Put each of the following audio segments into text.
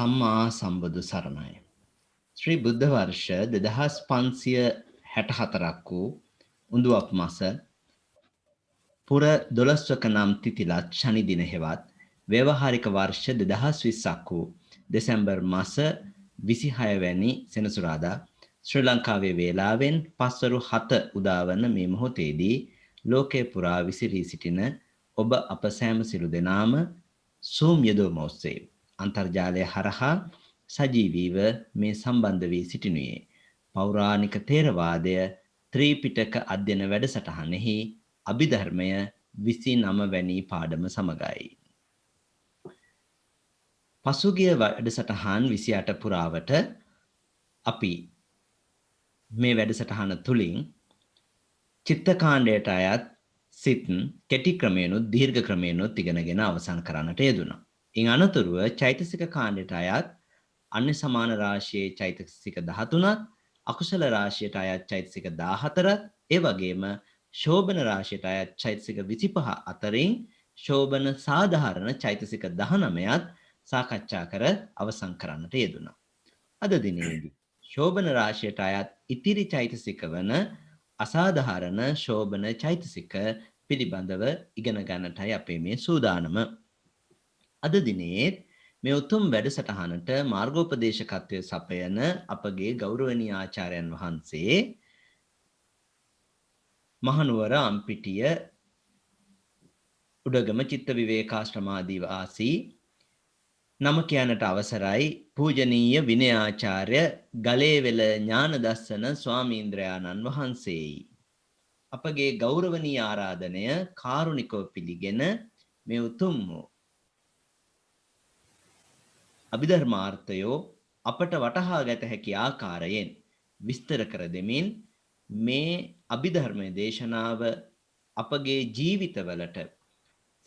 සම්මා සම්බුදු සරණයි. ශ්‍රී බුද්ධ වර්ෂ 2564ක් වූ උඳුවප් මස පුර 12වක නම් තිතිලත් ශනි දින හෙවත් ව්‍යවහාරික වර්ෂ 2020ක් වූ දෙසැම්බර් මස 26 වැනි සෙනසුරාදා ශ්‍රී ලංකාවේ වේලාවෙන් පස්වරු 7 උදාවන මේ මොහොතේදී ලෝකේ පුරා විසිරී සිටින ඔබ අප සෑම සිළු දෙනාම සූම් යෙදුම ඔස්සේ අන්තර්ජාලය හරහා සජීවීව මේ සම්බන්ධ වී සිටිනුයේ පෞරාණික තේරවාදය ත්‍රිපිටක අධ්‍යයන වැඩසටහනෙහි අභිධර්මය 29 වැනි පාඩම සමගයි. පසුගිය වැඩසටහන් 28 පුරාවට අපි මේ වැඩසටහන තුලින් චිත්තකාණ්ඩයට අයත් සිත් කෙටි ක්‍රමයෙන්ුත් දීර්ඝ චෛතසික ඉගෙනගෙන අවසන් කරන්නට යෙදුණා. ඉන් අනතුරුව චෛතසික කාණ්ඩයට අයත් අන්‍ය සමාන රාශියේ චෛතසික 13ක්, අකුසල රාශියට අයත් චෛතසික 14ක්, ඒ වගේම ශෝභන රාශියට අයත් චෛතසික 25 අතරින් ශෝභන සාධාරණ චෛතසික 19ක් සාකච්ඡා කර අවසන් කරන්නට යෙදුණා. අද දිනේදී ශෝභන රාශියට අයත් ඉතිරි චෛතසික වන අසාධාරණ ශෝභන චෛතසික පිළිබඳව ඉගෙන ගන්නටයි අපේ මේ සූදානම. අද දිනේ මේ උතුම් වැඩසටහනට මාර්ගෝපදේශකත්වයේ සපයන අපගේ ගෞරවනීය ආචාර්යයන් වහන්සේ මහනුවර අම්පිටිය උඩගම චිත්ත විවේකාශ්‍රමාදී වාසී නම කියන්නට අවසරයි පූජනීය විනයාචාර්ය ගලේවෙල ඥානදස්සන ස්වාමීන්ද්‍රයාණන් වහන්සේයි. අපගේ ගෞරවනීය ආරාධනය කාරුණිකව පිළිගෙන මේ උතුම් අභිධර්මාර්ථයෝ අපට වටහා ගත හැකි ආකාරයෙන් විස්තර කර දෙමින් මේ අභිධර්ම දේශනාව අපගේ ජීවිතවලට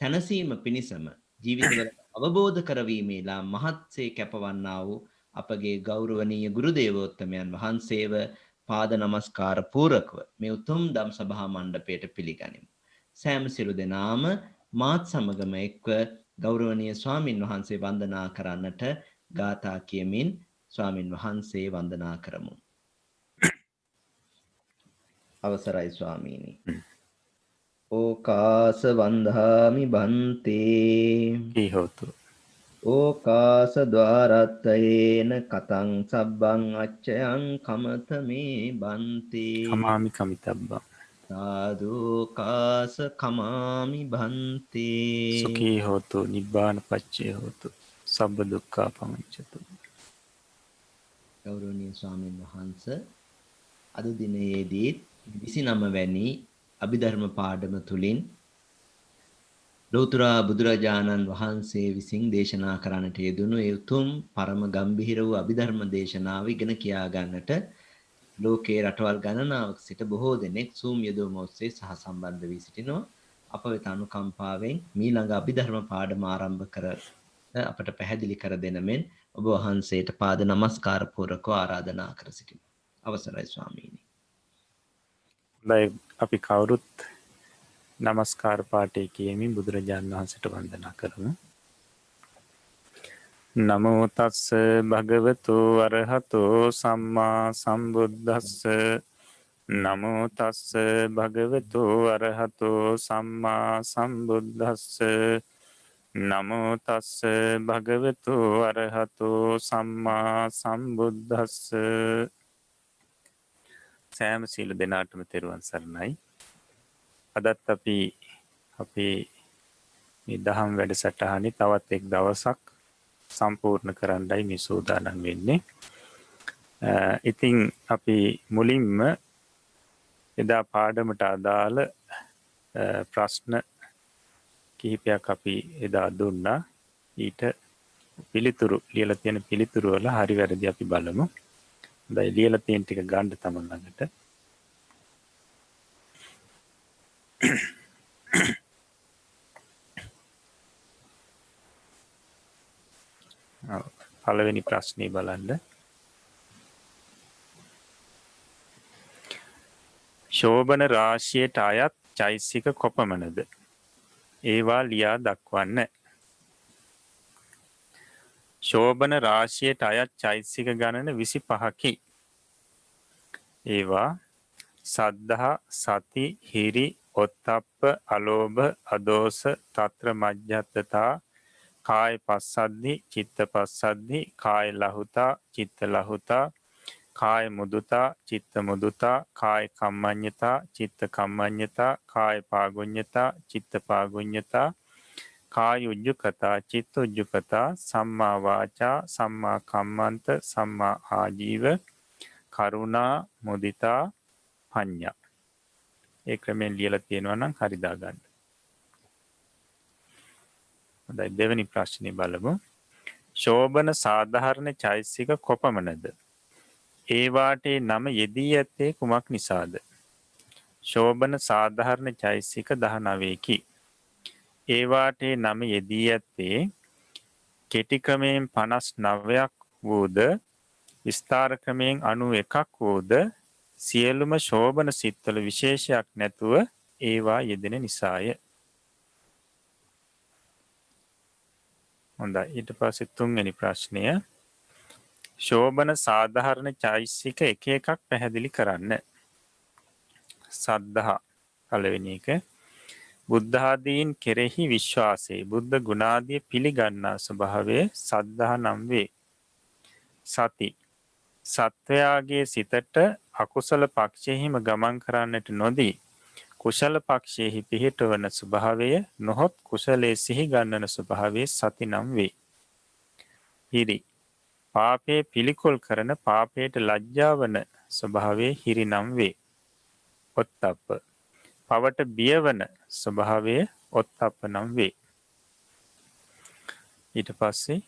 සැනසීම පිණිසම ජීවිතවලට අවබෝධ කරවීමේලා මහත්සේ කැපවන්නා වූ අපගේ ගෞරවනීය ගුරු දේවෝත්තමයන් වහන්සේව පාද නමස්කාර පූරකව මේ උතුම් ධම් සභා මණ්ඩපයට පිළිගනිමු. සෑම සිළු දෙනාම මාත් සමගම එක්ව ගෞරවනීය ස්වාමින් වහන්සේ වන්දනා කරන්නට ගාථා කියමින් ස්වාමින් වහන්සේ වන්දනා කරමු. අවසරයි ස්වාමීනි. ඕකාස වන්දාමි බන්තේ හෝතු ඕකාස ద్వාරත්තයේන කතං සබ්බං අච්චයං කමත මේ බන්තේ කමාමි කමිතබ්බං සාදු කාස කමාමි බන්තේ සුඛී හෝතු නිබ්බාන පච්චේ හෝතු සබ්බ දුක්ඛා පමුච්චතු. ගෞරවනීය ස්වාමීන් වහන්සේ අද දිනයේදී 29 වැනි අභිධර්ම පාඩම තුලින් ලෝතර බුදුරජාණන් වහන්සේ විසින් දේශනා කරන්නට යෙදුණු ඒ උතුම් පරම ගම්භීර වූ අභිධර්ම දේශනාව ඉගෙන කියා ගන්නට ලෝකේ රටවල් ගණනාවක සිට බොහෝ දෙනෙක් Zoom යෙදුම ඔස්සේ සහ සම්බන්ධ වී සිටිනවා. අප වෙත අනුකම්පාවෙන් මීළඟ අභිධර්ම පාඩම ආරම්භ කර අපට පැහැදිලි කර දෙන මෙන් ඔබ වහන්සේට පාද නමස්කාර පූර්වකව ආරාධනා කර සිටිනවා. අවසරයි ස්වාමීනි. අපි කවුරුත් නමස්කාර පාඨය කියමින් බුදුරජාණන් වහන්සේට වන්දනා කරමු. නමෝ තස්ස භගවතු අරහතෝ සම්මා සම්බුද්දස්ස නමෝ තස්ස භගවතු අරහතෝ සම්මා සම්බුද්දස්ස නමෝ තස්ස භගවතු අරහතෝ සම්මා සම්බුද්දස්ස. සෑම සියලු දෙනාටම තෙරුවන් සරණයි. අදත් අපි අපේ මේ දහම් වැඩසටහනේ තවත් එක් දවසක් සම්පූර්ණ කරන්නයි මේ සූදානම් වෙන්නේ. ඉතින් අපි මුලින්ම එදා පාඩමට අදාළ ප්‍රශ්න කිහිපයක් අපි එදා දුන්නා. ඊට පිළිතුරු ලියලා තියෙන පිළිතුරු වල හරි වැරදි අපි බලමු. දැන් ලියලා තියෙන ටික ගන්න තමයි ළඟට. පළවෙනි ප්‍රශ්නේ බලන්න. ශෝභන රාශියට අයත් චෛතසික කොපමණද? ඒවා ලියා දක්වන්න. ශෝබන රාශියට අයත් චෛතසික ගණන 25කි. ඒවා සද්ධා, සති, හිරි, ඔත්තප්ප, අලෝභ, අදෝස, තත්‍ර මජ්ජත්තතා, කාය පස්සද්ධි, චිත්ත පස්සද්ධි, කාය ලහුතා, චිත්ත ලහුතා, කාය මුදුතා, චිත්ත මුදුතා, කාය කම්මඤ්ඤතා, චිත්ත කම්මඤ්ඤතා, කාය පාගුඤ්ඤතා, චිත්ත පාගුඤ්ඤතා, කාය උජ්ජකතා, චිත්ත උජ්ජකතා, සම්මා වාචා, සම්මා කම්මන්ත, සම්මා ආජීව, කරුණා, මුදිතා, පඤ්ඤා. ඒ ක්‍රමයෙන් ලියලා තියෙනවා නම් හරි දාගන්න. හොඳයි, දෙවෙනි ප්‍රශ්නේ බලමු. ශෝබන සාධාරණ චෛතසික කොපමණද? ඒ වාටේ නම යෙදී ඇත්තේ කුමක් නිසාද? ශෝබන සාධාරණ චෛතසික 19කි. ඒ වාටේ නම යෙදී ඇත්තේ කෙටි ක්‍රමයෙන් 59ක් වූද, විස්තාර ක්‍රමයෙන් 91ක් වූද, සියලුම ශෝබන සිත්වල විශේෂයක් නැතුව ඒවා යෙදෙන නිසාය. හොඳයි, ඊට පස්සේ තුන්වෙනි ප්‍රශ්නය. ශෝබන සාධාරණ චෛතසික එක එකක් පැහැදිලි කරන්න. සද්ධා පළවෙනි එක. බුද්ධ ආදීන් කෙරෙහි විශ්වාසය, බුද්ධ ගුණාදිය පිළිගන්නා ස්වභාවය සද්ධා නම් වේ. සති, සත්වයාගේ සිතට අකුසල පක්ෂයෙහිම ගමන් කරන්නට නොදී කුසල පක්ෂයෙහි පිහිටවන ස්වභාවය නොහොත් කුසලයේ සිහි ගන්නන ස්වභාවය සති නම් වේ. හිරි, පාපයේ පිළිකුල් කරන පාපයට ලැජ්ජාවන ස්වභාවය හිරි නම් වේ. ඔත්තප්ප, පවට බියවන ස්වභාවය ඔත්තප්ප නම් වේ. ඊට පස්සේ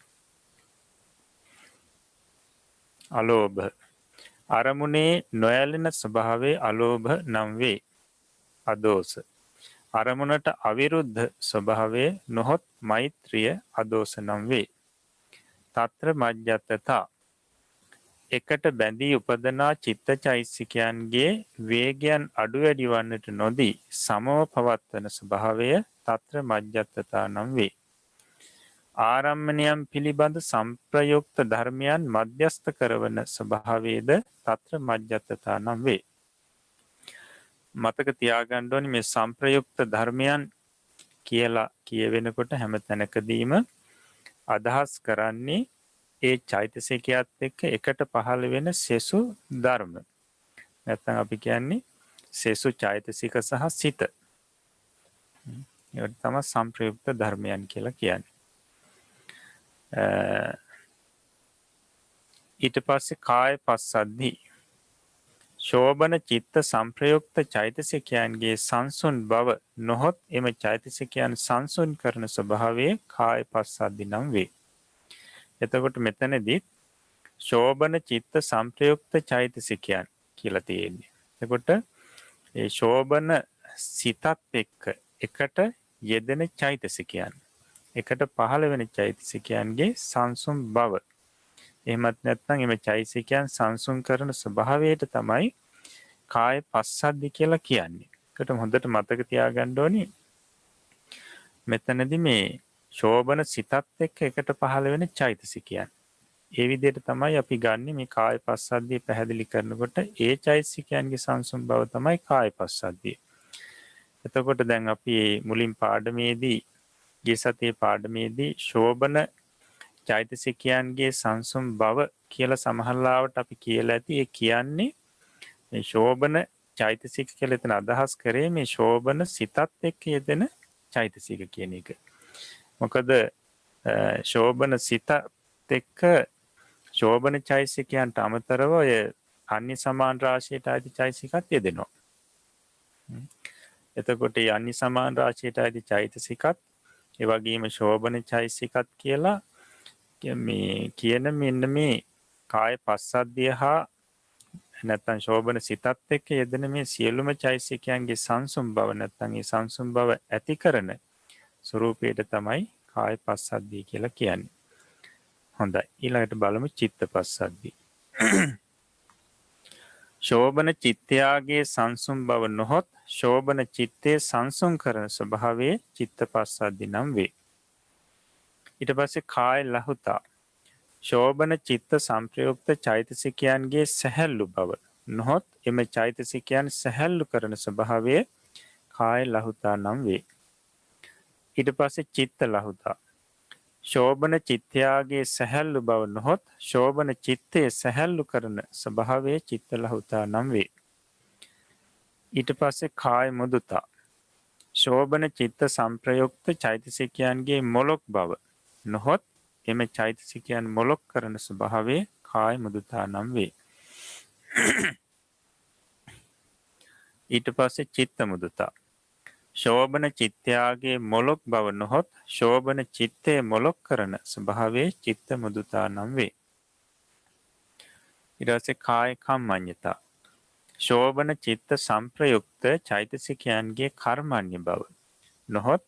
අලෝභ, අරමුණේ නොඇලෙන ස්වභාවය අලෝභ නම් වේ. අදෝස, අරමුණට අවිරුද්ධ ස්වභාවය නොහොත් මෛත්‍රිය අදෝස නම් වේ. තත්‍ර මජ්ජත්තතා, එකට බැඳී උපදනා චිත්ත චෛතසිකයන්ගේ වේගයන් අඩු වැඩි වන්නට නොදී සමව පවත්වන ස්වභාවය තත්‍ර මජ්ජත්තතා නම් වේ. ආරම්මණයන් පිළිබඳ සම්ප්‍රයුක්ත ධර්මයන් මධ්‍යස්ථ කරවන ස්වභාවයද තත්‍ර මජ්ජත්තතා නම් වේ. මතක තියාගන්න ඕනි මේ සම්ප්‍රයුක්ත ධර්මයන් කියලා කියවෙනකොට හැම තැනකදීම අදහස් කරන්නේ ඒ චෛතසිකයත් එක්ක එකට පහළ වෙන සෙසු ධර්ම. නැත්නම් අපි කියන්නේ සෙසු චෛතසික සහ සිත. ඒකට තමයි සම්ප්‍රයුක්ත ධර්මයන් කියලා කියන්නේ. ඊට පස්සේ කාය පස්සද්ධි, ශෝබන චිත්ත සංප්‍රයුක්ත චෛතසිකයන්ගේ සංසුන් බව නොහොත් එම චෛතසිකයන් සංසුන් කරන ස්වභාවයේ කාය පස්සද්ධි නම් වේ. එතකොට මෙතනදී ශෝබන චිත්ත සංප්‍රයුක්ත චෛතසිකයන් කියලා තියෙන්නේ. එතකොට ඒ ශෝබන සිතත් එක්ක එකට යෙදෙන චෛතසිකයන්, එකට පහළ වෙන චෛතසිකයන්ගේ සංසුන් බව. එහෙමත් නැත්නම් එමෙ චෛතසිකයන් සංසුන් කරන ස්වභාවයට තමයි කාය පස්සද්ධි කියලා කියන්නේ. ඒකට හොඳට මතක තියාගන්න ඕනි. මෙතනදී මේ ශෝබන සිතත් එක්ක එකට පහළ වෙන චෛතසිකයන්. ඒ විදිහට තමයි අපි ගන්නෙ මේ කාය පස්සද්ධිය පැහැදිලි කරනකොට ඒ චෛතසිකයන්ගේ සංසුන් බව තමයි කාය පස්සද්ධිය. එතකොට දැන් අපි මුලින් පාඩමේදී ගිය සතියේ පාඩමේදී ශෝබන චෛතසිකයන්ගේ සංසුන් බව කියලා සමහරවිට අපි කියලා ඇති. ඒ කියන්නේ මේ ශෝබන චෛතසික කියලා එතන අදහස් කරේ මේ ශෝබන සිතත් එක්ක යෙදෙන චෛතසික කියන එක. මොකද ශෝබන සිතත් එක්ක ශෝබන චෛතසිකයන්ට අමතරව ඔය අන්‍ය සමාන රාශියට අයිති චෛතසිකත් යෙදෙනවා. එතකොට මේ අන්‍ය සමාන රාශියට අයිති චෛතසිකත් ඒ වගේම ශෝබන චෛතසිකත් කියලා මේ කියන මෙන්න මේ කාය පස්සද්ධිය හා නැත්නම් ශෝබන සිතත් එක්ක යෙදෙන මේ සියලුම චෛතසිකයන්ගේ සංසුන් බව නැත්නම් ඒ සංසුන් බව ඇති කරන ස්වરૂපයට තමයි කාය පස්සද්ධිය කියලා කියන්නේ. හොඳයි, ඊළඟට බලමු චිත්ත පස්සද්ධිය. ශෝබන චිත්තයාගේ සංසුන් බව නොහොත් ශෝබන චිත්තේ සංසුන් කරන ස්වභාවයේ චිත්ත පස්සද්ධි නම් වේ. ඊට පස්සේ කාය ලහුතා, ශෝභන චිත්ත සංප්‍රයුක්ත චෛතසිකයන්ගේ සැහැල්ලු බව නොහොත් එම චෛතසිකයන් සැහැල්ලු කරන ස්වභාවය කාය ලහුතා නම් වේ. ඊට පස්සේ චිත්ත ලහුතා. ශෝභන චිත්තයාගේ සැහැල්ලු බව නොහොත් ශෝභන චිත්තයේ සැහැල්ලු කරන ස්වභාවය චිත්ත ලහුතා නම් වේ. ඊට පස්සේ කාය මුදුතා. ශෝභන චිත්ත සංප්‍රයුක්ත චෛතසිකයන්ගේ මොලොක් බව නොහොත් එම චෛතසිකයන් මොලොක් කරන ස්වභාවය කාය මුදුතා නම් වේ. ඊට පස්සේ චිත්ත මුදුතා. ශෝභන චිත්තයාගේ මොලොක් බව නොහොත් ශෝභන චිත්තය මොලොක් කරන ස්වභාවයේ චිත්ත මුදුතා නම් වේ. ඊට පස්සේ කාය කම්මඤ්ඤතා. ශෝභන චිත්ත සංප්‍රයුක්ත චෛතසිකයන්ගේ කර්මඤ්ඤ බව නොහොත්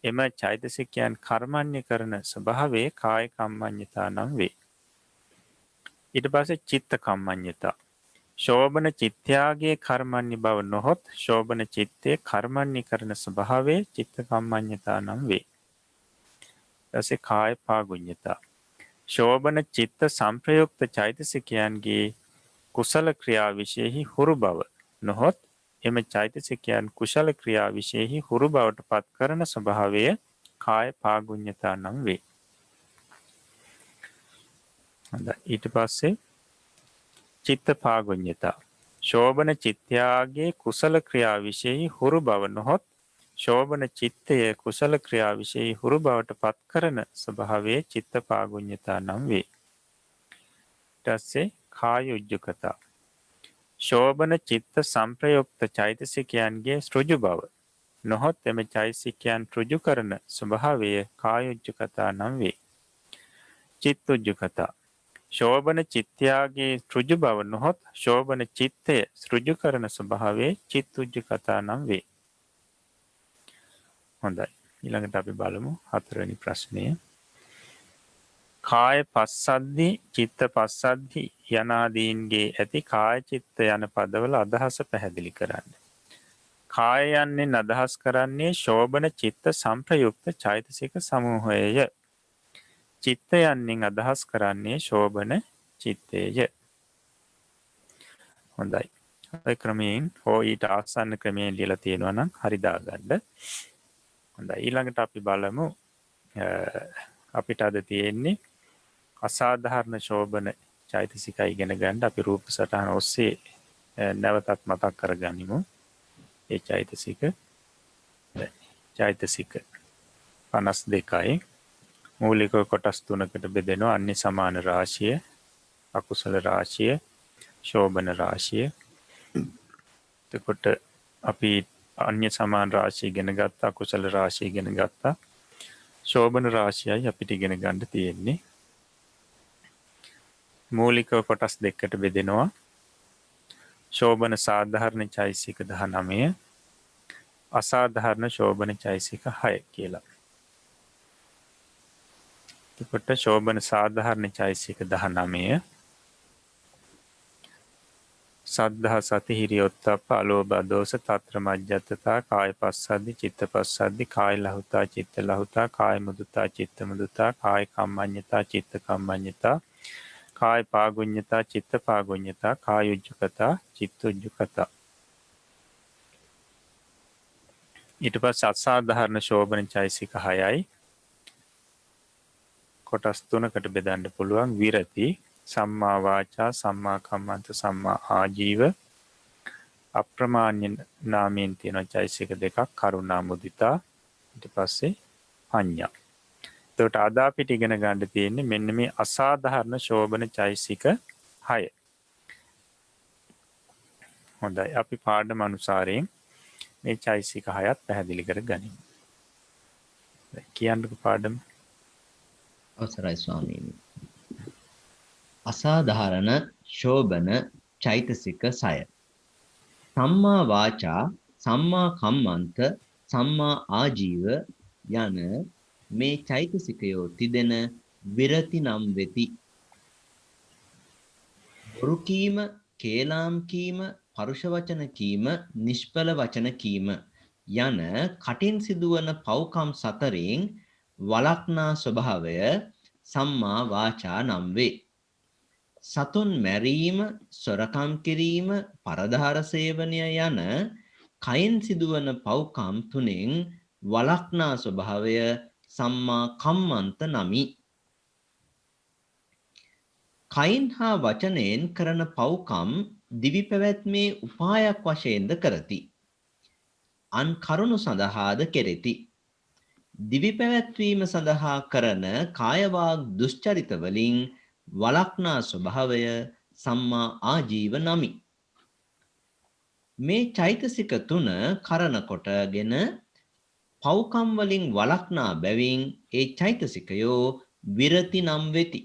එම චෛතසිකයන් කර්මඤ්ඤ කරන ස්වභාවයේ කාය කම්මඤ්ඤතා නම් වේ. ඊට පස්සේ චිත්ත කම්මඤ්ඤතා. ශෝභන චිත්තයාගේ කර්මඤ්ඤ බව නොහොත් ශෝභන චිත්තේ කර්මඤ්ඤ කරන ස්වභාවයේ චිත්ත කම්මඤ්ඤතා නම් වේ. ඊටසේ කාය පාගුඤ්ඤතා. ශෝභන චිත්ත සංප්‍රයුක්ත චෛතසිකයන්ගේ කුසල ක්‍රියා විශේෂෙහි හුරු බව නොහොත් එම චෛතසිකයන් කුසල ක්‍රියා විශේෂෙහි හුරු බවට පත් කරන ස්වභාවය කාය පාගුඤ්ඤතා නම් වේ. ඊට පස්සේ චිත්ත පාගුඤ්ඤතා. ශෝභන චිත්තයාගේ කුසල ක්‍රියා විශේෂෙහි හුරු බව නොහොත් ශෝභන චිත්තය කුසල ක්‍රියා විශේෂෙහි හුරු බවට පත් කරන ස්වභාවයේ චිත්ත පාගුඤ්ඤතා නම් වේ. ඊට පස්සේ කාය උජ්ජකතා. ශෝභන චිත්ත සංප්‍රයුක්ත චෛතසිකයන්ගේ ඍජු බව නොහොත් එම චෛතසිකයන් ඍජු කරන ස්වභාවය කාය උජ්ජකතා නම් වේ. චිත්ත උජ්ජකතා. ශෝභන චිත්තයාගේ ඍජු බව නොහොත් ශෝභන චිත්තය ඍජු කරන ස්වභාවයේ චිත්ත උජ්ජකතා නම් වේ. හොඳයි. ඊළඟට අපි බලමු හතරවෙනි ප්‍රශ්නය. කාය පස්සද්ධි චිත්ත පස්සද්ධි යනාදීන්ගේ ඇති කාය චිත්ත යන පදවල අදහස පැහැදිලි කරන්න. කාය යන්නෙන් අදහස් කරන්නේ ශෝභන චිත්ත සංප්‍රයුක්ත චෛතසික සමූහයය. චිත්ත යන්නෙන් අදහස් කරන්නේ ශෝභන චිත්තේය. හොඳයි. ඔය ක්‍රමයෙන් හෝ ඊට ආසන්න ක්‍රමයෙන් ලියලා තියෙනවා නම් හරි දාගන්න. හොඳයි. ඊළඟට අපි බලමු අපිට අද තියෙන්නේ අසාධාරණ ශෝභන චෛතසිකය ඉගෙන ගන්න අපි රූප සටහන ඔස්සේ නැවතත් මතක් කරගනිමු. ඒ චෛතසික 52යි. මූලික කොටස් තුනකට බෙදෙනවා. අන්‍ය සමාන රාශිය, අකුසල රාශිය, ශෝභන රාශිය. එතකොට අපි අන්‍ය සමාන රාශිය ඉගෙන ගත්තා, අකුසල රාශිය ඉගෙන ගත්තා. ශෝභන රාශියයි අපිට ඉගෙන ගන්න තියෙන්නේ. මූලික කොටස් දෙකකට බෙදෙනවා. ශෝභන සාධාරණ චෛතසික 19, අසාධාරණ ශෝභන චෛතසික 6 කියලා. එතකොට ශෝභන සාධාරණ චෛතසික 19 සද්ධා සති හිරියොත්ප්ප අලෝභ දෝෂ තත්‍ර මජ්ජත්තතා කාය පස්සද්ධි චිත්ත පස්සද්ධි කාය ලහුතා චිත්ත ලහුතා කාය මුදුතා චිත්ත මුදුතා කාය කම්මඤ්ඤතා චිත්ත කම්මඤ්ඤතා කාය පාගුඤ්ඤතා චිත්ත පාගුඤ්ඤතා කාය උජ්ජකතා චිත්ත උජ්ජකතා. ඊට පස්සේ අසාධාරණ ශෝභන චෛතසික 6යි. කොටස් තුනකට බෙදන්න පුළුවන්. විරති, සම්මා වාචා, සම්මා කම්මන්ත, සම්මා ආජීව. අප්‍රමාණ්‍ය නාමයෙන් තියෙන චෛතසික දෙකක්, කරුණා මුදිතා. ඊට පස්සේ පඤ්ඤා. එතකොට අද අපිට ඉගෙන ගන්න තියෙන්නේ මෙන්න මේ අසාධාරණ ශෝභන චෛතසික 6. හොඳයි. අපි පාඩම අනුසාරයෙන් මේ චෛතසික 6ත් පැහැදිලි කරගනිමු. කියන්නකෝ පාඩම. අවසරයි ස්වාමීනි. අසාධාරණ ශෝභන චෛතසික 6. සම්මා වාචා, සම්මා කම්මන්ත, සම්මා ආජීව යන මේ චෛතසිකයෝ තිදෙන විරති නම් වෙති. බොරු කීම, කේලාම් කීම, පරුෂ වචන කීම, නිෂ්ඵල වචන කීම යන කටින් සිදුවන පව්කම් සතරෙන් වළක්නා ස්වභාවය සම්මා වාචා නම් වේ. සතුන් මැරීම, සොරකම් කිරීම, පරදාර සේවනය යන කයින් සිදුවන පව්කම් තුනෙන් වළක්නා ස්වභාවය සම්මා කම්මන්ත නමි. කයින් හා වචනයෙන් කරන පව්කම් දිවි පැවැත්මේ උපායක් වශයෙන්ද කරති. අන් කරුණු සඳහාද කෙරෙති. දිවි පැවැත්වීම සඳහා කරන කායවාග් දුෂ්චරිත වලින් වළක්නා ස්වභාවය සම්මා ආජීව නමි. මේ චෛතසික තුන කරන කොටගෙන පව්කම් වලින් වළක්නා බැවින් ඒ චෛතසිකයෝ විරති නම් වෙති.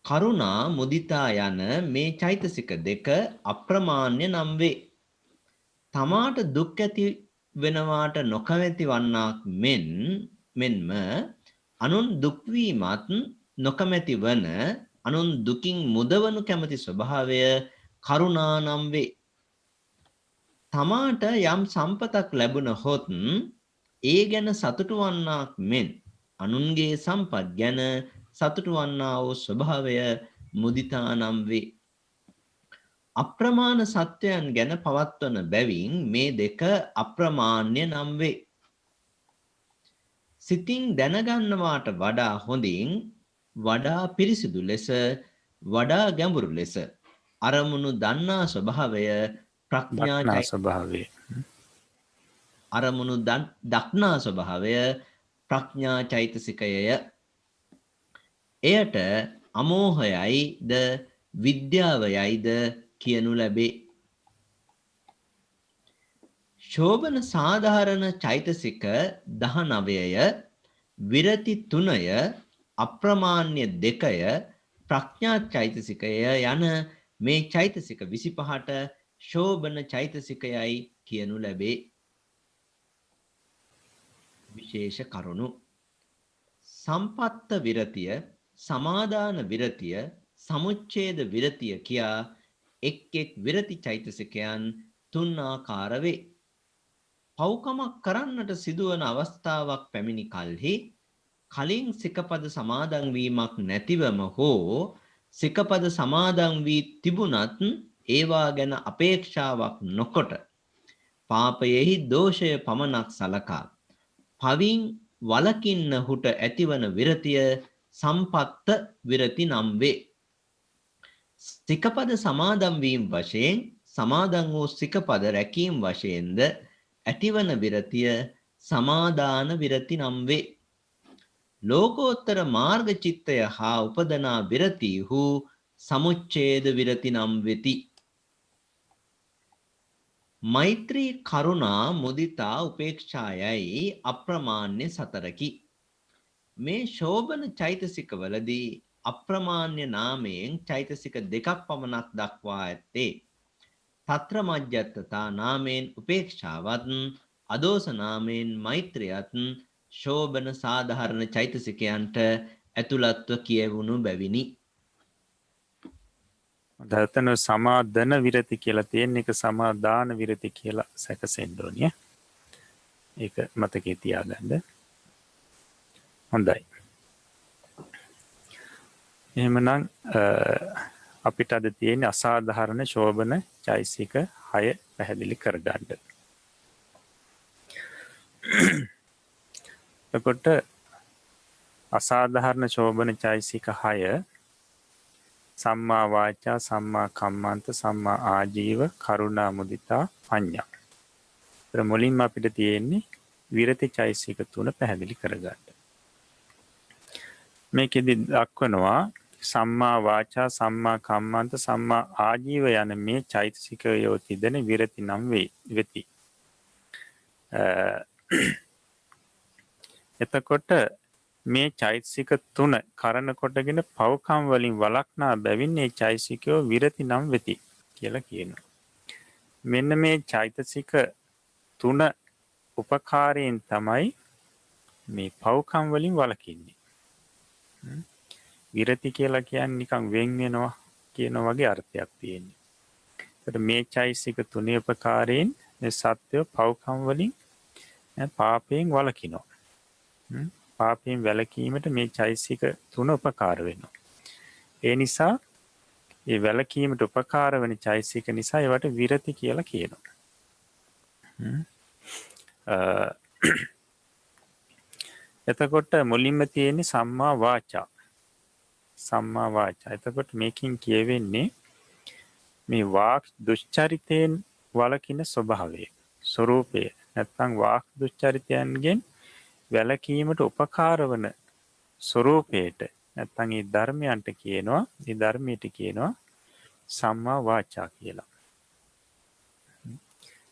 කරුණා මුදිතා යන මේ චෛතසික දෙක අප්‍රමාණ්‍ය නම් වේ. තමාට දුක් ඇති වෙනවාට නොකමැති වන්නාක් මෙන්ම අනුන් දුක් වීමත් නොකමැති වන අනුන් දුකින් මුදවනු කැමති ස්වභාවය කරුණා නම් වේ. තමාට යම් සම්පතක් ලැබුණහොත් ඒ ගැන සතුටු වන්නාක් මෙන් අනුන්ගේ සම්පත් ගැන සතුටු වන්නා වූ ස්වභාවය මුදිතා නම් වේ. අප්‍රමාණ සත්වයන් ගැන පවත්වන බැවින් මේ දෙක අප්‍රමාණ්‍ය නම් වේ. සිතින් දැනගන්නවාට වඩා හොඳින්, වඩා පිරිසිදු ලෙස, වඩා ගැඹුරු ලෙස අරමුණු දන්නා ස්වභාවය ප්‍රඥා ස්වභාවය අරමුණු දක්නා ස්වභාවය ප්‍රඥා චෛතසිකයය. එයට අමෝහයයිද විද්‍යාවයයිද කියනු ලැබේ. ශෝභන සාධාරණ චෛතසික 19ය, විරති 3ය, අප්‍රමාණ්‍ය 2ය, ප්‍රඥා චෛතසිකය යන මේ චෛතසික 25ට ශෝභන චෛතසිකයයි කියනු ලැබේ. විශේෂ කරුණු: සම්පත්ත විරතිය, සමාදාන විරතිය, සමුච්ඡේද විරතිය කියා එක් එක් විරති චෛතසිකයන් 3 ආකාර වේ. පව්කමක් කරන්නට සිදුවන අවස්ථාවක් පැමිණි කලෙහි කලින් සිකපද සමාදන් වීමක් නැතිවම හෝ සිකපද සමාදන් වී තිබුණත් ඒවා ගැන අපේක්ෂාවක් නොකොට පාපයෙහි දෝෂය පමණක් සලකා පවින් වලකින්නහුට ඇතිවන විරතිය සම්පත්ත විරති නම් වේ. සිකපද සමාදන් වීම වශයෙන් සමාදන් වූ සිකපද රැකීම වශයෙන්ද ඇතිවන විරතිය සමාදාන විරති නම් වේ. ලෝකෝත්තර මාර්ග චිත්තය හා උපදනා විරතිහු සමුච්ඡේද විරති නම් වෙති. මෛත්‍රී, කරුණා, මුදිතා, උපේක්ෂායයි අප්‍රමාණ්‍ය 4කි. මේ ශෝභන චෛතසිකවලදී අප්‍රමාණ්‍ය නාමයෙන් චෛතසික 2ක් පමණක් දක්වා ඇත්තේ. తත්‍ර මජ්ජත්තතා නාමයෙන් උපේක්ෂාවත්, අදෝස නාමයෙන් මෛත්‍රියත් ශෝභන සාධාරණ චෛතසිකයන්ට ඇතුළත්ව කියවුණු බැවිනි. දතන සමාදන විරති කියලා තියෙන එක සමාදාන විරති කියලා සැකසෙන්න ඕනිය. ඒක මතකේ තියාගන්න. හොඳයි. එහෙමනම් අපිට අද තියෙන අසාධාරණ ශෝභන චෛතසික 6 පැහැදිලි කරගන්න. එතකොට අසාධාරණ ශෝභන චෛතසික 6 සම්මා වාචා, සම්මා කම්මන්ත, සම්මා ආජීව, කරුණා මුදිතා, පඤ්ඤා. ඒතර මුලින්ම අපිට තියෙන්නේ විරති චෛතසික 3 පැහැදිලි කරගන්න. මේකෙදි දක්වනවා සම්මා වාචා, සම්මා කම්මන්ත, සම්මා ආජීව යන මේ චෛතසිකයෝ තිදෙන විරති නම් වෙති. එතකොට මේ චෛතසික 3 කරන කොටගෙන පව්කම් වලින් වළක්නා බැවින් මේ චෛතසිකයෝ විරති නම් වෙති කියලා කියනවා. මෙන්න මේ චෛතසික 3 උපකාරයෙන් තමයි මේ පව්කම් වලින් වළකින්නේ. විරති කියලා කියන්නේ නිකන් වෙන් වෙනවා කියන වගේ අර්ථයක් තියෙනවා. ඒකට මේ චෛතසික 3 උපකාරයෙන් මේ සත්‍ය පව්කම් වලින් පාපයෙන් වළකිනවා. පාපයෙන් වැළකීමට මේ චෛතසික 3 උපකාර වෙනවා. ඒ නිසා ඒ වැළකීමට උපකාර වෙන චෛතසික නිසා ඒවට විරති කියලා කියනවා. එතකොට මුලින්ම තියෙන්නේ සම්මා වාචා. සම්මා වාචා. එතකොට මේකෙන් කියවෙන්නේ මේ වාක් දුෂ්චරිතයෙන් වළකින ස්වභාවය, ස්වરૂපය. නැත්නම් වාක් දුෂ්චරිතයන්ගෙන් වැළකීමට උපකාර වන ස්වરૂපයට නැත්නම් ඒ ධර්මයන්ට කියනවා, ඒ ධර්මයට කියනවා සම්මා වාචා කියලා.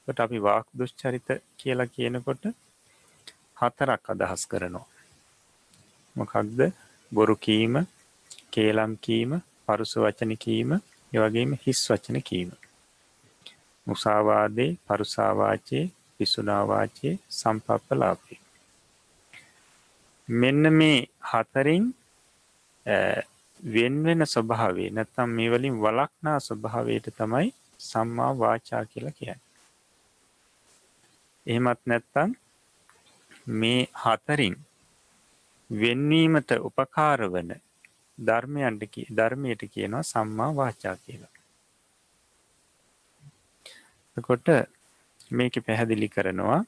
ඒකට අපි වාක් දුෂ්චරිත කියලා කියනකොට 4ක් අදහස් කරනවා. මොකක්ද? බොරු කීම, කේලම් කීම, පරුස වචන කීම, ඒ වගේම හිස් වචන කීම. මුසාවාදේ, පරුසා වාචේ, පිසුනා වාචේ, සම්පප්පලාපේ. මෙන්න මේ 4න් වෙන වෙන ස්වභාවය නැත්නම් මේ වලින් වළක්නා ස්වභාවයට තමයි සම්මා වාචා කියලා කියන්නේ. එහෙමත් නැත්නම් මේ 4න් වෙන්වීමට උපකාර වන ධර්මයට කියනවා සම්මා වාචා කියලා. එතකොට මේක පැහැදිලි කරනවා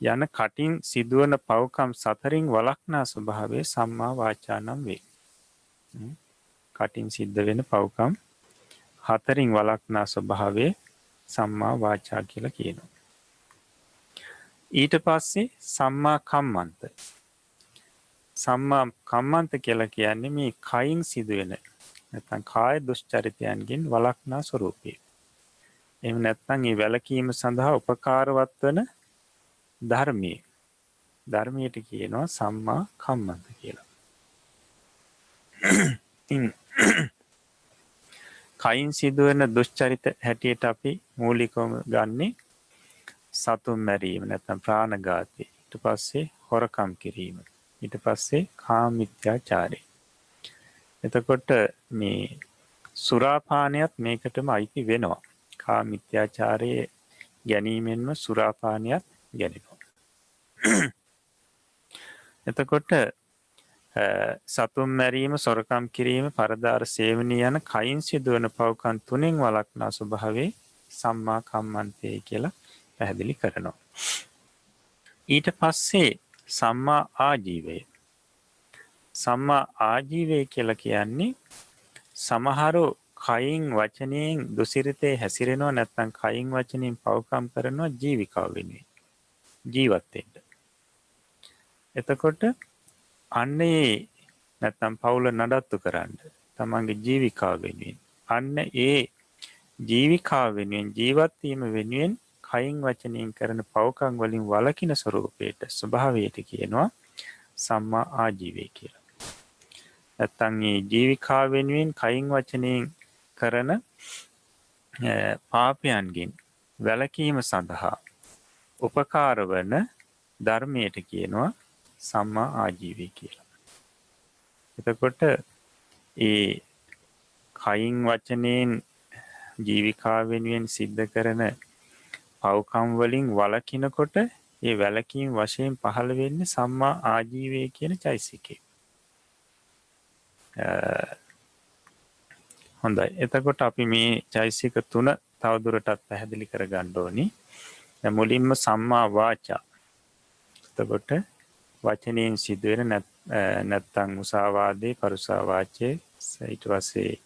යන කටින් සිදුවන පව්කම් 4න් වළක්නා ස්වභාවය සම්මා වාචා නම් වේ. කටින් සිද්ධ වෙන පව්කම් 4න් වළක්නා ස්වභාවය සම්මා වාචා කියලා කියනවා. ඊට පස්සේ සම්මා කම්මන්ත. සම්මා කම්මන්ත කියලා කියන්නේ මේ කයින් සිදුවෙන නැත්නම් කාය දුෂ්චරිතයන්ගෙන් වළක්නා ස්වરૂපය. එහෙම නැත්නම් මේ වැළකීම සඳහා උපකාරවත් වන ධර්මයට කියනවා සම්මා කම්මන්ත කියලා. කයින් සිදුවෙන දුෂ්චරිත හැටියට අපි මූලිකවම ගන්නේ සතුන් මැරීම නැත්නම් ප්‍රාණඝාතය. ඊට පස්සේ හොරකම් කිරීම. ඊට පස්සේ කාමමිත්‍යාචාරය. එතකොට මේ සුරාපානයත් මේකටම අයිති වෙනවා. කාමමිත්‍යාචාරයේ ගැනීමෙන්ම සුරාපානයත් ගැනෙනවා. එතකොට සතුන් මැරීම, සොරකම් කිරීම, පරදාර සේවනය යන කයින් සිදුවන පව්කම් 3න් වළක්නා ස්වභාවයේ සම්මා කම්මන්තේ කියලා පැහැදිලි කරනවා. ඊට පස්සේ සම්මා ආජීවය. සම්මා ආජීවය කියලා කියන්නේ සමහරු කයින් වචනයෙන් දුසිරිතේ හැසිරෙනවා නැත්නම් කයින් වචනයෙන් පව්කම් කරනවා ජීවිකාව වෙනුවෙන්. ජීවත් වෙන්න. එතකොට අන්නේ නැත්නම් පවුල නඩත්තු කරන්න තමන්ගේ ජීවිකාව වෙනුවෙන් අන්න ඒ ජීවිකාව වෙනුවෙන් ජීවත් වීම වෙනුවෙන් කයින් වචනයෙන් කරන පව්කම් වලින් වළකින ස්වરૂපයට ස්වභාවයට කියනවා සම්මා ආජීවය කියලා. නැත්නම් මේ ජීවිකාව වෙනුවෙන් කයින් වචනයෙන් කරන පාපයන්ගෙන් වැළකීම සඳහා උපකාර වන ධර්මයට කියනවා සම්මා ආජීවය කියලා. එතකොට ඒ කයින් වචනයෙන් ජීවිකාව වෙනුවෙන් සිද්ධ කරන පව්කම් වලින් වළකිනකොට ඒ වැළකීම් වශයෙන් පහළ වෙන්නේ සම්මා ආජීවය කියන චෛතසිකය. හොඳයි. එතකොට අපි මේ චෛතසික 3 තවදුරටත් පැහැදිලි කරගන්න ඕනි. දැන් මුලින්ම සම්මා වාචා. එතකොට වචනයෙන් සිදුවෙන නැත්නම් මුසාවාදේ, පරුසා වාචේ, ඊට පස්සේ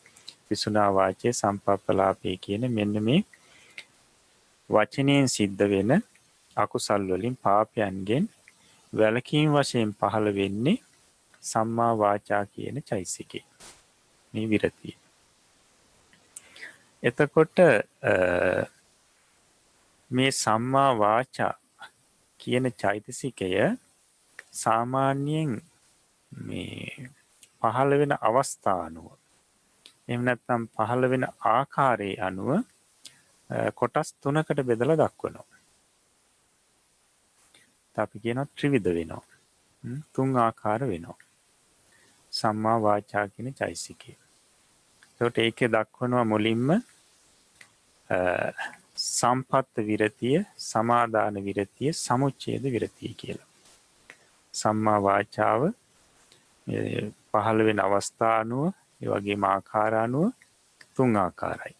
පිසුනා වාචේ, සම්පප්පලාපේ කියන මෙන්න මේ වචනයෙන් සිද්ධ වෙන අකුසල් වලින් පාපයන්ගෙන් වැළකීම් වශයෙන් පහළ වෙන්නේ සම්මා වාචා කියන චෛතසිකේ. මේ විරතිය. එතකොට මේ සම්මා වාචා කියන චෛතසිකය සාමාන්‍යයෙන් මේ පහළ වෙන අවස්ථා අනුව එහෙම නැත්නම් පහළ වෙන ආකාරයේ අනුව කොටස් 3කට බෙදලා දක්වනවා. අපි කියනවා ත්‍රිවිධ වෙනවා. 3 ආකාර වෙනවා. සම්මා වාචා කියන චෛතසිකය. ඒකට ඒකේ දක්වනවා මුලින්ම සම්පත්ත විරතිය, සමාදාන විරතිය, සමුච්ඡේද විරතිය කියලා. සම්මා වාචාව පහළ වෙන අවස්ථා අනුව ඒ වගේම ආකාර අනුව 3 ආකාරයි.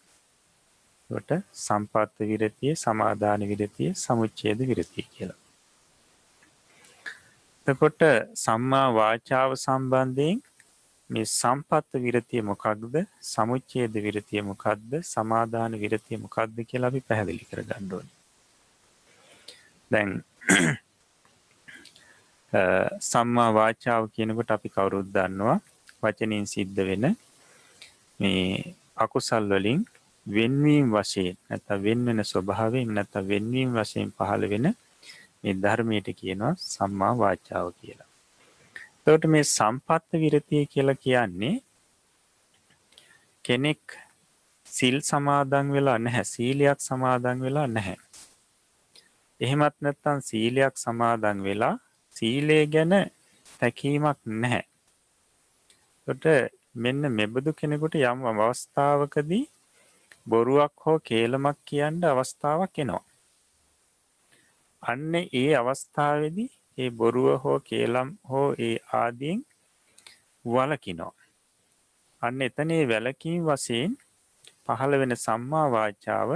ඒකට සම්පත්ත විරතිය, සමාදාන විරතිය, සමුච්ඡේද විරතිය කියලා. එතකොට සම්මා වාචාව සම්බන්ධයෙන් මේ සම්පත්ත විරතිය මොකක්ද, සමුච්ඡේද විරතිය මොකක්ද, සමාදාන විරතිය මොකක්ද කියලා අපි පැහැදිලි කරගන්න ඕනේ. දැන් සම්මා වාචාව කියනකොට අපි කවුරුත් දන්නවා වචනෙන් සිද්ධ වෙන මේ අකුසල් වලින් වෙන්වීම වශයෙන් නැත්නම් වෙන වෙන ස්වභාවයෙන් නැත්නම් වෙන්වීම වශයෙන් පහළ වෙන මේ ධර්මයට කියනවා සම්මා වාචාව කියලා. එතකොට මේ සම්පත්ත විරතිය කියලා කියන්නේ කෙනෙක් සිල් සමාදන් වෙලා නැහැ, සීලයක් සමාදන් වෙලා නැහැ. එහෙමත් නැත්නම් සීලයක් සමාදන් වෙලා සීලය ගැන තැකීමක් නැහැ. එතකොට මෙන්න මෙබඳු කෙනෙකුට යම් අවස්ථාවකදී බොරුවක් හෝ කේලමක් කියන්න අවස්ථාවක් එනවා. අන්න ඒ අවස්ථාවේදී ඒ බොරුව හෝ කේලම් හෝ ඒ ආදීන් වළකිනවා. අන්න එතනේ වැළකීම් වශයෙන් පහළ වෙන සම්මා වාචාව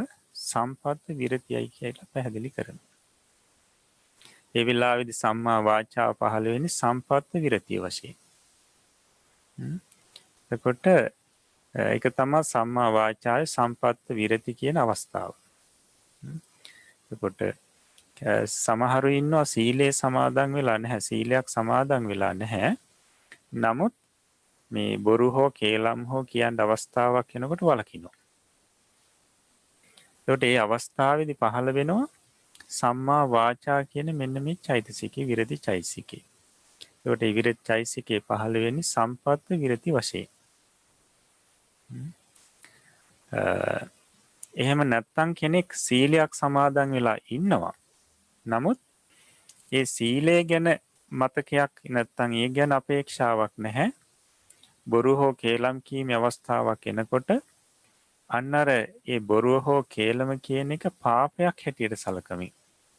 සම්පත්ත විරතියයි කියලා පැහැදිලි කරනවා. ඒ වෙලාවේදී සම්මා වාචාව පහළ වෙන්නේ සම්පත්ත විරතිය වශයෙන්. එතකොට ඒක තමයි සම්මා වාචාවේ සම්පත්ත විරති කියන අවස්ථාව. එතකොට සමහරු ඉන්නවා සීලේ සමාදන් වෙලා නැහැ, සීලයක් සමාදන් වෙලා නැහැ. නමුත් මේ බොරු හෝ කේලම් හෝ කියන අවස්ථාවක් එනකොට වළකිනවා. එතකොට මේ අවස්ථාවේදී පහළ වෙනවා සම්මා වාචා කියන මෙන්න මේ චෛතසිකේ, විරති චෛතසිකේ. එතකොට මේ විරති චෛතසිකේ පහළ වෙන්නේ සම්පත්ත විරති වශයෙන්. එහෙම නැත්නම් කෙනෙක් සීලයක් සමාදන් වෙලා ඉන්නවා. නමුත් ඒ සීලය ගැන මතකයක් නැත්නම් ඒ ගැන අපේක්ෂාවක් නැහැ. බොරු හෝ කේලම් කීමේ අවස්ථාවක් එනකොට අන්න අර ඒ බොරුව හෝ කේලම කියන එක පාපයක් හැටියට සලකමින්,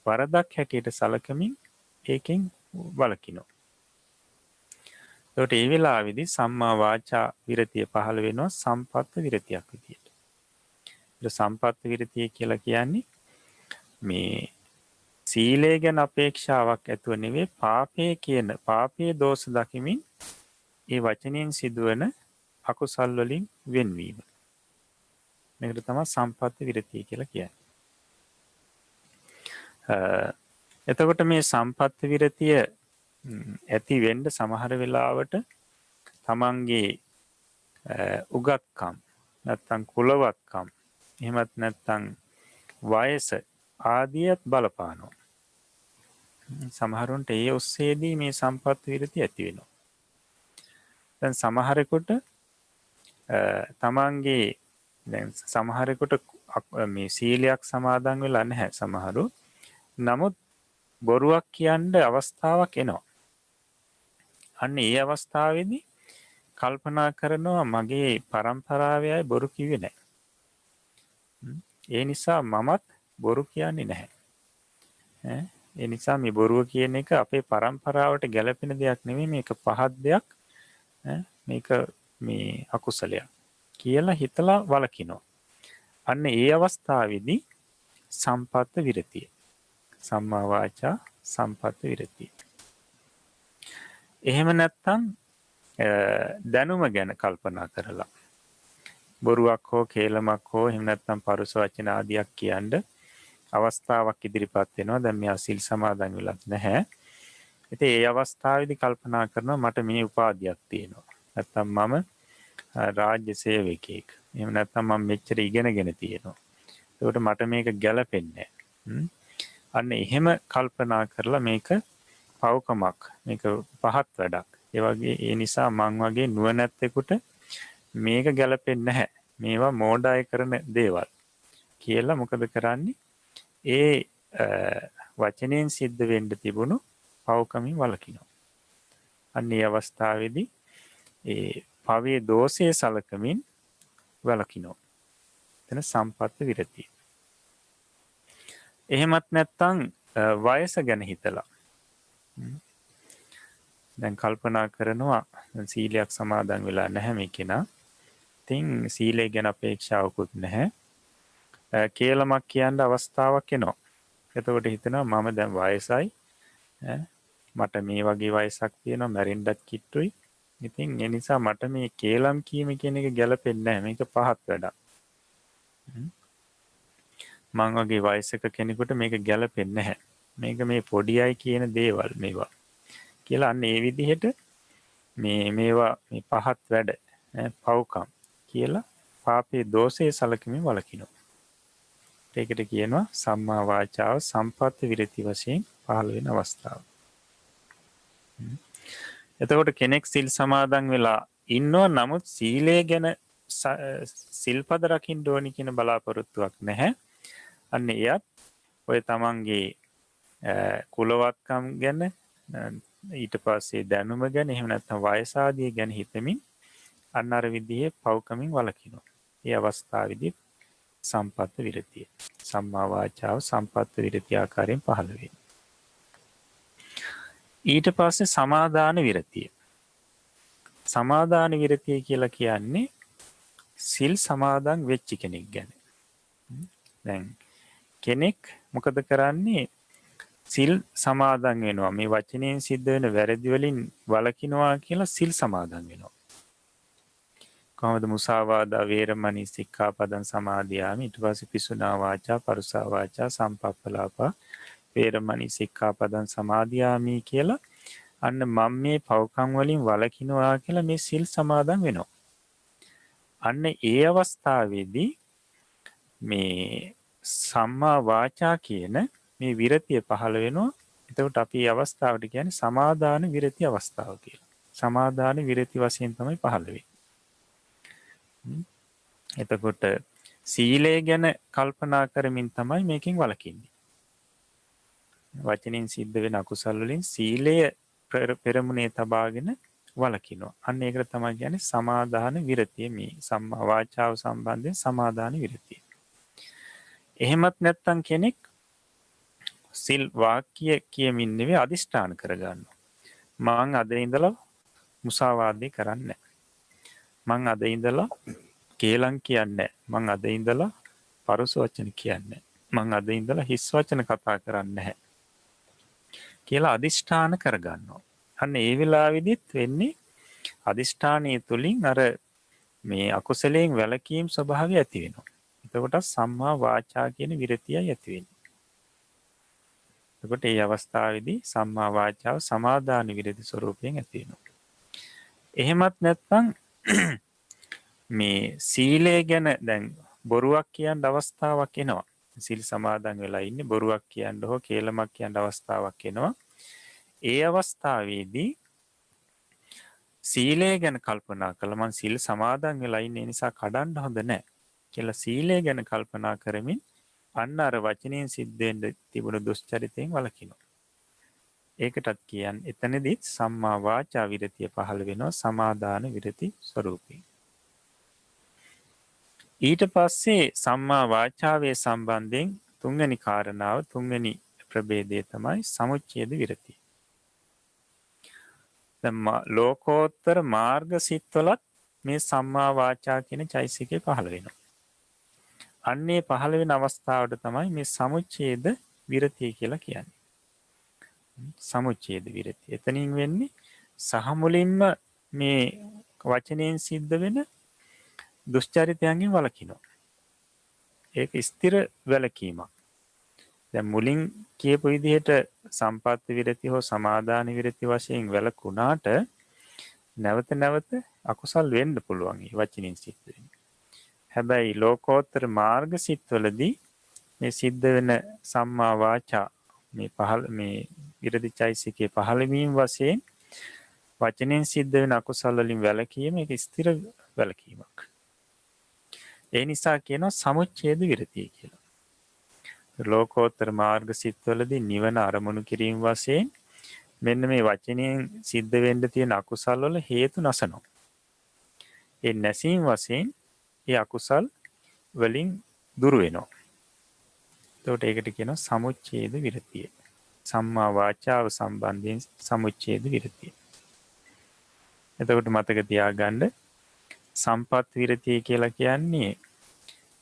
වරදක් හැටියට සලකමින් ඒකෙන් වළකිනවා. එතකොට මේ වෙලාවේදී සම්මා වාචා විරතිය පහළ වෙනවා සම්පත්ත විරතියක් විදියට. ඒක සම්පත්ත විරතිය කියලා කියන්නේ මේ සීලය ගැන අපේක්ෂාවක් ඇතුව නෙවෙයි, පාපයේ දෝෂ දකිමින් ඒ වචනයෙන් සිදුවන අකුසල් වලින් වෙන්වීම. මේකට තමයි සම්පත්ත විරතිය කියලා කියන්නේ. එතකොට මේ සම්පත්ත විරතිය ඇති වෙන්න සමහර වෙලාවට තමන්ගේ උගත්කම් නැත්නම් කුලවත්කම්, එහෙමත් නැත්නම් වයස ආදියත් බලපානවා. සමහරුන්ට ඒ ඔස්සේදී මේ සම්පත්ත විරතිය ඇති වෙනවා. දැන් සමහරෙකුට තමන්ගේ දැන් සමහරෙකුට මේ සීලයක් සමාදන් වෙලා නැහැ සමහරු. නමුත් බොරුවක් කියන්න අවස්ථාවක් එනවා. අන්න ඒ අවස්ථාවේදී කල්පනා කරනවා මගේ පරම්පරාවේ අය බොරු කිව්වේ නැහැ. ඒ නිසා මමත් බොරු කියන්නේ නැහැ. ඒ නිසා මේ බොරුව කියන එක අපේ පරම්පරාවට ගැළපෙන දෙයක් නෙමෙයි, මේක පහත් දෙයක්. මේක මේ අකුසලයක් කියලා හිතලා වළකිනවා. අන්න ඒ අවස්ථාවේදී සම්පත්ත විරතිය, සම්මා වාචා සම්පත්ත විරතිය. එහෙම නැත්නම් දැනුම ගැන කල්පනා කරලා බොරුවක් හෝ කේලමක් හෝ එහෙම නැත්නම් පරුස වචන ආදියක් කියන්න අවස්ථාවක් ඉදිරිපත් වෙනවා. දැන් මෙයා සිල් සමාදන් වෙලත් නැහැ. ඉතින් ඒ අවස්ථාවේදී කල්පනා කරනවා මට මේ උපාධියක් තියෙනවා. නැත්නම් මම රාජ්‍ය සේවකයෙක්. එහෙම නැත්නම් මම මෙච්චර ඉගෙනගෙන තියෙනවා. ඒකට මට මේක ගැළපෙන්නේ නැහැ. අන්න එහෙම කල්පනා කරලා මේක පව්කමක්, මේක පහත් වැඩක්. ඒ වගේ ඒ නිසා මං වගේ නුවණැත්තෙකුට මේක ගැළපෙන්නේ නැහැ. මේවා මෝඩය කරන දේවල් කියලා මොකද කරන්නේ? ඒ වචනයෙන් සිද්ධ වෙන්න තිබුණු පව්කමින් වළකිනවා. අන්න ඒ අවස්ථාවේදී ඒ පවේ දෝෂයේ සලකමින් වළකිනවා. එතන සම්පත්ත විරතිය. එහෙමත් නැත්නම් වයස ගැන හිතලා දැන් කල්පනා කරනවා සීලයක් සමාදන් වෙලා නැහැ මේ කෙනා. ඉතින් සීලය ගැන අපේක්ෂාවකුත් නැහැ. කේලමක් කියන්න අවස්ථාවක් එනවා. එතකොට හිතනවා මම දැන් වයසයි. මට මේ වගේ වයසක් තියෙනවා, මැරෙන්නත් කිට්ටුයි. ඉතින් ඒ නිසා මට මේ කේලම් කීම කියන එක ගැලපෙන්නේ නැහැ. මේක පහත් වැඩක්. මං වගේ වයසක කෙනෙකුට මේක ගැලපෙන්නේ නැහැ. මේක මේ පොඩි අය කියන දේවල් මේවා. කියලා අන්න ඒ විදිහට මේවා මේ පහත් වැඩ පව්කම් කියලා පාපේ දෝෂයේ සලකමින් වළකිනවා. ඒකට කියනවා සම්මා වාචාව සම්පත් විරති වශයෙන් පහළ වෙන අවස්ථාව. එතකොට කෙනෙක් සිල් සමාදන් වෙලා ඉන්නවා, නමුත් සීලය ගැන සිල්පද රකින්න ඕනි කියන බලාපොරොත්තුවක් නැහැ. අන්න එයත් ඔය තමන්ගේ කුලවත්කම් ගැන, ඊට පස්සේ දැනුම ගැන, එහෙම නැත්නම් වයස ආදිය ගැන හිතමින් අන්න අර විදිහේ පව්කමින් වළකිනවා. ඒ අවස්ථාවේදී සම්පත්ත විරතිය, සම්මා වාචාව සම්පත්ත විරතිය ආකාරයෙන් පහළ වෙනවා. ඊට පස්සේ සමාදාන විරතිය. සමාදාන විරතිය කියලා කියන්නේ සිල් සමාදන් වෙච්ච කෙනෙක් ගැන. දැන් කෙනෙක් මොකද කරන්නේ? සිල් සමාදන් වෙනවා. මේ වචනයෙන් සිද්ධ වෙන වැරදි වලින් වළකිනවා කියලා සිල් සමාදන් වෙනවා. කොහොමද? මුසාවාදා වේරමණී සික්ඛාපදං සමාදියාමි. ඊට පස්සේ පිසුනා වාචා පරුසා වාචා සම්පප්පලාපා වේරමණී සික්ඛාපදං සමාදියාමි කියලා අන්න මම මේ පව්කම් වලින් වළකිනවා කියලා මේ සිල් සමාදන් වෙනවා. අන්න ඒ අවස්ථාවේදී මේ සම්මා වාචා කියන මේ විරතිය පහළ වෙනවා. එතකොට අපි මේ අවස්ථාවට කියන්නේ සමාදාන විරති අවස්ථාව කියලා. සමාදාන විරති වශයෙන් තමයි පහළ වෙන්නේ. එතකොට සීලය ගැන කල්පනා කරමින් තමයි මේකෙන් වළකින්නේ. වචනෙන් සිද්ධ වෙන අකුසල් වලින් සීලය පෙරමුණේ තබාගෙන වළකිනවා. අන්න ඒකට තමයි කියන්නේ සමාදාන විරතිය. මේ සම්මා වාචාව සම්බන්ධයෙන් සමාදාන විරතිය. එහෙමත් නැත්නම් කෙනෙක් සිල් වාක්‍ය කියමින් නෙවෙයි අදිෂ්ඨාන කරගන්නවා. මං අද ඉඳලා මුසාවාදේ කරන්නේ නැහැ. මං අද ඉඳලා කේලම් කියන්නේ නැහැ. මං අද ඉඳලා පරුස වචන කියන්නේ නැහැ. මං අද ඉඳලා හිස් වචන කතා කරන්නේ නැහැ කියලා අදිෂ්ඨාන කරගන්නවා. අන්න ඒ වෙලාවෙදිත් වෙන්නේ අදිෂ්ඨානයේ තුලින් අර මේ අකුසලයෙන් වැළකීම් ස්වභාවය ඇති වෙනවා. එතකොට සම්මා වාචා කියන විරතියයි ඇති වෙන්නේ. එතකොට මේ අවස්ථාවේදී සම්මා වාචාව සමාදාන විරති ස්වરૂපයෙන් ඇති වෙනවා. එහෙමත් නැත්නම් මේ සීලය ගැන දැන් බොරුවක් කියන අවස්ථාවක් එනවා. සිල් සමාදන් වෙලා ඉන්නේ බොරුවක් කියන්න හෝ කේලමක් කියන්න අවස්ථාවක් එනවා. ඒ අවස්ථාවේදී සීලය ගැන කල්පනා කළා මං සිල් සමාදන් වෙලා ඉන්නේ නිසා කඩන්න හොඳ නැහැ කියලා සීලය ගැන කල්පනා කරමින් අන්න අර වචනයෙන් සිද්ධ වෙන්න තිබුණු දුස්චරිතයෙන් වළකිනවා. ඒකටත් කියන්නේ එතනදී සම්මා වාචා විරතිය පහළ වෙනවා සමාදාන විරති ස්වરૂපයෙන්. ඊට පස්සේ සම්මා වාචාවේ සම්බන්ධයෙන් තුන්වෙනි කාරණාව තුන්වෙනි ප්‍රභේදය තමයි සමුච්ඡේද විරතිය. දැන් ලෝකෝත්තර මාර්ග සිත්වලත් මේ සම්මා වාචා කියන චෛසිකේ පහළ වෙනවා. අන්නේ පහළ වෙන අවස්ථාවට තමයි මේ සමුච්ඡේද විරතිය කියලා කියන්නේ. සමුච්ඡේද විරතිය. එතනින් වෙන්නේ සහ මුලින්ම මේ වචනයෙන් සිද්ධ වෙන දුෂ්චරිතයන්ගෙන් වළකිනවා. ඒක ස්ථිර වැළකීමක්. දැන් මුලින් කියපු විදිහට සම්පත් විරති හෝ සමාදාන විරති වශයෙන් වැළකුණාට නැවත නැවත අකුසල් වෙන්න පුළුවන් මේ වචනින් සිද්ධ වෙන්නේ. හැබැයි ලෝකෝත්තර මාර්ග සිත්වලදී මේ සිද්ධ වෙන සම්මා වාචා මේ විරති චෛසිකයේ පහළ වීම වශයෙන් වචනෙන් සිද්ධ වෙන අකුසල් වලින් වැළකීම ඒක ස්ථිර වැළකීමක්. ඒ නිසා කියනවා සමුච්ඡේද විරතිය කියලා. ලෝකෝත්තර මාර්ග සිත්වලදී නිවන අරමුණු කිරීම වශයෙන් මෙන්න මේ වචනයෙන් සිද්ධ වෙන්න තියෙන අකුසල් වල හේතු නැසනවා. ඒ නැසීම වශයෙන් ඒ අකුසල් වලින් දුර වෙනවා. එතකොට ඒකට කියනවා සමුච්ඡේද විරතිය. සම්මා වාචාව සම්බන්ධයෙන් සමුච්ඡේද විරතිය. එතකොට මතක තියාගන්න සම්පත් විරතිය කියලා කියන්නේ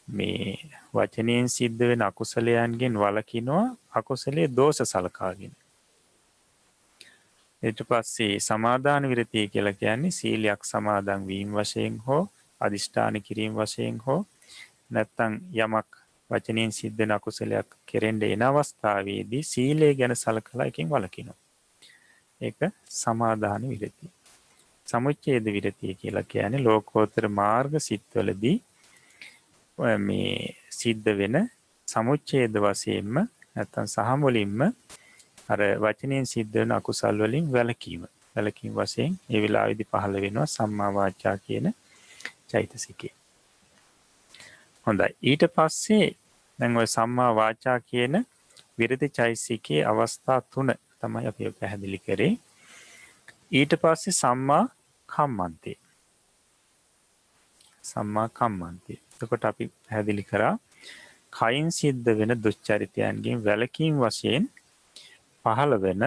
මේ වචනයෙන් සිද්ධ වෙන අකුසලයන්ගෙන් වළකිනවා අකුසලයේ දෝෂ සලකාගෙන. ඊට පස්සේ සමාදාන විරතිය කියලා කියන්නේ සීලයක් සමාදන් වීම වශයෙන් හෝ අදිෂ්ඨාන කිරීම වශයෙන් හෝ නැත්නම් යමක් වචනයෙන් සිද්ධ වෙන අකුසලයක් කෙරෙන්න එන අවස්ථාවේදී සීලය ගැන සලකලා එකෙන් වළකිනවා. ඒක සමාදාන විරතිය. සමුච්ඡේද විරතිය කියලා කියන්නේ ලෝකෝත්තර මාර්ග සිත්වලදී මේ සිද්ධ වෙන සමුච්ඡේද වශයෙන්ම නැත්නම් සහ මුලින්ම අර වචනයෙන් සිද්ධ වෙන අකුසල් වලින් වැළකීම. වැළකීම වශයෙන් ඒ වෙලාවේදී පහළ වෙනවා සම්මා වාචා කියන චෛතසිකය. හොඳයි. ඊට පස්සේ දැන් ওই සම්මා වාචා කියන විරති චෛතසිකයේ අවස්ථා 3 තමයි අපි පැහැදිලි කරේ. ඊට පස්සේ සම්මා කම්මන්තේ. සම්මා කම්මන්තේ. එතකොට අපි පැහැදිලි කරා කයින් සිද්ධ වෙන දුස්චරිතයන්ගෙන් වැළකීම් වශයෙන් පහළ වෙන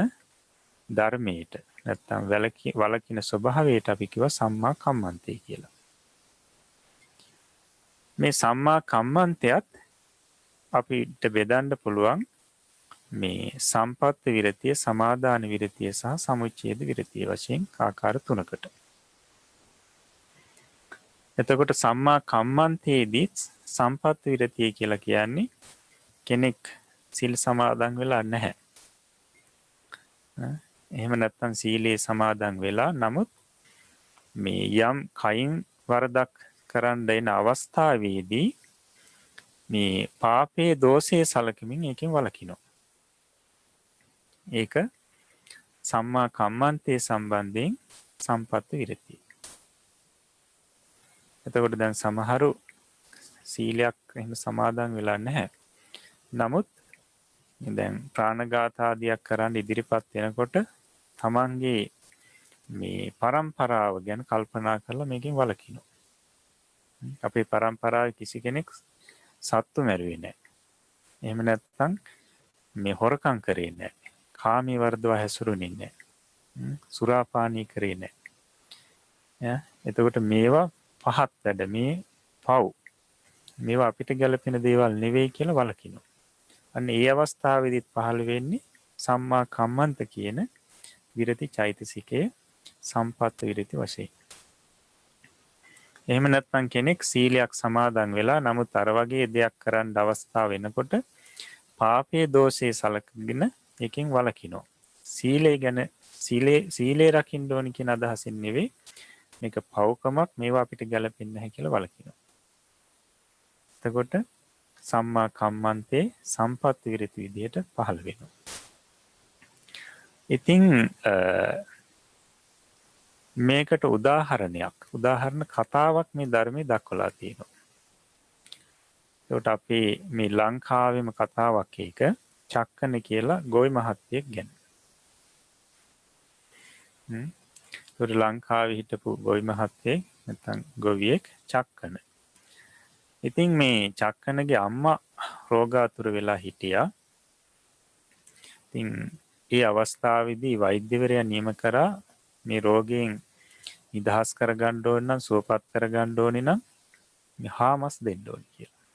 ධර්මයට නැත්නම් වළකින ස්වභාවයට අපි කියව සම්මා කම්මන්තේ කියලා. මේ සම්මා කම්මන්තයත් අපිට බෙදන්න පුළුවන් මේ සම්පත්ති විරතිය, සමාදාන විරතිය සහ සමුච්ඡේද විරතිය වශයෙන් ආකාර 3කට. එතකොට සම්මා කම්මන්තේදී සම්පත්ති විරතිය කියලා කියන්නේ කෙනෙක් සීල් සමාදන් වෙලා නැහැ. එහෙම නැත්නම් සීලේ සමාදන් වෙලා නමුත් මේ යම් කයින් වරදක් කරන්න එන අවස්ථාවේදී මේ පාපයේ දෝෂයේ සලකමින් ඒකෙන් වළකිනවා. ඒක සම්මා කම්මන්තේ සම්බන්ධයෙන් සම්පත්ති විරතිය. එතකොට දැන් සමහරු සීලයක් එහෙම සමාදන් වෙලා නැහැ. නමුත් දැන් ප්‍රාණඝාත ආදියක් කරන්න ඉදිරිපත් වෙනකොට තමන්ගේ මේ પરම්පරාව ගැන කල්පනා කරලා මේකෙන් වළකිනවා. අපේ પરම්පරාවේ කිසි කෙනෙක් සත්තු මැරුවේ නැහැ. එහෙම නැත්නම් මේ හොරකම් කරේ නැහැ. කාමී වර්ධව හැසිරුනේ නැහැ. සුරාපානී කරේ නැහැ. එතකොට මේවා පහත් වැඩ මේ පව්. මේවා අපිට ගැළපෙන දේවල් නෙවෙයි කියලා වළකිනවා. අන්න ඒ අවස්ථාවේදීත් පහළ වෙන්නේ සම්මා කම්මන්ත කියන විරති චෛතසිකයේ සම්පත්ත විරති වශයෙන්. එහෙම නැත්නම් කෙනෙක් සීලයක් සමාදන් වෙලා නමුත් අර වගේ දෙයක් කරන්න අවස්ථාව වෙනකොට පාපයේ දෝෂයේ සලකගෙන එකෙන් වළකිනවා. සීලය ගැන සීලේ රකින්න ඕනි කියන අදහසින් නෙවෙයි මේක පව්කමක් මේවා අපිට ගැළපෙන්නේ නැහැ කියලා වළකිනවා. එතකොට සම්මා කම්මන්තේ සම්පත්ති විරති විදියට පහළ වෙනවා. ඉතින් මේකට උදාහරණ කතාවක් මේ ධර්මයේ දක්වලා තියෙනවා. ඒකට අපි මේ ලංකාවේම කතාවක් එක චක්කන කියලා ගොවි මහත්තයෙක් ගැන. ඒකට ලංකාවේ හිටපු ගොවි මහත්තයෙක් නැත්නම් ගොවියෙක් චක්කන. ඉතින් මේ චක්කනගේ අම්මා රෝගාතුර වෙලා හිටියා. ඉතින් ඒ අවස්ථාවේදී වෛද්‍යවරයා නියම කරා මේ රෝගයෙන් නිදහස් කරගන්න ඕන නම් සුවපත් කරගන්න ඕනේ නම් මේ හාමස් දෙන්න ඕනේ කියලා.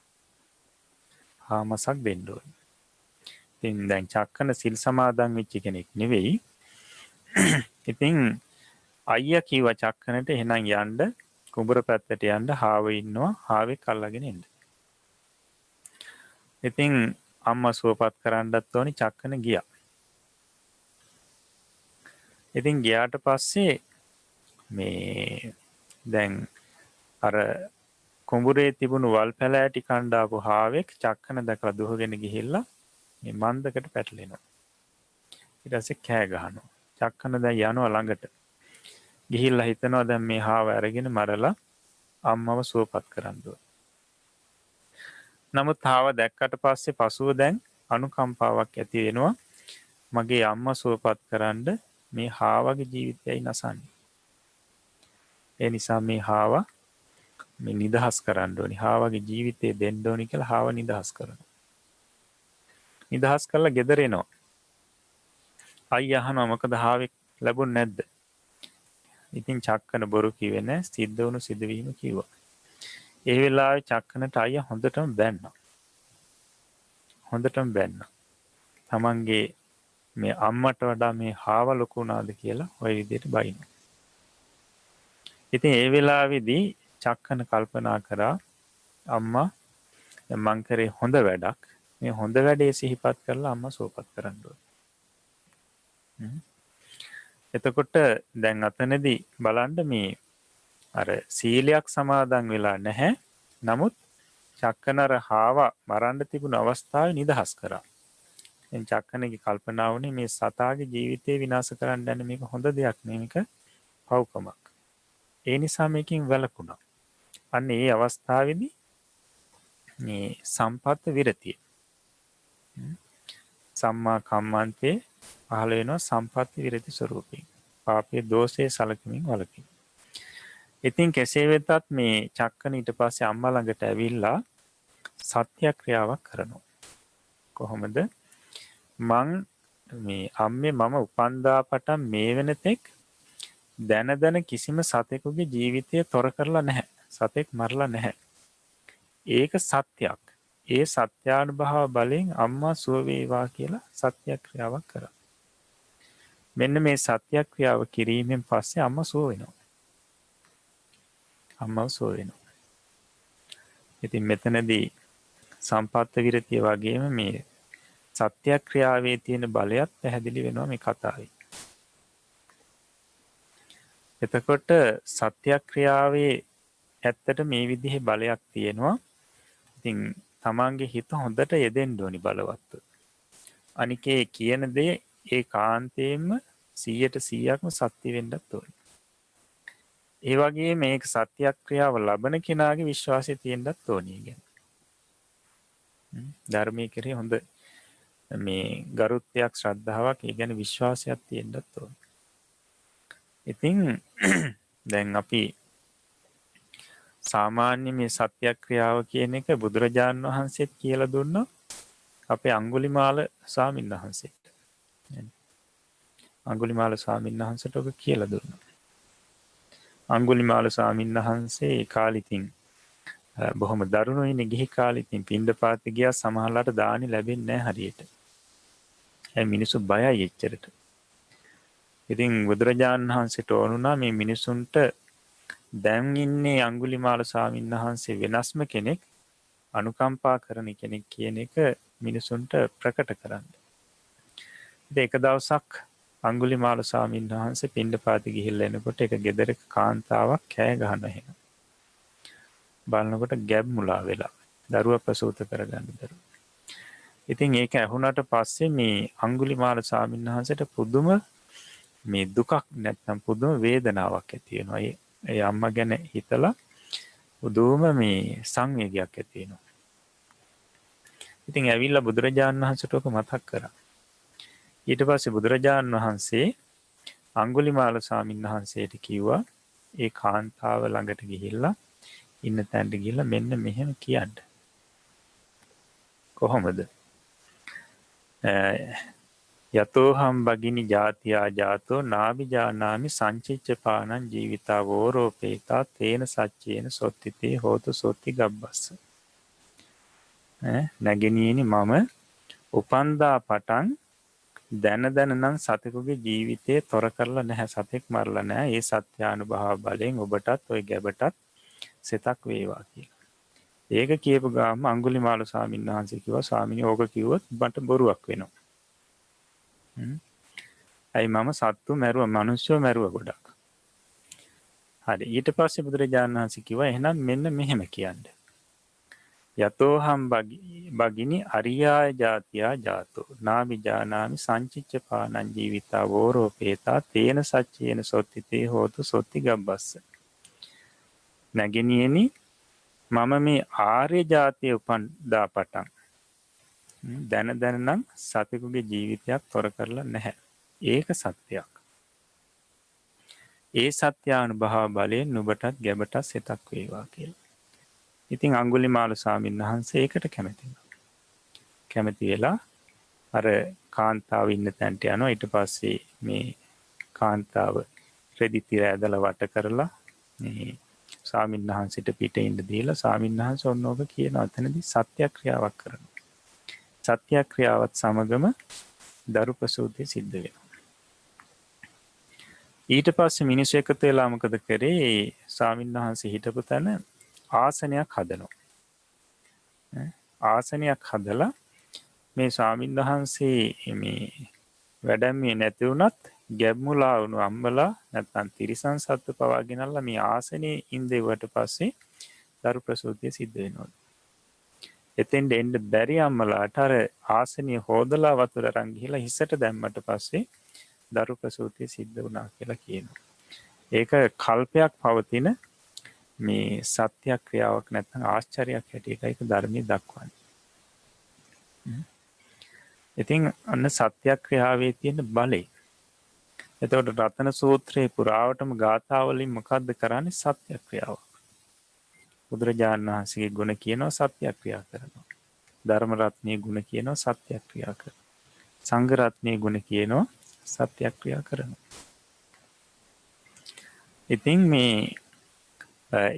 හාමසක් දෙන්න ඕනේ. ඉතින් දැන් චක්කන සිල් සමාදන් වෙච්ච කෙනෙක් නෙවෙයි. ඉතින් අයියා කිව්වා චක්කනට එහෙනම් යන්න කුඹුර පැත්තට යන්න හාවෙ ඉන්නවා හාවෙක් අල්ලගෙන එන්න. ඉතින් අම්මා සුවපත් කරන්නත් ඕනි චක්කන ගියා. ඉතින් ගියාට පස්සේ මේ දැන් අර කුඹුරේ තිබුණු වල් පැලෑටි කණ්ඩාපු හාවෙක් චක්කන දැකලා දුවගෙන ගිහිල්ලා මේ මන්දකට පැටලෙනවා. ඊට පස්සේ කෑ ගහනවා. චක්කන දැන් යනවා ළඟට. ගිහිල්ලා හිතනවා දැන් මේ හාව අරගෙන මරලා අම්මව සුවපත් කරන්න ඕන. නමුත් හාව දැක්කට පස්සේ පසුව දැන් අනුකම්පාවක් ඇති වෙනවා. මගේ අම්මා සුවපත් කරන්න මේ හාවගේ ජීවිතයයි නසන්නේ. ඒ නිසා මේ හාව මේ නිදහස් කරන්න ඕනි. හාවගේ ජීවිතේ දෙන්න ඕනි කියලා හාව නිදහස් කරනවා. නිදහස් කරලා ගෙදර එනවා. අයියා අහනවා මොකද හාවෙක් ලැබුණ නැද්ද? ඉතින් චක්කන බොරු කිව්වේ නැහැ. සිද්ධ වුණු සිදුවීම කිව්වා. ඒ වෙලාවේ චක්කනට අයියා හොඳටම බැන්නා. හොඳටම බැන්නා. තමන්ගේ මේ අම්මට වඩා මේ හාව ලොකු වුණාද කියලා ওই විදිහට බයිනවා. ඉතින් ඒ වෙලාවේදී චක්කන කල්පනා කරා අම්මා මං කරේ හොඳ වැඩක්. මේ හොඳ වැඩේ සිහිපත් කරලා අම්මා සුවපත් කරන්න ඕනේ. එතකොට දැන් අතනදී බලන්න මේ අර සීලයක් සමාදන් වෙලා නැහැ. නමුත් චක්කනර හාව මරන්න තිබුණු අවස්ථාවේ නිදහස් කරා. දැන් චක්කනගේ කල්පනා වුණේ මේ සතාගේ ජීවිතේ විනාශ කරන්න යන මේක හොඳ දෙයක් නෙමෙයි, මේක පව්කමක්. ඒ නිසා මේකෙන් වැළකුණා. අන්න ඒ අවස්ථාවේදී මේ සම්පත්ත විරතිය සම්මා කම්මන්තේ පහළ වෙනවා සම්පත්ත විරති ස්වરૂපයෙන්. පාපයේ දෝෂයේ සලකමින් වළකින. ඉතින් කෙසේ වෙතත් මේ චක්කන ඊට පස්සේ අම්මා ළඟට ඇවිල්ලා සත්‍යක්‍රියාවක් කරනවා. කොහොමද? මං මේ අම්මේ මම උපන්දා පටන් මේ වෙනතෙක් දැන කිසිම සතෙකුගේ ජීවිතය තොර කරලා නැහැ. සතෙක් මරලා නැහැ. ඒක සත්‍යයක්. ඒ සත්‍යානුභව බලෙන් අම්මා සුව වේවා කියලා සත්‍යක්‍රියාවක් කරා. මෙන්න මේ සත්‍යක්‍රියාව කිරීමෙන් පස්සේ අම්මා සුව වෙනවා. අම්මා සුව වෙනවා. ඉතින් මෙතනදී සම්පත්ත විරතිය වගේම මේ සත්‍යක්‍රියාවේ තියෙන බලයත් පැහැදිලි වෙනවා මේ කතාවේ. එතකොට සත්‍යක්‍රියාවේ ඇත්තට මේ විදිහේ බලයක් තියෙනවා. ඉතින් තමන්ගේ හිත හොඳට යෙදෙන්න ඕනි බලවත්ව. අනිකේ කියන දේ ඒ කාන්තේම 100%ක්ම සත්‍ය වෙන්නත් ඕනි. ඒ වගේ මේක සත්‍යක්‍රියාව ලබන කෙනාගේ විශ්වාසය තියෙන්නත් ඕනි කියන්නේ. ධර්මයේ කෙරේ හොඳ මේ ගරුත්වයක් ශ්‍රද්ධාවක් ඒ ගැන විශ්වාසයක් තියෙන්නත් ඕනි. ඉතින් දැන් අපි සාමාන්‍ය මේ සත්‍යක්‍රියාව කියන එක බුදුරජාණන් වහන්සේත් කියලා දුන්නා අපේ අඟුලිමාල ස්වාමීන් වහන්සේට. අඟුලිමාල ස්වාමීන් වහන්සේට ඔක කියලා දුන්නා. අඟුලිමාල ස්වාමීන් වහන්සේ ඒ කාලෙකින් බොහොම දරුණුයිනේ ගිහි කාලෙකින් පින්දපාත ගියා සමහරලාට දානි ලැබෙන්නේ නැහැ හරියට. ඒ මිනිස්සු බයයි එච්චරට. ඉතින් බුදුරජාණන් වහන්සේට ඕනුණා මේ මිනිසුන්ට දැන් ඉන්නේ අඟුලිමාල ස්වාමීන් වහන්සේ වෙනස්ම කෙනෙක් අනුකම්පා කරන කෙනෙක් කියන එක මිනිසුන්ට ප්‍රකට කරන්න. ඉතින් එක දවසක් අඟුලිමාල ස්වාමීන් වහන්සේ පින්දපාත ගිහිල්ලා එනකොට එක ගෙදරක කාන්තාවක් කෑ ගහනවා එහෙම. බලනකොට ගැබ් මුලා වෙලා දරුවා ප්‍රසූත කරගන්න දරුවා. ඉතින් ඒක ඇහුණාට පස්සේ මේ අඟුලිමාල ස්වාමීන් වහන්සේට පුදුම මේ දුකක් නැත්නම් පුදුම වේදනාවක් ඇති වෙනවා. ඒ අම්මා ගැන හිතලා පුදුම මේ සංවේගයක් ඇති වෙනවා. ඉතින් ඇවිල්ලා බුදුරජාණන් වහන්සේට ඔක මතක් කරා. ඊට පස්සේ බුදුරජාණන් වහන්සේ අඟුලිමාල ස්වාමීන් වහන්සේට කිව්වා ඒ කාන්තාව ළඟට ගිහිල්ලා ඉන්න තැනට ගිහිල්ලා මෙන්න මෙහෙම කියන්න. කොහොමද? යතෝහම් බගිනි ජාතියා ජාතෝ නාබිජානාමි සංචිච්ච පානං ජීවිතා වෝරෝපේතා තේන සච්චේන සොත්තිතේ හෝතු සොත්ති ගබ්බස්ස. නැගෙනියනි මම උපන්දා පටන් දැන නම් සතෙකුගේ ජීවිතේ තොර කරලා නැහැ, සතෙක් මරලා නැහැ. ඒ සත්‍යානුභව බලෙන් ඔබටත් ওই ගැබටත් සිතක් වේවා කියලා. ඒක කියපු ගාම අඟුලිමාල ස්වාමීන් වහන්සේ කිව්වා ස්වාමීනි ඕක කිව්වොත් මට බොරුවක් වෙනවා. ඇයි මම සත්තු මැරුවා, මිනිස්සු මැරුවා ගොඩක්. හරි ඊට පස්සේ බුදුරජාණන් වහන්සේ කිව්වා එහෙනම් මෙන්න මෙහෙම කියන්න. යතෝහම් බගිනි අරියාය ජාතියා ජාතෝ නාබිජානාමි සංචිච්ච පානං ජීවිතා වෝරෝපේතා තේන සච්චේන සොත්තිතේ හෝතු සොත්ති ගබ්බස්ස. නැගෙනියනි මම මේ ආර්ය ජාතිය උපන්දා පටන් දැන නම් සතෙකුගේ ජීවිතයක් තොර කරලා නැහැ. ඒක සත්‍යයක්. ඒ සත්‍යානුභව බලයෙන් නුඹටත් ගැබටත් සිතක් වේවා කියලා. ඉතින් අඟුලිමාල ස්වාමීන් වහන්සේ ඒකට කැමති වුණා. කැමති වෙලා අර කාන්තාව ඉන්න තැනට යනවා. ඊට පස්සේ මේ කාන්තාව රෙදි තිර ඇදලා වට කරලා මේ ස්වාමීන් වහන්සේට පිටේ ඉන්න දීලා ස්වාමීන් වහන්සේ ඔන්නෝක කියනවා එතනදී සත්‍යක්‍රියාවක් කරනවා. සත්‍යක්‍රියාවත් සමගම දරු ප්‍රසූතිය සිද්ධ වෙනවා. ඊට පස්සේ මිනිස්සු එකතු වෙලා මොකද කරේ? ස්වාමීන් වහන්සේ හිටපු තැන ආසනයක් හදනවා. ආසනයක් හදලා මේ ස්වාමීන් වහන්සේ මේ වැඩන්නේ නැති වුණත් ගැබ්මුලා වුණු අම්බලා නැත්නම් තිරිසන් සත්ත්ව පවා ගෙනල්ලා මේ ආසනේ ඉඳෙවට පස්සේ දරු ප්‍රසූතිය සිද්ධ වෙනවා. එතෙන්ට එන්න බැරි අම්මලාට අර ආසනිය හොදලා වතුර අරන් ගිහලා හිසට දැම්මට පස්සේ දරු ප්‍රසූතිය සිද්ධ වුණා කියලා කියනවා. ඒක කල්පයක් පවතින මේ සත්‍යක්‍රියාවක් නැත්නම් ආශ්චර්යයක් හැටියට ඒක ධර්මයේ දක්වන්නේ. ඉතින් අන්න සත්‍යක්‍රියාවේ තියෙන බලය. එතකොට රතන සූත්‍රයේ පුරාවටම ගාථාවලින් මොකද්ද කරන්නේ? සත්‍යක්‍රියාවක්. බුදුරජාණන් වහන්සේගේ ගුණ කියනවා සත්‍යක්‍රියා කරනවා. ධර්ම රත්නයේ ගුණ කියනවා සත්‍යක්‍රියා කරනවා. සංඝ රත්නයේ ගුණ කියනවා සත්‍යක්‍රියා කරනවා. ඉතින් මේ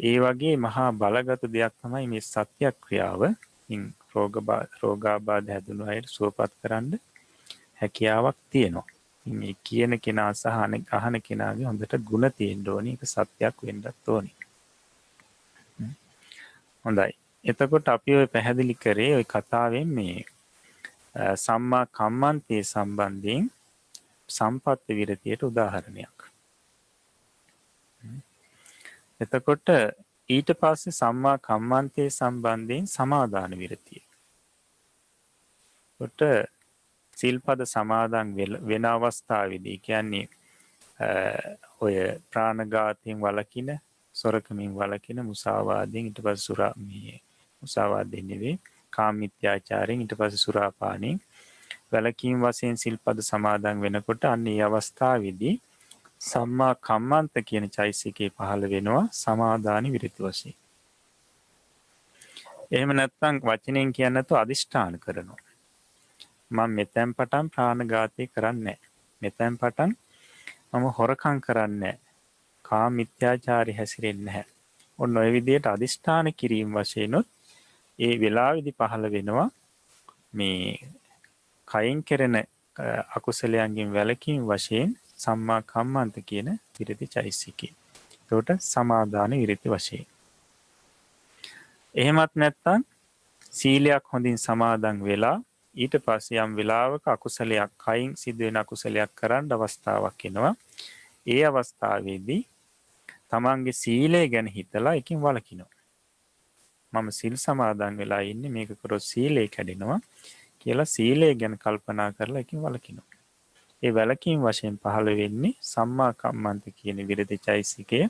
ඒ වගේ මහා බලගත් දෙයක් තමයි මේ සත්‍යක්‍රියාව. ඉතින් රෝගාබාධ හැදුණු අයට සුවපත් කරන්න හැකියාවක් තියෙනවා. මේ කියන කෙනා සහ අහන කෙනාගේ හොඳට ගුණ තියෙන්න ඕනේ. ඒක සත්‍යයක් වෙන්නත් ඕනේ. හොඳයි. එතකොට අපි ඔය පැහැදිලි කරේ ඔය කතාවෙන් මේ සම්මා කම්මන්තේ සම්බන්ධයෙන් සම්පත්ත විරතියට උදාහරණයක්. එතකොට ඊට පස්සේ සම්මා කම්මන්තේ සම්බන්ධයෙන් සමාදාන විරතිය. කොට සිල්පද සමාදන් වෙන අවස්ථාවේදී කියන්නේ ඔය ප්‍රාණඝාතයෙන් වළකින, සොරකමින් වළකින, මුසාවාදයෙන් ඊට පස්සේ මුසාවාදයෙන් නෙවෙයි කාමමිත්‍යාචාරයෙන් ඊට පස්සේ සුරාපානයෙන් වැළකීම් වශයෙන් සිල්පද සමාදන් වෙනකොට අන්න ඒ අවස්ථාවේදී සම්මා කම්මන්ත කියන චෛසිකේ පහළ වෙනවා සමාදාන විරති වශයෙන්. එහෙම නැත්නම් වචනෙන් කියන්න නැතුව අදිෂ්ඨාන කරනවා. මම මෙතෙන් පටන් ප්‍රාණඝාතය කරන්නේ නැහැ. මෙතෙන් පටන් මම හොරකම් කරන්නේ නැහැ. කාම මිත්‍යාචාරي හැසිරෙන්නේ නැහැ. ඔන්න ඔය විදිහට අදිෂ්ඨාන කිරීම වශයෙන්ොත් ඒ වෙලාවේදී පහළ වෙනවා මේ කයින් කෙරෙන අකුසලයන්ගෙන් වැළකීම වශයෙන් සම්මා කම්මන්ත කියන විරති චෛසිකේ. ඒකට සමාදාන විරති වශයෙන්. එහෙමත් නැත්නම් සීලයක් හොඳින් සමාදන් වෙලා ඊට පස්සේ යම් වෙලාවක අකුසලයක් කයින් සිදුවෙන අකුසලයක් කරන්න අවස්ථාවක් එනවා. ඒ අවස්ථාවේදී තමන්ගේ සීලය ගැන හිතලා එකකින් වළකිනවා. මම සිල් සමාදන් වෙලා ඉන්නේ මේක කරොත් සීලය කැඩෙනවා කියලා සීලය ගැන කල්පනා කරලා එකකින් වළකිනවා. ඒ වැළකීම් වශයෙන් පහළ වෙන්නේ සම්මා කම්මන්ත කියන විරති චෛසිකය.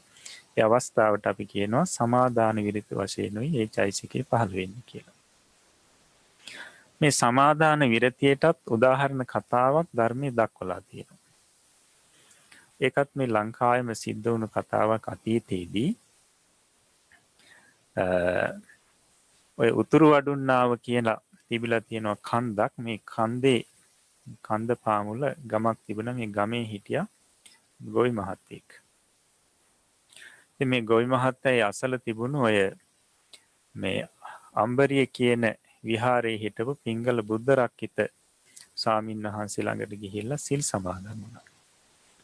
ඒ අවස්ථාවට අපි කියනවා සමාදාන විරති වශයෙන්ුයි මේ චෛසිකය පහළ වෙන්නේ කියලා. මේ සමාදාන විරතියටත් උදාහරණ කතාවක් ධර්මයේ දක්වලා තියෙනවා. ඒකත් මේ ලංකාවේම සිද්ධ වුණු කතාවක් අතීතයේදී ඔය උතුරු වඩුන්නාව කියලා තිබිලා තියෙනවා කන්දක්. මේ කන්දේ කන්ද පාමුල ගමක් තිබුණා. මේ ගමේ හිටියා ගොවි මහත්තයෙක්. ඉතින් මේ ගොවි මහත්තයා අසල තිබුණු ඔය මේ අම්බරිය කියන විහාරයේ හිටපු පිංගල බුද්ධ රක්කිත ස්වාමීන් වහන්සේ ළඟට ගිහිල්ලා සිල් සමාදන් වුණා.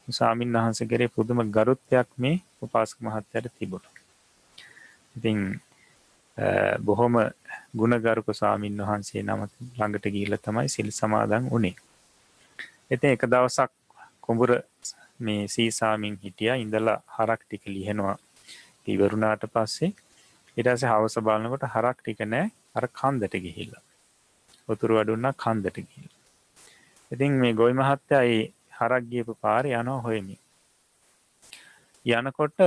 ස්වාමීන් වහන්සේ කෙරේ පුදුම ගරුත්වයක් මේ උපාසක මහත්තයාට තිබුණා. ඉතින් බොහොම ගුණගරුක ස්වාමීන් වහන්සේ නම ළඟට ගිහිල්ලා තමයි සිල් සමාදන් වුණේ. ඉතින් එක දවසක් කුඹුර මේ සීසාමින් හිටියා. ඉඳලා හරක් ටික ලිහනවා. ඉවරුණාට පස්සේ ඊට පස්සේ හවස බලනකොට හරක් ටික නැහැ. අර කන්දට ගිහිල්ලා. උතුරු වඩුන්නා කන්දට ගිහිල්ලා. ඉතින් මේ ගොවි මහත්තයා ඒ හරක් ගියපු පාරේ යනවා හොයමින්. යනකොට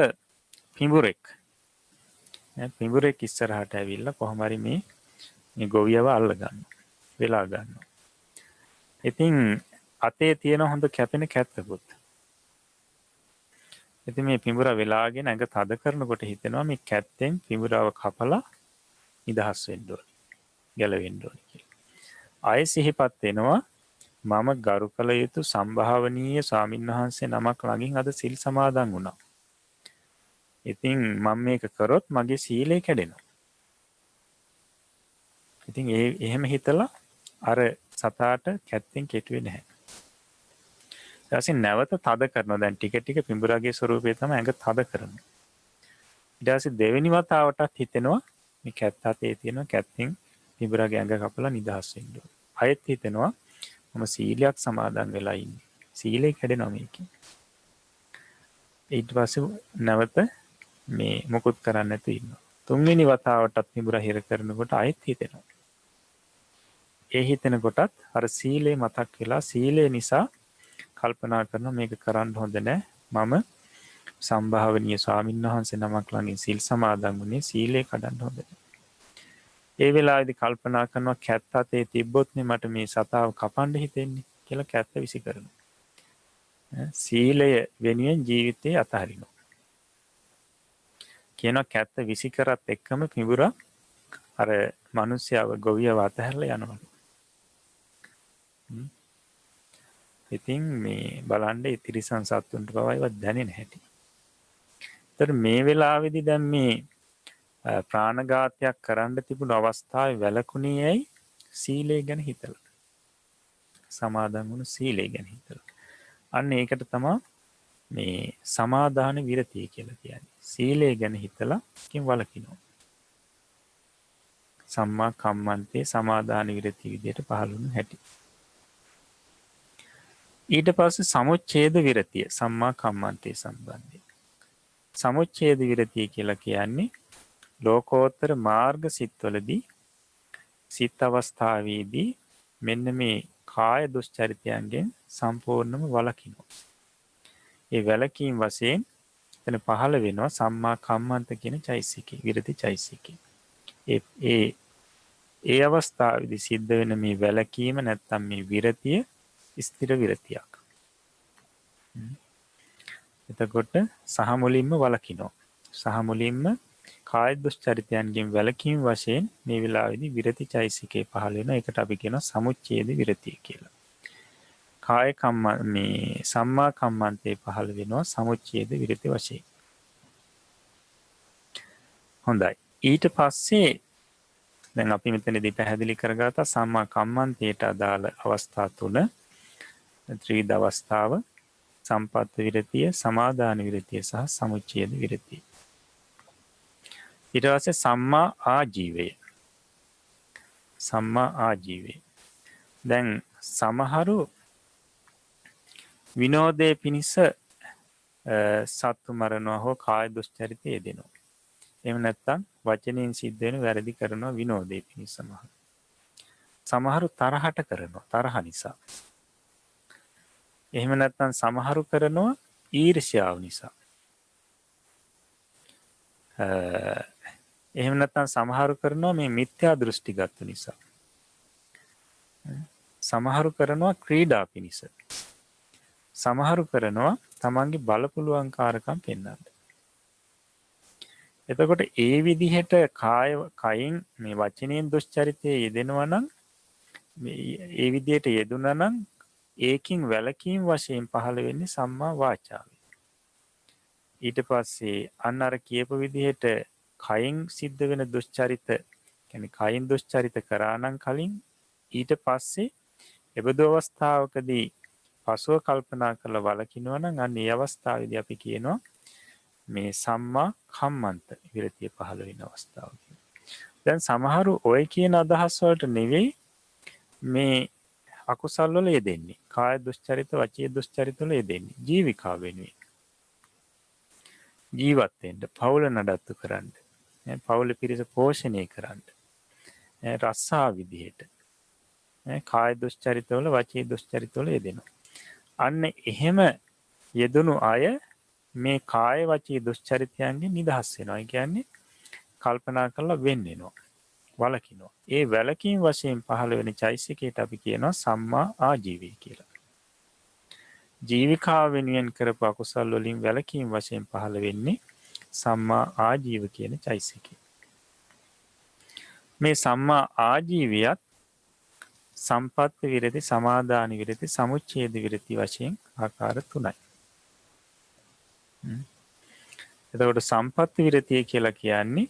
පිඹුරෙක් ඉස්සරහට ඇවිල්ලා කොහොම හරි මේ ගොවියව අල්ල ගන්නවා. වෙලා ගන්නවා. ඉතින් අතේ තියෙන හොඳ කැපෙන කැත්තකුත්. ඉතින් මේ පිඹුර වෙලාගෙන ඇඟ තද කරනකොට හිතෙනවා මේ කැත්තෙන් පිඹුරව කපලා නිදහස් වෙන්න ඕනේ. ගැලවෙන්න ඕනේ කියලා. ආයෙ සිහිපත් වෙනවා මම ගරු කළ යුතු සම්භාවනීය ස්වාමින්වහන්සේ නමක් ළඟින් අද සිල් සමාදන් වුණා. ඉතින් මම මේක කරොත් මගේ සීලය කැඩෙනවා. ඉතින් එහෙම හිතලා අර සතාට කැත්තෙන් කෙටුවේ නැහැ. ඊට පස්සේ නැවත තද කරනවා. දැන් ටික ටික පිඹුරාගේ ස්වරූපය තමයි ඇඟ තද කරන්නේ. ඊට පස්සේ දෙවෙනි වතාවටත් හිතෙනවා මේ කැත්ත අතේ තියෙන කැත්තෙන් පිඹුරාගේ ඇඟ කපලා නිදහස් වෙන්න ඕන. ආයෙත් හිතෙනවා මම සීලයක් සමාදන් වෙලා ඉන්නේ. සීලය කැඩෙනවා මේකෙන්. ඊට පස්සේ නැවත මේ මොකුත් කරන්න නැතුව ඉන්නවා. තුන්වෙනි වතාවටත් පිඹුරා හිර කරනකොට ආයෙත් හිතෙනවා. ඒ හිතෙනකොටත් අර සීලය මතක් වෙලා සීලය නිසා කල්පනා කරනවා මේක කරන්න හොඳ නැහැ. මම සම්භාවනීය ස්වාමින්වහන්සේ නමක් ළඟින් සිල් සමාදන් වුණේ සීලය කඩන්න හොඳ නැහැ. ඒ වෙලාවේදී කල්පනා කරනවා කැත්ත අතේ තිබ්බොත්නේ මට මේ සතාව කපන්න හිතෙන්නේ කියලා කැත්ත විසි කරනවා. සීලය වෙනුවෙන් ජීවිතේ අතහරිනවා. කියනවා කැත්ත විසි කරත් එක්කම පිඹුරා අර මිනිස්යාව ගොවියව අතහැරලා යනවා. ඉතින් මේ බලන්න ඉතිරිසන් සත්තුන්ට පවා ඒවත් දැනෙන්නේ නැහැටි. ඒතර මේ වෙලාවේදී දැන් මේ ප්‍රාණඝාතයක් කරන්න තිබුණු අවස්ථාවේ වැළකුණේ ඇයි? සීලය ගැන හිතලා. සමාදන් වුණු සීලය ගැන හිතලා. අන්න ඒකට තමයි මේ සමාදාන විරතිය කියලා කියන්නේ. සීලය ගැන හිතලා කින් වළකිනවා. සම්මා කම්මන්තේ සමාදාන විරතිය විදිහට පහළ වුණු හැටි. ඊට පස්සේ සමුච්ඡේද විරතිය සම්මා කම්මන්තේ සම්බන්ධයි. සමුච්ඡේද විරතිය කියලා කියන්නේ ලෝකෝත්තර මාර්ග සිත්වලදී සිත් අවස්ථාවේදී මෙන්න මේ කාය දුස්චරිතයන්ගෙන් සම්පූර්ණම වළකිනවා. ඒ වැළකීම් වශයෙන් එතන පහළ වෙනවා සම්මා කම්මන්ත කියන චෛසිකේ විරති චෛසිකේ. ඒ අවස්ථාවේදී සිද්ධ වෙන මේ වැළකීම නැත්තම් මේ විරතිය ස්ථිර විරතියක්. එතකොට සහ මුලින්ම වළකිනවා. සහ මුලින්ම කාය දුස්චරිතයන්ගෙන් වැළකීම් වශයෙන් මේ වෙලාවේදී විරති චෛසිකේ පහළ වෙනවා. ඒකට අපි කියනවා සමුච්ඡේද විරතිය කියලා. කාය කම්ම මේ සම්මා කම්මන්තේ පහළ වෙනවා සමුච්ඡේද විරති වශයෙන්. හොඳයි. ඊට පස්සේ දැන් අපි මෙතනදී පැහැදිලි කරගත්තා සම්මා කම්මන්තේට අදාළ අවස්ථා තුන ත්‍රිවිධ අවස්ථාව සම්පත්ත විරතිය, සමාදාන විරතිය සහ සමුච්ඡේද විරතිය. ඊට පස්සේ සම්මා ආජීවය. සම්මා ආජීවය. දැන් සමහරු විනෝදයේ පිණිස සත්තු මරනවා හෝ කාය දුස්චරිතය යෙදෙනවා. එහෙම නැත්නම් වචනෙන් සිද්ධ වෙන වැරදි කරනවා විනෝදයේ පිණිස සමහර. සමහරු තරහට කරනවා තරහ නිසා. එහෙම නැත්නම් සමහරු කරනවා ඊර්ෂ්‍යාව නිසා. එහෙම නැත්නම් සමහරු කරනවා මේ මිත්‍යා දෘෂ්ටිගත නිසා. සමහරු කරනවා ක්‍රීඩා පිණිස. සමහරු කරනවා තමන්ගේ බලපුලුවන්කාරකම් පෙන්වන්න. එතකොට ඒ විදිහට කයින් මේ වචනයෙන් දුෂ්චරිතයේ යෙදෙනවා නම් ඒ විදිහට යෙදුණා නම් ඒකින් වැළකීම් වශයෙන් පහළ වෙන්නේ සම්මා වාචාවයි. ඊට පස්සේ අන්න අර කියපු විදිහට කයින් සිද්ධ වෙන දුෂ්චරිත කියන්නේ කයින් දුෂ්චරිත කරා නම් කලින් ඊට පස්සේ එබඳු අවස්ථාවකදී පසුව කල්පනා කරලා වළකිනවා නම් අන්න ඒ අවස්ථාවේදී අපි කියනවා මේ සම්මා කම්මන්ත විරතිය පහළ වෙන අවස්ථාව කියලා. දැන් සමහරු ඔය කියන අදහස් වලට නෙවෙයි මේ අකුසල් වල යෙදෙන්නේ. කාය දුස්චරිත, වචී දුස්චරිත වල යෙදෙන්නේ. ජීවිකාව වෙනුවෙන්. ජීවත් වෙන්න, පවුල නඩත්තු කරන්න, පවුල පිරිස පෝෂණය කරන්න. රස්සා විදිහට. කාය දුස්චරිත වල, වචී දුස්චරිත වල යෙදෙනවා. අන්න එහෙම යෙදුණු අය මේ කාය වචී දුස්චරිතයන්ගෙන් නිදහස් වෙනවා. ඒ කියන්නේ කල්පනා කරලා වෙන් වෙනවා. වළකිනවා. ඒ වැළකීම් වශයෙන් පහළ වෙන චෛසිකයට අපි කියනවා සම්මා ආජීවය කියලා. ජීවිකාව වෙනුවෙන් කරපු අකුසල් වලින් වැළකීම් වශයෙන් පහළ වෙන්නේ සම්මා ආජීව කියන චෛසිකය. මේ සම්මා ආජීවියත් සම්පත්ති විරති, සමාදාන විරති, සමුච්ඡේද විරති වශයෙන් ආකාර 3යි. එතකොට සම්පත්ති විරතිය කියලා කියන්නේ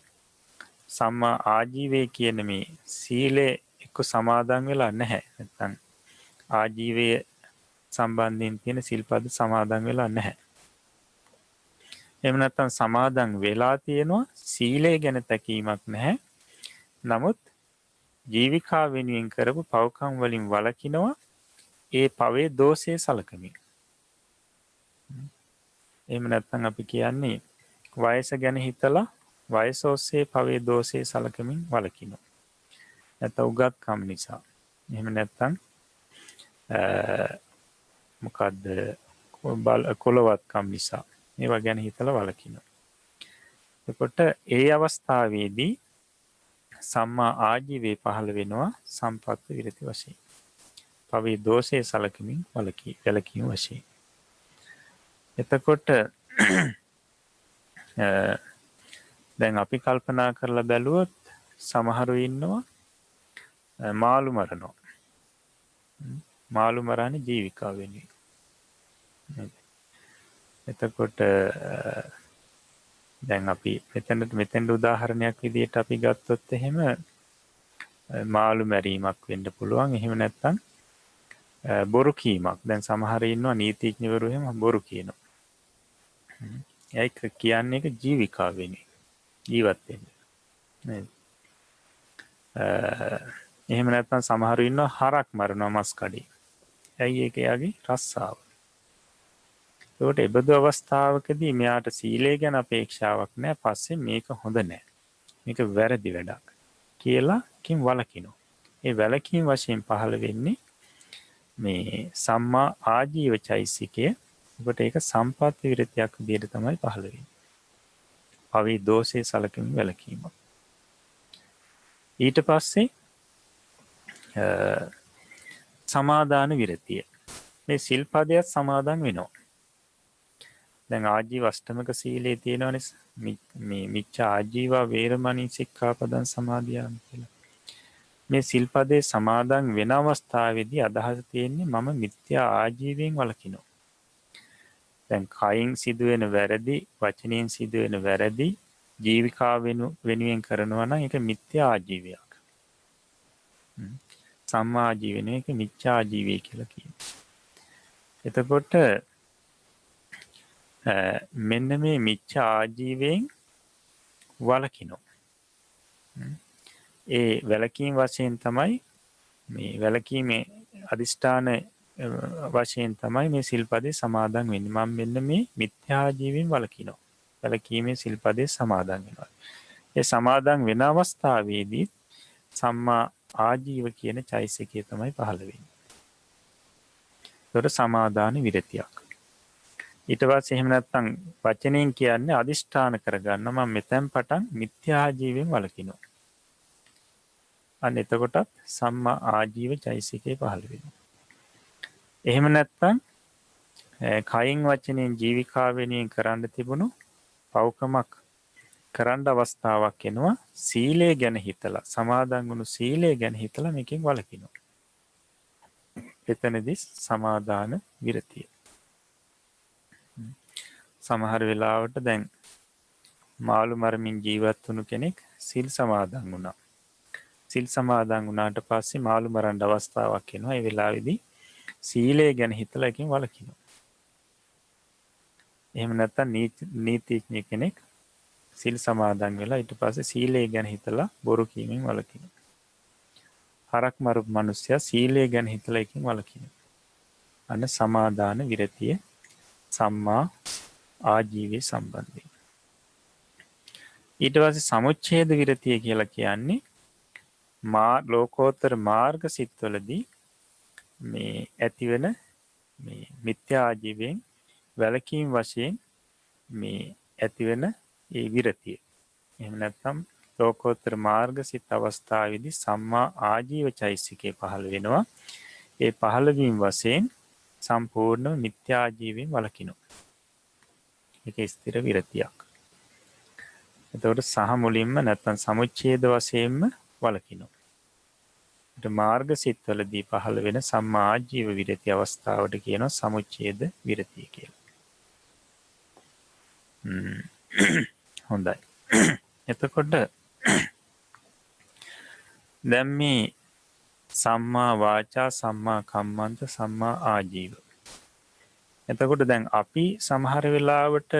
සම්මා ආජීවය කියන මේ සීලය එක්ක සමාදන් වෙලා නැහැ. නැත්නම් ආජීවය සම්බන්ධයෙන් තියෙන සිල්පද සමාදන් වෙලා නැහැ. එහෙම නැත්නම් සමාදන් වෙලා තියෙනවා සීලය ගැන තැකීමක් නැහැ. නමුත් ජීවිකා වෙනුවෙන් කරපු පව්කම් වලින් වළකිනවා ඒ පවේ දෝෂය සලකමින්. එහෙම නැත්නම් අපි කියන්නේ වයස ගැන හිතලා වයස ඔස්සේ පවේ දෝෂය සලකමින් වළකිනවා. නැත්නම් උගත්කම් නිසා. එහෙම නැත්නම් මොකද්ද කොළවත්කම් නිසා. ඒවා ගැන හිතලා වළකිනවා. එතකොට ඒ අවස්ථාවේදී සම්මා ආජීවයේ පහළ වෙනවා සම්පත්ති විරති වශයෙන්. පවේ දෝෂය සලකමින් වැළකීම වශයෙන්. එතකොට දැන් අපි කල්පනා කරලා බැලුවොත් සමහරු ඉන්නවා මාළු මරනවා. මාළු මරන්නේ ජීවිකාව වෙනුවෙන්. එතකොට දැන් අපි මෙතෙන්ට උදාහරණයක් විදිහට අපි ගත්තොත් එහෙම මාළු මැරීමක් වෙන්න පුළුවන්. එහෙම නැත්නම් බොරු කීමක්. දැන් සමහර ඉන්නවා නීතිඥවරු එහෙම බොරු කියනවා. ඒක කියන්නේ ජීවිකාව වෙනුවෙන් ජීවත් වෙන්න. නේද? එහෙම නැත්නම් සමහරු ඉන්නවා හරක් මරනවා මස් කඩේ. ඇයි ඒක යාගේ රස්සාව. ඒකට එබඳු අවස්ථාවකදී මෙයාට සීලය ගැන අපේක්ෂාවක් නැහැ. පස්සේ මේක හොඳ නැහැ. මේක වැරදි වැඩක් කියලා කින් වළකිනවා. ඒ වැළකීම් වශයෙන් පහළ වෙන්නේ මේ සම්මා ආජීව චෛසිකය. ඔබට ඒක සම්පත්ති විරතියක් විදිහට තමයි පහළ වෙන්නේ. පවේ දෝෂයේ සලකමින් වැළකීම. ඊට පස්සේ සමාදාන විරතිය. මේ සිල්පදයක් සමාදන් වෙනවා. දැන් ආජීව අෂ්ටමක සීලයේ තියෙනවනේ මේ මිච්ඡා ආජීවා වේරමණී සික්ඛාපදං සමාදියාමි කියලා. මේ සිල්පදේ සමාදන් වෙන අවස්ථාවේදී අදහස තියෙන්නේ මම මිත්‍යා ආජීවයෙන් වළකිනවා. දැන් කයින් සිදුවෙන වැරදි, වචනයෙන් සිදුවෙන වැරදි ජීවිකාව වෙනුවෙන් කරනවා නම් ඒක මිත්‍යා ආජීවයක්. සම්මා ආජීවය නෙවෙයි, ඒක මිච්ඡා ආජීවය කියලා කියනවා. එතකොට මෙන්න මේ මිච්ඡා ආජීවයෙන් වළකිනවා. ඒ වැළකීම් වශයෙන් තමයි මේ වැළකීමේ අදිෂ්ඨාන වශයෙන් තමයි මේ සිල්පදේ සමාදන් වෙන්නේ. මම මෙන්න මේ මිත්‍යා ආජීවයෙන් වළකිනවා. වැළකීමේ සිල්පදේ සමාදන් වෙනවා. ඒ සමාදන් වෙන අවස්ථාවේදී සම්මා ආජීව කියන චෛසිකය තමයි පහළ වෙන්නේ. ඒකට සමාදාන විරතියක්. ඊට පස්සේ එහෙම නැත්නම් වචනයෙන් කියන්නේ අදිෂ්ඨාන කරගන්න මම මෙතෙන් පටන් මිත්‍යා ආජීවයෙන් වළකිනවා. අන්න එතකොටත් සම්මා ආජීව චෛසිකේ පහළ වෙනවා. එහෙම නැත්නම් කයින් වචනයෙන් ජීවිකාව වෙනුවෙන් කරන්න තිබුණු පව්කමක් කරන්න අවස්ථාවක් එනවා. සීලය ගැන හිතලා සමාදන් වුණු සීලය ගැන හිතලා මේකෙන් වළකිනවා. එතනදී සමාදාන විරතිය. සමහර වෙලාවට දැන් මාළු මරමින් ජීවත් වුණු කෙනෙක් සිල් සමාදන් වුණා. සිල් සමාදන් වුණාට පස්සේ මාළු මරන්න අවස්ථාවක් එනවා. ඒ වෙලාවේදී සීලය ගැන හිතලා එකෙන් වළකිනවා. එහෙම නැත්නම් නීතිඥ කෙනෙක් සිල් සමාදන් වෙලා ඊට පස්සේ සීලය ගැන හිතලා බොරු කීමෙන් වළකිනවා. හරක් මරපු මිනිස්සයා සීලය ගැන හිතලා එකෙන් වළකිනවා. අන්න සමාදාන විරතිය සම්මා ආජීවයේ සම්බන්ධයෙන්. ඊට පස්සේ සමුච්ඡේද විරතිය කියලා කියන්නේ ලෝකෝත්තර මාර්ග සිත්වලදී මේ ඇතිවෙන මේ මිත්‍යා ආජීවයෙන් වැළකීම් වශයෙන් මේ ඇතිවෙන ඒ විරතිය. එහෙම නැත්නම් ලෝකෝත්තර මාර්ග සිත් අවස්ථාවේදී සම්මා ආජීව චෛසිකේ පහළ වෙනවා. ඒ පහළ වීම වශයෙන් සම්පූර්ණ මිත්‍යා ආජීවයෙන් වළකිනවා. ඒක ස්ථිර විරතියක්. එතකොට සහ මුලින්ම නැත්නම් සමුච්ඡේද වශයෙන්ම වළකිනවා. මාර්ග සිත්වලදී පහළ වෙන සම්මා ආජීව විරති අවස්ථාවට කියනවා සමුච්ඡේද විරතිය කියලා. හොඳයි. එතකොට දැන් මේ සම්මා වාචා සම්මා කම්මන්ත සම්මා ආජීව. එතකොට දැන් අපි සමහර වෙලාවට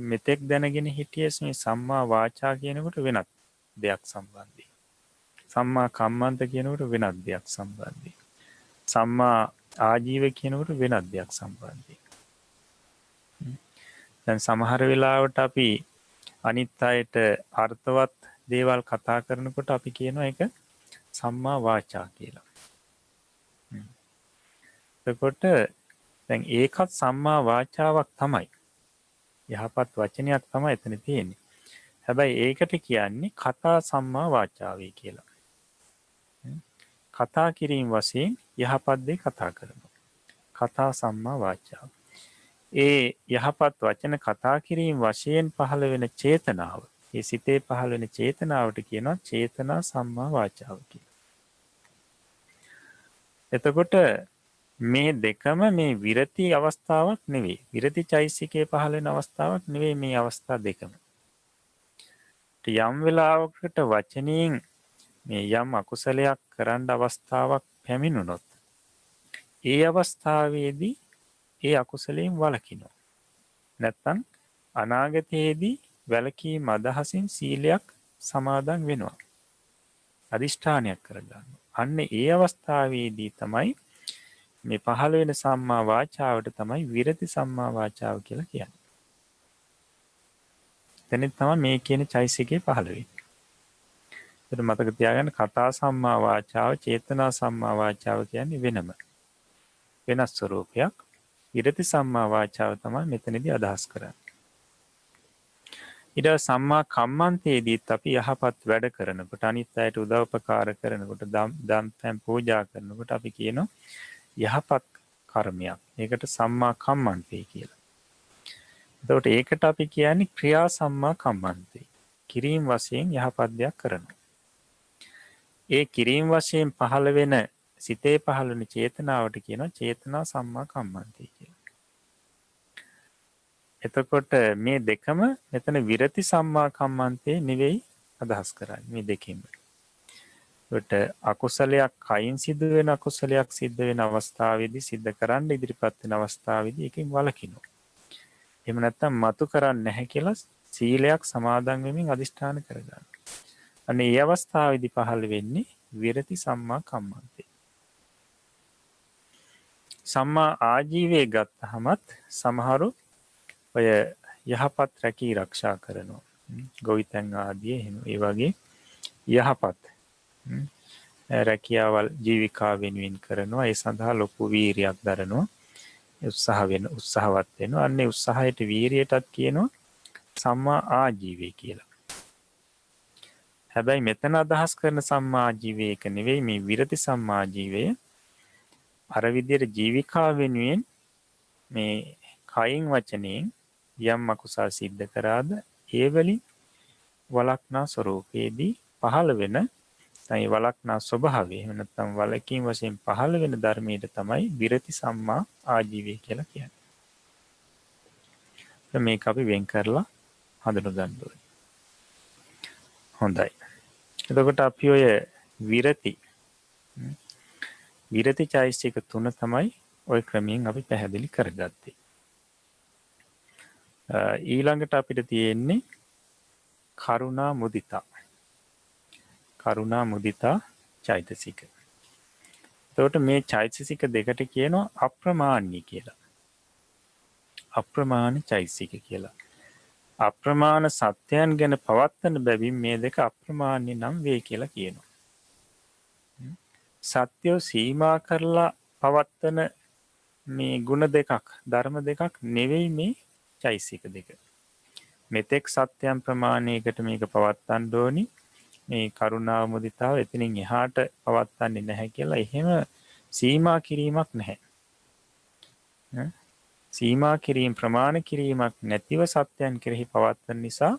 මෙතෙක් දැනගෙන හිටියස් මේ සම්මා වාචා කියනකොට වෙනත් දෙයක් සම්බන්ධයි. සම්මා කම්මන්ත කියනකොට වෙනත් දෙයක් සම්බන්ධයි. සම්මා ආජීව කියනකොට වෙනත් දෙයක් සම්බන්ධයි. දැන් සමහර වෙලාවට අපි අනිත් අයට අර්ථවත් දේවල් කතා කරනකොට අපි කියනවා ඒක සම්මා වාචා කියලා. එතකොට දැන් ඒකත් සම්මා වාචාවක් තමයි. යහපත් වචනයක් තමයි එතන තියෙන්නේ. හැබැයි ඒකට කියන්නේ කතා සම්මා වාචාවේ කියලා. කතා කිරීම වශයෙන් යහපත් දේ කතා කරනවා. කතා සම්මා වාචාව. ඒ යහපත් වචන කතා කිරීම වශයෙන් පහළ වෙන චේතනාව, ඒ සිතේ පහළ වෙන චේතනාවට කියනවා චේතනා සම්මා වාචාව කියලා. එතකොට මේ දෙකම මේ විරති අවස්ථාවක් නෙවෙයි. විරති චෛසිකයේ පහළ වෙන අවස්ථාවක් නෙවෙයි මේ අවස්ථා දෙකම. යම් වෙලාවකට වචනයෙන් මේ යම් අකුසලයක් කරන්න අවස්ථාවක් පැමිණුණොත් ඒ අවස්ථාවේදී ඒ අකුසලයෙන් වළකිනවා. නැත්තම් අනාගතයේදී වැළකීම අදහසින් සීලයක් සමාදන් වෙනවා. අදිෂ්ඨානයක් කරගන්නවා. අන්න ඒ අවස්ථාවේදී තමයි මේ පහළ වෙන සම්මා වාචාවට තමයි විරති සම්මා වාචාව කියලා කියන්නේ. එතන තමයි මේ කියන චෛසිකේ පහළ වෙන්නේ. ඒක මතක තියාගන්න කතා සම්මා වාචාව, චේතනා සම්මා වාචාව කියන්නේ වෙනම වෙනස් ස්වරූපයක්. විරති සම්මා වාචාව තමයි මෙතනදී අදහස් කරන්නේ. ඊට සම්මා කම්මන්තයේදීත් අපි යහපත් වැඩ කරනකොට අනිත් අයට උදව්පකාර කරනකොට දම් පැන් පූජා කරනකොට අපි කියනවා යහපත් කර්මයක්. ඒකට සම්මා කම්මන්තේ කියලා. එතකොට ඒකට අපි කියන්නේ ක්‍රියා සම්මා කම්මන්තේ. කිරීම වශයෙන් යහපත් දෙයක් කරනවා. ඒ කිරීම වශයෙන් පහළ වෙන සිතේ පහළ වෙන චේතනාවට කියනවා චේතනා සම්මා කම්මන්තේ කියලා. එතකොට මේ දෙකම මෙතන විරති සම්මා කම්මන්තේ නෙවෙයි අදහස් කරන්නේ මේ දෙකෙන්ම. ඒකට අකුසලයක් කයින් සිදු වෙන අකුසලයක් සිද්ධ වෙන අවස්ථාවේදී සිද්ධ කරන්න ඉදිරිපත් වෙන අවස්ථාවේදී එකකින් වළකිනවා. එහෙම නැත්නම් මතු කරන්නේ නැහැ කියලා සීලයක් සමාදන් වෙමින් අදිෂ්ඨාන කරගන්නවා. අනේ මේ අවස්ථාවේදී පහළ වෙන්නේ විරති සම්මා කම්මන්තේ. සම්මා ආජීවයේ ගත්තහමත් සමහරු ඔය යහපත් රැකී ආරක්ෂා කරනවා. ගොවිතැන් ආදී එහෙම ඒ වගේ යහපත් රැකියාවල් ජීවිකා වෙනුවෙන් කරනවා. ඒ සඳහා ලොකු වීරියක් දරනවා. උත්සාහවත් වෙනවා. අන්නේ උත්සාහයට වීරියටත් කියනවා සම්මා ආජීවය කියලා. හැබැයි මෙතන අදහස් කරන සම්මා ආජීවය එක නෙවෙයි මේ විරති සම්මා ආජීවය. අර විදියට ජීවිකා වෙනුවෙන් මේ කයින් වචනයෙන් යම් අකුසල් සිද්ධ කරාද ඒ වලින් වළක්නා ස්වરૂපයේදී පහළ වෙන තයි වළක්නා ස්වභාවය එහෙම නැත්නම් වළකීම් වශයෙන් පහළ වෙන ධර්මයට තමයි විරති සම්මා ආජීවය කියලා කියන්නේ. මේක අපි වෙන් කරලා හඳුන ගන්න ඕනේ. හොඳයි. එතකොට අපි ඔය විරති චෛසික තුන තමයි ওই ක්‍රමයෙන් අපි පැහැදිලි කරගත්තේ. ඊළඟට අපිට තියෙන්නේ කරුණා මුදිතා චෛතසික. එතකොට මේ චෛතසික දෙකට කියනවා අප්‍රමාණ්‍ය කියලා. අප්‍රමාණ චෛතසික කියලා. අප්‍රමාණ සත්‍යයන් ගැන පවත්තන බැවින් මේ දෙක අප්‍රමාණ්‍ය නම් වේ කියලා කියනවා. සත්‍යෝ සීමා කරලා පවත්තන මේ ගුණ දෙකක්, ධර්ම දෙකක් නෙවෙයි මේ චෛතසික දෙක. මෙතෙක් සත්‍යයන් ප්‍රමාණයකට මේක පවත්තන්න ඕනි. මේ කරුණාව මුදිතාව එතනින් එහාට පවත්තන්නේ නැහැ කියලා එහෙම සීමා කිරීමක් නැහැ. සීමා කිරීම ප්‍රමාණ කිරීමක් නැතිව සත්‍යයන් කෙරෙහි පවත්තන නිසා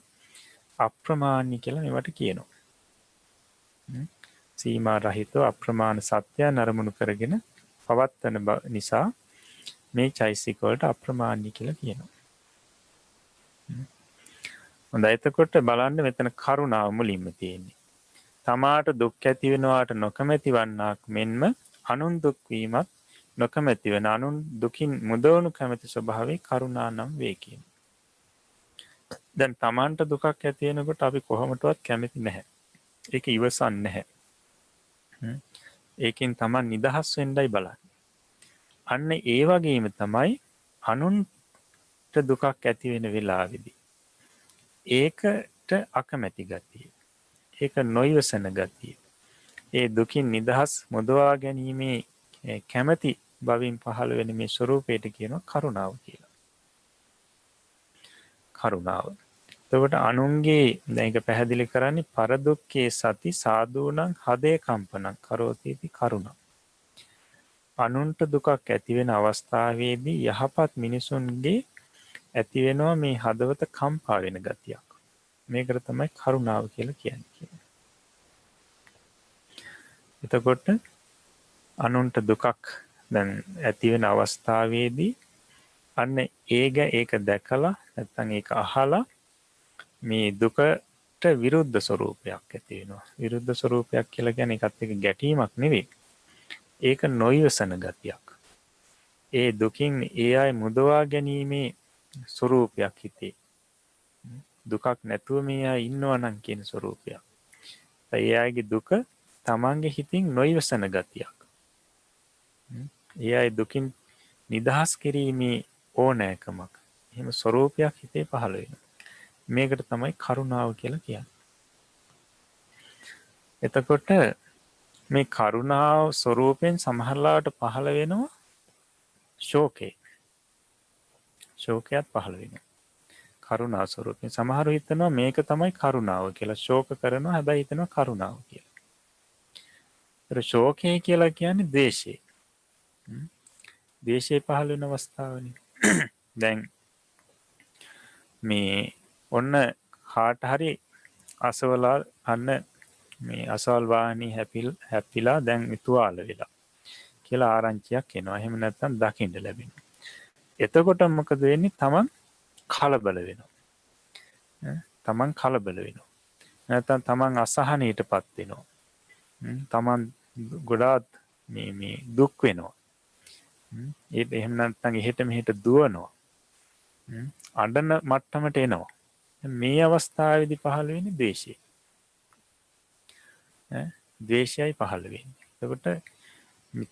අප්‍රමාණ්‍ය කියලා මේවට කියනවා. සීමා රහිතව අප්‍රමාණ සත්‍යයන් අරමුණු කරගෙන පවත්වන නිසා මේ චෛතසික වලට අප්‍රමාණ්‍ය කියලා කියනවා. හොඳයි, එතකොට බලන්න මෙතන කරුණාව මුලින්ම තියෙන්නේ. තමාට දුක් ඇති වෙනවාට නොකමැති වන්නාක් මෙන්ම අනුන් දුක් වීමත් නොකමැති වෙන අනුන් දුකින් මුදවනු කැමැති ස්වභාවය කරුණා නම් වේ කියන. දැන් තමාන්ට දුකක් ඇති වෙනකොට අපි කොහොමදවත් කැමති නැහැ. ඒක ඉවසන්නේ නැහැ. ඒකෙන් තමන් නිදහස් වෙන්නයි බලන්නේ. අන්න ඒ වගේම තමයි අනුන්ට දුකක් ඇති වෙන වෙලාවේදී ඒකට අකමැති ගතිය. ඒක නොයවසන ගතිය. ඒ දුකින් නිදහස් මුදවා ගැනීමේ කැමැති බවින් පහළ වෙන මේ ස්වરૂපයට කියනවා කරුණාව කියලා. කරුණාව. එතකොට අනුන්ගේ දැන් ඒක පැහැදිලි කරන්නේ පරදුක්ඛේ සති සාදූනං හදේ කම්පනං කරෝතිති කරුණා. අනුන්ට දුකක් ඇති වෙන අවස්ථාවේදී යහපත් මිනිසුන්ගේ ඇති වෙනවා මේ හදවත කම්පා වෙන ගතියක්. මේකට තමයි කරුණාව කියලා කියන්නේ. එතකොට අනුන්ට දුකක් දැන් ඇති වෙන අවස්ථාවේදී අන්න ඒක දැකලා නැත්නම් ඒක අහලා මේ දුකට විරුද්ධ ස්වરૂපයක් ඇති වෙනවා. විරුද්ධ ස්වરૂපයක් කියලා කියන්නේ ඒකත් එක්ක ගැටීමක් නෙවෙයි. ඒක නොයවසන ගතියක්. ඒ දුකින් ඒ අය මුදවා ගැනීමේ ස්වરૂපයක් හිතේ. දුකක් නැතුව මේ අය ඉන්නවා නම් කියන ස්වરૂපයක්. ඒ අයගේ දුක තමන්ගේ හිතින් නොයවසන ගතියක්. ඒ අය දුකින් නිදහස් කිරීමේ ඕනෑකමක්. එහෙම ස්වરૂපයක් හිතේ පහළ වෙනවා. මේකට තමයි කරුණාව කියලා කියන්නේ. එතකොට මේ කරුණාව ස්වરૂපයෙන් සමහරලාට පහළ වෙනවා ශෝකේ. ශෝකයක් පහළ වෙනවා. කරුණා ස්වરૂපයෙන් සමහරව හිතනවා මේක තමයි කරුණාව කියලා. ශෝක කරනවා හැබැයි හිතනවා කරුණාව කියලා. ඒතර ශෝකය කියලා කියන්නේ ද්වේෂය. ද්වේෂය පහළ වෙන අවස්ථාවනේ. දැන් මේ ඔන්න කාට හරි අසවලා අන්න මේ අසවල් වාහනේ හැපිලා දැන් තුවාල වෙලා කියලා ආරංචියක් එනවා. එහෙම නැත්නම් දකින්න ලැබෙනවා. එතකොට මොකද වෙන්නේ? තමන් කලබල වෙනවා. තමන් කලබල වෙනවා. නැත්නම් තමන් අසහනයටපත් වෙනවා. තමන් ගොඩාක් මේ දුක් වෙනවා. ඒ එහෙම නැත්නම් එහෙට මෙහෙට දුවනවා. අඬන මට්ටමට එනවා. මේ අවස්ථාවේදී පහළ වෙන්නේ ද්වේෂය. ද්වේෂයයි පහළ වෙන්නේ. එතකොට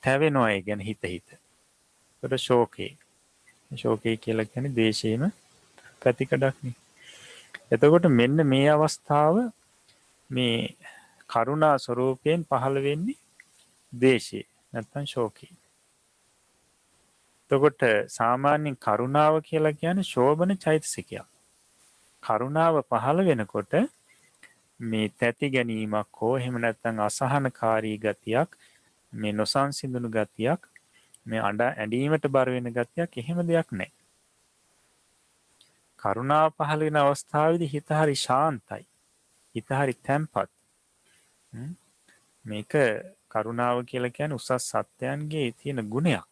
තැවෙනවා ඒ ගැන හිත. එතකොට ශෝකේ. ශෝකේ කියලා කියන්නේ ද්වේෂයේම පැතිකඩක් නේ. එතකොට මෙන්න මේ අවස්ථාව මේ කරුණා ස්වરૂපයෙන් පහළ වෙන්නේ ද්වේෂය නැත්නම් ශෝකේ. එතකොට සාමාන්‍යයෙන් කරුණාව කියලා කියන්නේ ශෝභන චෛතසිකයක්. කරුණාව පහළ වෙනකොට මේ තැති ගැනීමක් හෝ එහෙම නැත්නම් අසහනකාරී ගතියක්, මේ නොසන්සිඳුණු ගතියක්, මේ ඇඬීමට බර වෙන ගතියක් එහෙම දෙයක් නැහැ. කරුණාව පහළ වෙන අවස්ථාවේදී හිත හරි ශාන්තයි. හිත හරි තැම්පත්. මේක කරුණාව කියලා කියන්නේ උසස් සත්‍යයන්ගේ තියෙන ගුණයක්.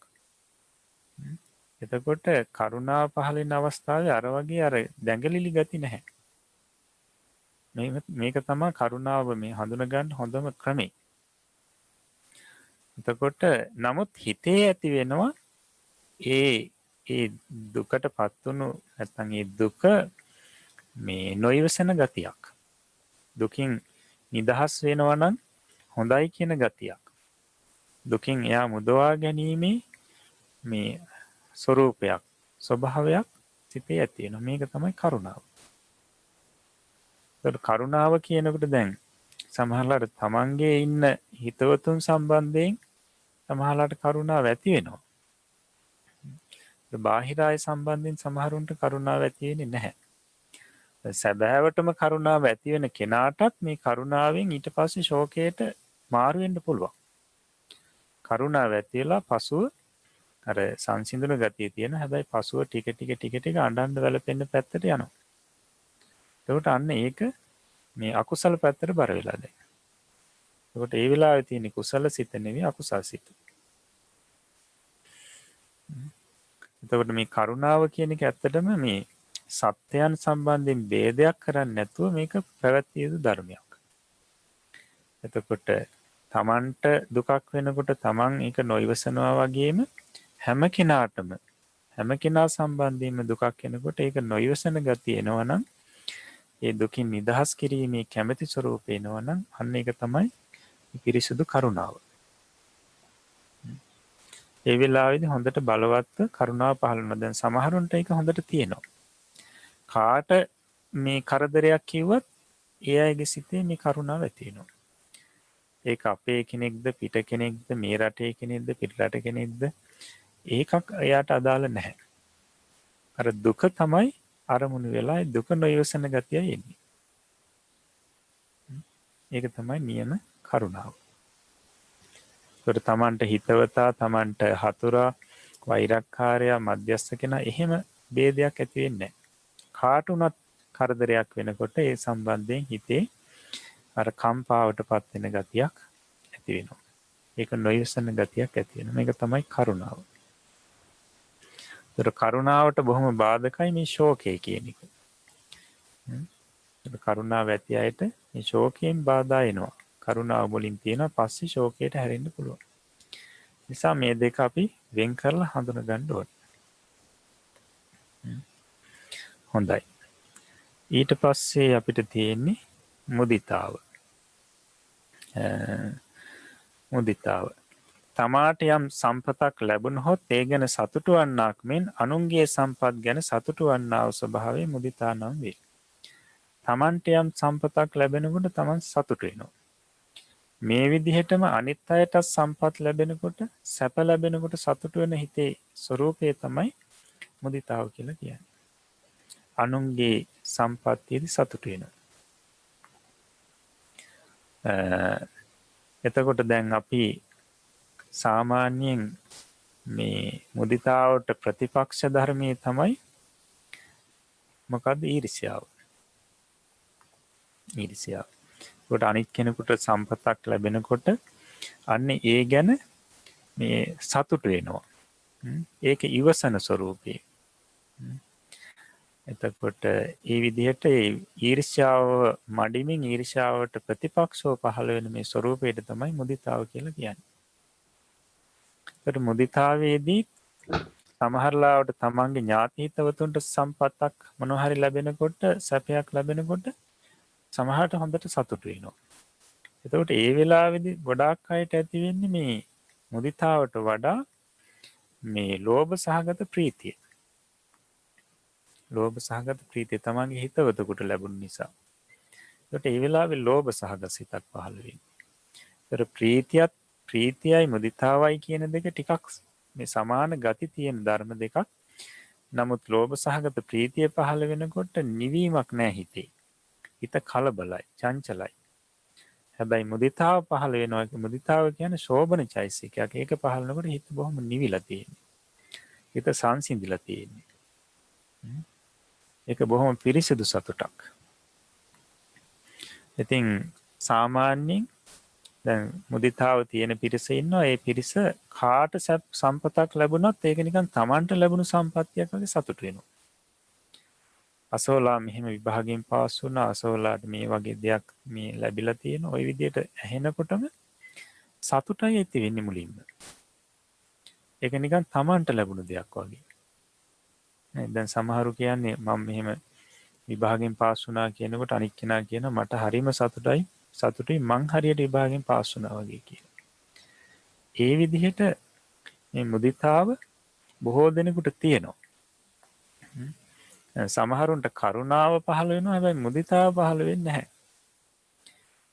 එතකොට කරුණාව පහළ වෙන අවස්ථාවේ අර වගේ අර දැඟලිලි ගති නැහැ. මේක තමයි කරුණාව මේ හඳුනගන්න හොඳම ක්‍රමය. එතකොට නමුත් හිතේ ඇති වෙනවා ඒ දුකටපත් වුණු නැත්නම් ඒ දුක මේ නොයවසන ගතියක්. දුකින් නිදහස් වෙනවා නම් හොඳයි කියන ගතියක්. දුකින් එයා මුදවා ගැනීමේ මේ ස්වરૂපයක්, ස්වභාවයක් සිතේ ඇති වෙනවා. මේක තමයි කරුණාව. ඒකට කරුණාව කියනකොට දැන් සමහරවිට තමන්ගේ ඉන්න හිතවතුන් සම්බන්ධයෙන් සමහරවිට කරුණාව ඇති වෙනවා. බාහිර අය සම්බන්ධයෙන් සමහරුන්ට කරුණාව ඇති වෙන්නේ නැහැ. සැබෑවටම කරුණාව ඇති වෙන කෙනාටත් මේ කරුණාවෙන් ඊට පස්සේ ශෝකයට මාරු වෙන්න පුළුවන්. කරුණාව ඇති වෙලා පසුව අර සංසිඳුන ගතිය තියෙන හැබැයි පසුව ටික අඬන්න වැළපෙන්න පැත්තට යනවා. එතකොට අන්න ඒක මේ අකුසල පැත්තට බර වෙලා දැන්. එතකොට ඒ වෙලාවේ තියෙන කුසල සිත නෙවෙයි අකුසල සිත. එතකොට මේ කරුණාව කියන එක ඇත්තටම මේ සත්‍යයන් සම්බන්ධයෙන් ભેදයක් කරන්නේ නැතුව මේක පැවැත්විය යුතු ධර්මයක්. එතකොට තමන්ට දුකක් වෙනකොට තමන් ඒක නොයිවසනවා වගේම හැම කෙනා සම්බන්ධයෙන්ම දුකක් එනකොට ඒක නොයිවසන ගතිය එනවනම් ඒ දුකින් නිදහස් කිරීමේ කැමැති ස්වરૂපය එනවනම් අන්න ඒක තමයි පිරිසුදු කරුණාව. ඒ වෙලාවේදී හොඳට බලවත්ව කරුණාව පහළ වෙනවා. දැන් සමහරුන්ට ඒක හොඳට තියෙනවා. කාට මේ කරදරයක් කිව්වත් ඒ අයගේ සිතේ මේ කරුණාව ඇති වෙනවා. ඒක අපේ කෙනෙක්ද පිට කෙනෙක්ද මේ රටේ කෙනෙක්ද පිට රට කෙනෙක්ද ඒකක් එයාට අදාළ නැහැ. අර දුක තමයි අරමුණු වෙලා දුක නොයවසන ගතිය එන්නේ. ඒක තමයි නියම කරුණාව. ඒකට තමන්ට හිතවතා තමන්ට හතුරා වෛරක්කාරයා මධ්‍යස්ථ කෙනා එහෙම ભેදයක් ඇති වෙන්නේ නැහැ. කාට උනත් කරදරයක් වෙනකොට ඒ සම්බන්ධයෙන් හිතේ අර කම්පාවටපත් වෙන ගතියක් ඇති වෙනවා. ඒක නොයවසන ගතියක් ඇති වෙනවා. මේක තමයි කරුණාව. ඒතර කරුණාවට බොහොම බාධකයි මේ ශෝකය කියන එක. කරුණාව ඇති අයට මේ ශෝකයෙන් බාධා එනවා. කරුණාව මුලින් තියෙනවා පස්සේ ශෝකයට හැරෙන්න පුළුවන්. නිසා මේ දෙක අපි වෙන් කරලා හඳුන ගන්න ඕනේ. හොඳයි. ඊට පස්සේ අපිට තියෙන්නේ මුදිතාව. මුදිතාව. තමාට යම් සම්පතක් ලැබුණහොත් ඒ ගැන සතුටු වන්නාක් මෙන් අනුන්ගේ සම්පත් ගැන සතුටු වන්නා වූ ස්වභාවය මුදිතා නම් වේ. තමන්ට යම් සම්පතක් ලැබෙනකොට තමන් සතුටු වෙනවා. මේ විදිහටම අනිත් අයටත් සම්පත් ලැබෙනකොට සැප ලැබෙනකොට සතුටු වෙන හිතේ ස්වરૂපය තමයි මුදිතාව කියලා කියන්නේ. අනුන්ගේ සම්පත්තියේදී සතුටු වෙනවා. එතකොට දැන් අපි සාමාන්‍යයෙන් මේ මුදිතාවට ප්‍රතිපක්ෂ ධර්මයේ තමයි මොකද්ද ඊර්ෂ්‍යාව. ඊර්ෂ්‍යාව. ඒකට අනිත් කෙනෙකුට සම්පතක් ලැබෙනකොට අන්න ඒ ගැන මේ සතුටු වෙනවා. ඒක ඉවසන ස්වરૂපේ. එතකොට ඒ විදිහට ඊර්ෂ්‍යාව මඩිමින් ඊර්ෂ්‍යාවට ප්‍රතිපක්ෂව පහළ වෙන මේ ස්වરૂපයට තමයි මුදිතාව කියලා කියන්නේ. ඒකට මුදිතාවේදී සමහරලාවට තමන්ගේ ඥාති හිතවතුන්ට සම්පතක් මොනවා හරි ලැබෙනකොට සැපයක් ලැබෙනකොට සමහරට හොඳට සතුටු වෙනවා. එතකොට ඒ වෙලාවේදී ගොඩාක් අයට ඇති වෙන්නේ මේ මුදිතාවට වඩා මේ ලෝභ සහගත ප්‍රීතිය. ලෝභ සහගත ප්‍රීතිය තමන්ගේ හිතවතෙකුට ලැබුණ නිසා. ඒකට ඒ වෙලාවේ ලෝභ සහගත සිතක් පහළ වෙනවා. ඒතර ප්‍රීතියයි මුදිතාවයි කියන දෙක ටිකක් මේ සමාන ගති තියෙන ධර්ම දෙකක්. නමුත් ලෝභ සහගත ප්‍රීතිය පහළ වෙනකොට නිවීමක් නැහැ හිතේ. හිත කලබලයි, චංචලයි. හැබැයි මුදිතාව පහළ වෙනවා. මුදිතාව කියන්නේ ශෝභන චෛසිකයක්. ඒක පහළ වෙනකොට හිත බොහොම නිවිලා තියෙනවා. හිත සංසිඳිලා තියෙනවා. ඒක බොහොම පිරිසිදු සතුටක්. ඉතින් සාමාන්‍යයෙන් දැන් මුදිතාව තියෙන පිරිස ඉන්නවා. ඒ පිරිස කාට සම්පතක් ලැබුණත් ඒක නිකන් Tamanට ලැබුණු සම්පත්තියක් වගේ සතුටු වෙනවා. අසෝලා මෙහෙම විභාගයෙන් පාස් වුණා. අසෝලාට මේ වගේ දෙයක් මේ ලැබිලා තියෙනවා. ওই විදිහට ඇහෙනකොටම සතුටයි ඇති වෙන්නේ මුලින්ම. ඒක නිකන් Tamanට ලැබුණු දෙයක් වගේ. දැන් සමහරු කියන්නේ මම මෙහෙම විභාගයෙන් පාස් වුණා කියනකොට අනිත් කෙනා කියනවා මට හරිම සතුටුයි මං හරියට විභාගයෙන් පාස් වුණා වගේ කියලා. ඒ විදිහට මේ මුදිතාව බොහෝ දෙනෙකුට තියෙනවා. සමහරුන්ට කරුණාව පහළ වෙනවා හැබැයි මුදිතාව පහළ වෙන්නේ නැහැ.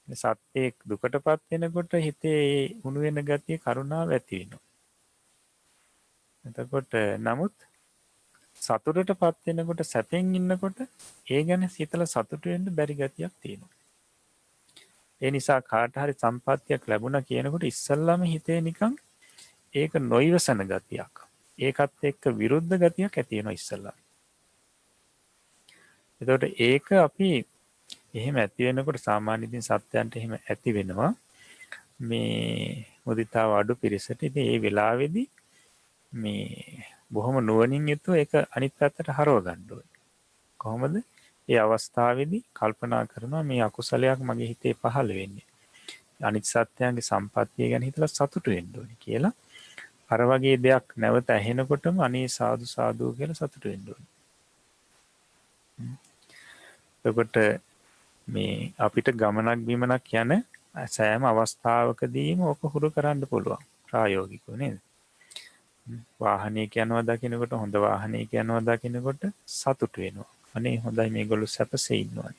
සත්‍යයක් දුකටපත් වෙනකොට හිතේ උණු වෙන ගතිය කරුණාව ඇති වෙනවා. එතකොට නමුත් සතුටටපත් වෙනකොට සැපෙන් ඉන්නකොට ඒ ගැන හිතලා සතුටු වෙන්න බැරි ගතියක් තියෙනවා. ඒ නිසා කාට හරි සම්පත්තියක් ලැබුණා කියනකොට ඉස්සල්ලාම හිතේ නිකන් ඒක නොයිවසන ගතියක්. ඒකත් එක්ක විරුද්ධ ගතියක් ඇති වෙනවා ඉස්සල්ලා. එතකොට ඒක අපි එහෙම ඇති වෙනකොට සාමාන්‍ය ඉතින් සත්‍යයන්ට එහෙම ඇති වෙනවා. මේ මුදිතාව අඩු පිරිසට ඉතින් ඒ වෙලාවේදී මේ බොහොම නුවණින් යුතුව ඒක අනිත් පැත්තට හරව ගන්න ඕනේ. කොහොමද? ඒ අවස්ථාවේදී කල්පනා කරනවා මේ අකුසලයක් මගේ හිතේ පහළ වෙන්නේ. අනිත් සත්‍යයන්ගේ සම්පත්තිය ගැන හිතලා සතුටු වෙන්න ඕනේ කියලා. අර වගේ දෙයක් නැවත ඇහෙනකොටම අනේ සාදු සාදු කියලා සතුටු වෙන්න ඕනේ. එතකොට මේ අපිට ගමනක් බිමනක් යන සෑම අවස්ථාවකදීම ඕක හුරු කරන්න පුළුවන් ප්‍රායෝගිකව නේද? වාහනයක යනවා දකින්නකොට හොඳ වාහනයක යනවා දකින්නකොට සතුටු වෙනවා. අනේ හොඳයි මේගොල්ලෝ සැපසේ ඉන්නවා.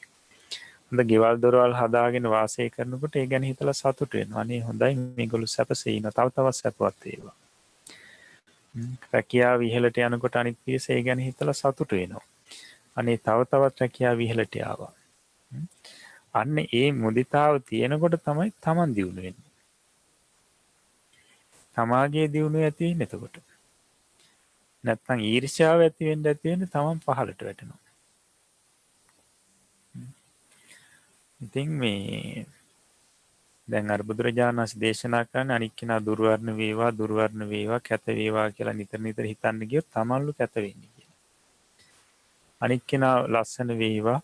හොඳ ගෙවල් දොරවල් හදාගෙන වාසය කරනකොට ඒ ගැන හිතලා සතුටු වෙනවා. අනේ හොඳයි මේගොල්ලෝ සැපසේ ඉන්නවා. තව තවත් සැපවත් වේවා. රැකියාව ඉහළට යනකොට අනිත් පිරිස ඒ ගැන හිතලා සතුටු වෙනවා. අනේ තව තවත් රැකියාව ඉහළට ආවා. අන්න ඒ මුදිතාව තියෙනකොට තමයි Taman දියුණු වෙන්නේ. තමාගේ දියුණුව ඇති වෙන්නේ එතකොට. නැත්නම් ඊර්ෂ්‍යාව ඇති වෙන්න Taman පහළට වැටෙනවා. ඉතින් මේ දැන් අර බුදුරජාණන් වහන්සේ දේශනා කරන අනික් කෙනා දුර්වර්ණ වේවා කැත වේවා කියලා නිතර හිතන්න ගියොත් තමන්ලු කැත වෙන්නේ කියලා. අනික් කෙනා ලස්සන වේවා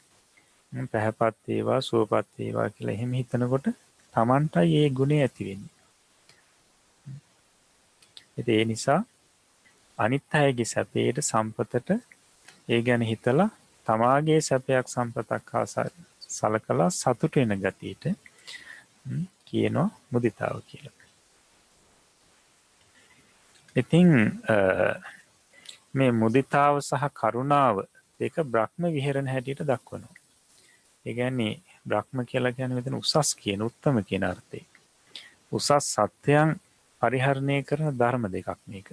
පැහැපත් වේවා සුවපත් වේවා කියලා එහෙම හිතනකොට තමන්ටයි ඒ ගුණය ඇති වෙන්නේ. ඉතින් ඒ නිසා අනිත් අයගේ සැපේට සම්පතට ඒ ගැන හිතලා තමාගේ සැපයක් සම්පතක් හා සලකලා සතුට වෙන ගතියට කියනවා මුදිතාව කියලා. ඉතින් මේ මුදිතාව සහ කරුණාව දෙක බ්‍රහ්ම විහරණ හැටියට දක්වනවා. ඒ කියන්නේ බ්‍රහ්ම කියලා කියන්නේ මෙතන උසස් කියන උත්තම කියන අර්ථය. උසස් සත්‍යයන් පරිහරණය කරන ධර්ම දෙකක් මේක.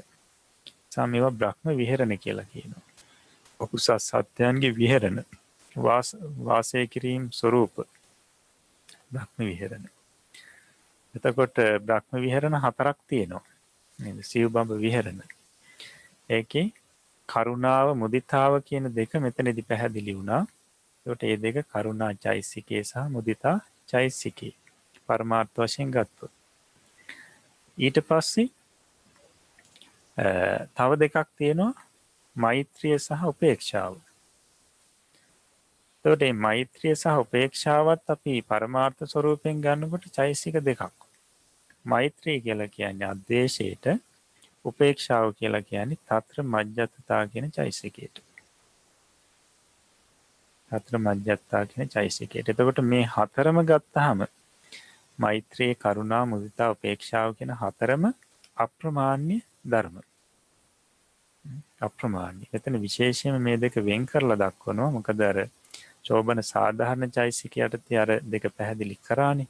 සමේවා බ්‍රහ්ම විහරණ කියලා කියනවා. උසස් සත්‍යයන්ගේ විහරණ වාසය කිරීම ස්වરૂප බ්‍රහ්ම විහරණ. එතකොට බ්‍රහ්ම විහරණ 4ක් තියෙනවා. නේද? සිව්බඹ විහරණ. ඒකේ කරුණාව මුදිතාව කියන දෙක මෙතනදී පැහැදිලි වුණා. ඒකට මේ දෙක කරුණා චෛසිකේ සහ මුදිතා චෛසිකේ පරමාර්ථ වශයෙන් ගත්තොත්. ඊට පස්සේ තව දෙකක් තියෙනවා මෛත්‍රිය සහ උපේක්ෂාව. එතකොට මේ මෛත්‍රිය සහ උපේක්ෂාවත් අපි පරමාර්ථ ස්වරූපයෙන් ගන්නකොට චෛසික දෙකක්. මෛත්‍රිය කියලා කියන්නේ අද්වේෂයට, උපේක්ෂාව කියලා කියන්නේ తත්‍ර මජ්ජත්තා කියන චෛසිකයට. తත්‍ර මජ්ජත්තා කියන චෛසිකයට. එතකොට මේ හතරම ගත්තාම මෛත්‍රිය, කරුණා, මුදිතා, උපේක්ෂාව කියන හතරම අප්‍රමාණ්‍ය ධර්ම. අප්‍රමාණ්‍ය. එතන විශේෂයෙන්ම මේ දෙක වෙන් කරලා දක්වනවා. මොකද අර චෝබන සාධාරණ චෛසිකයට අර දෙක පැහැදිලි කරානේ.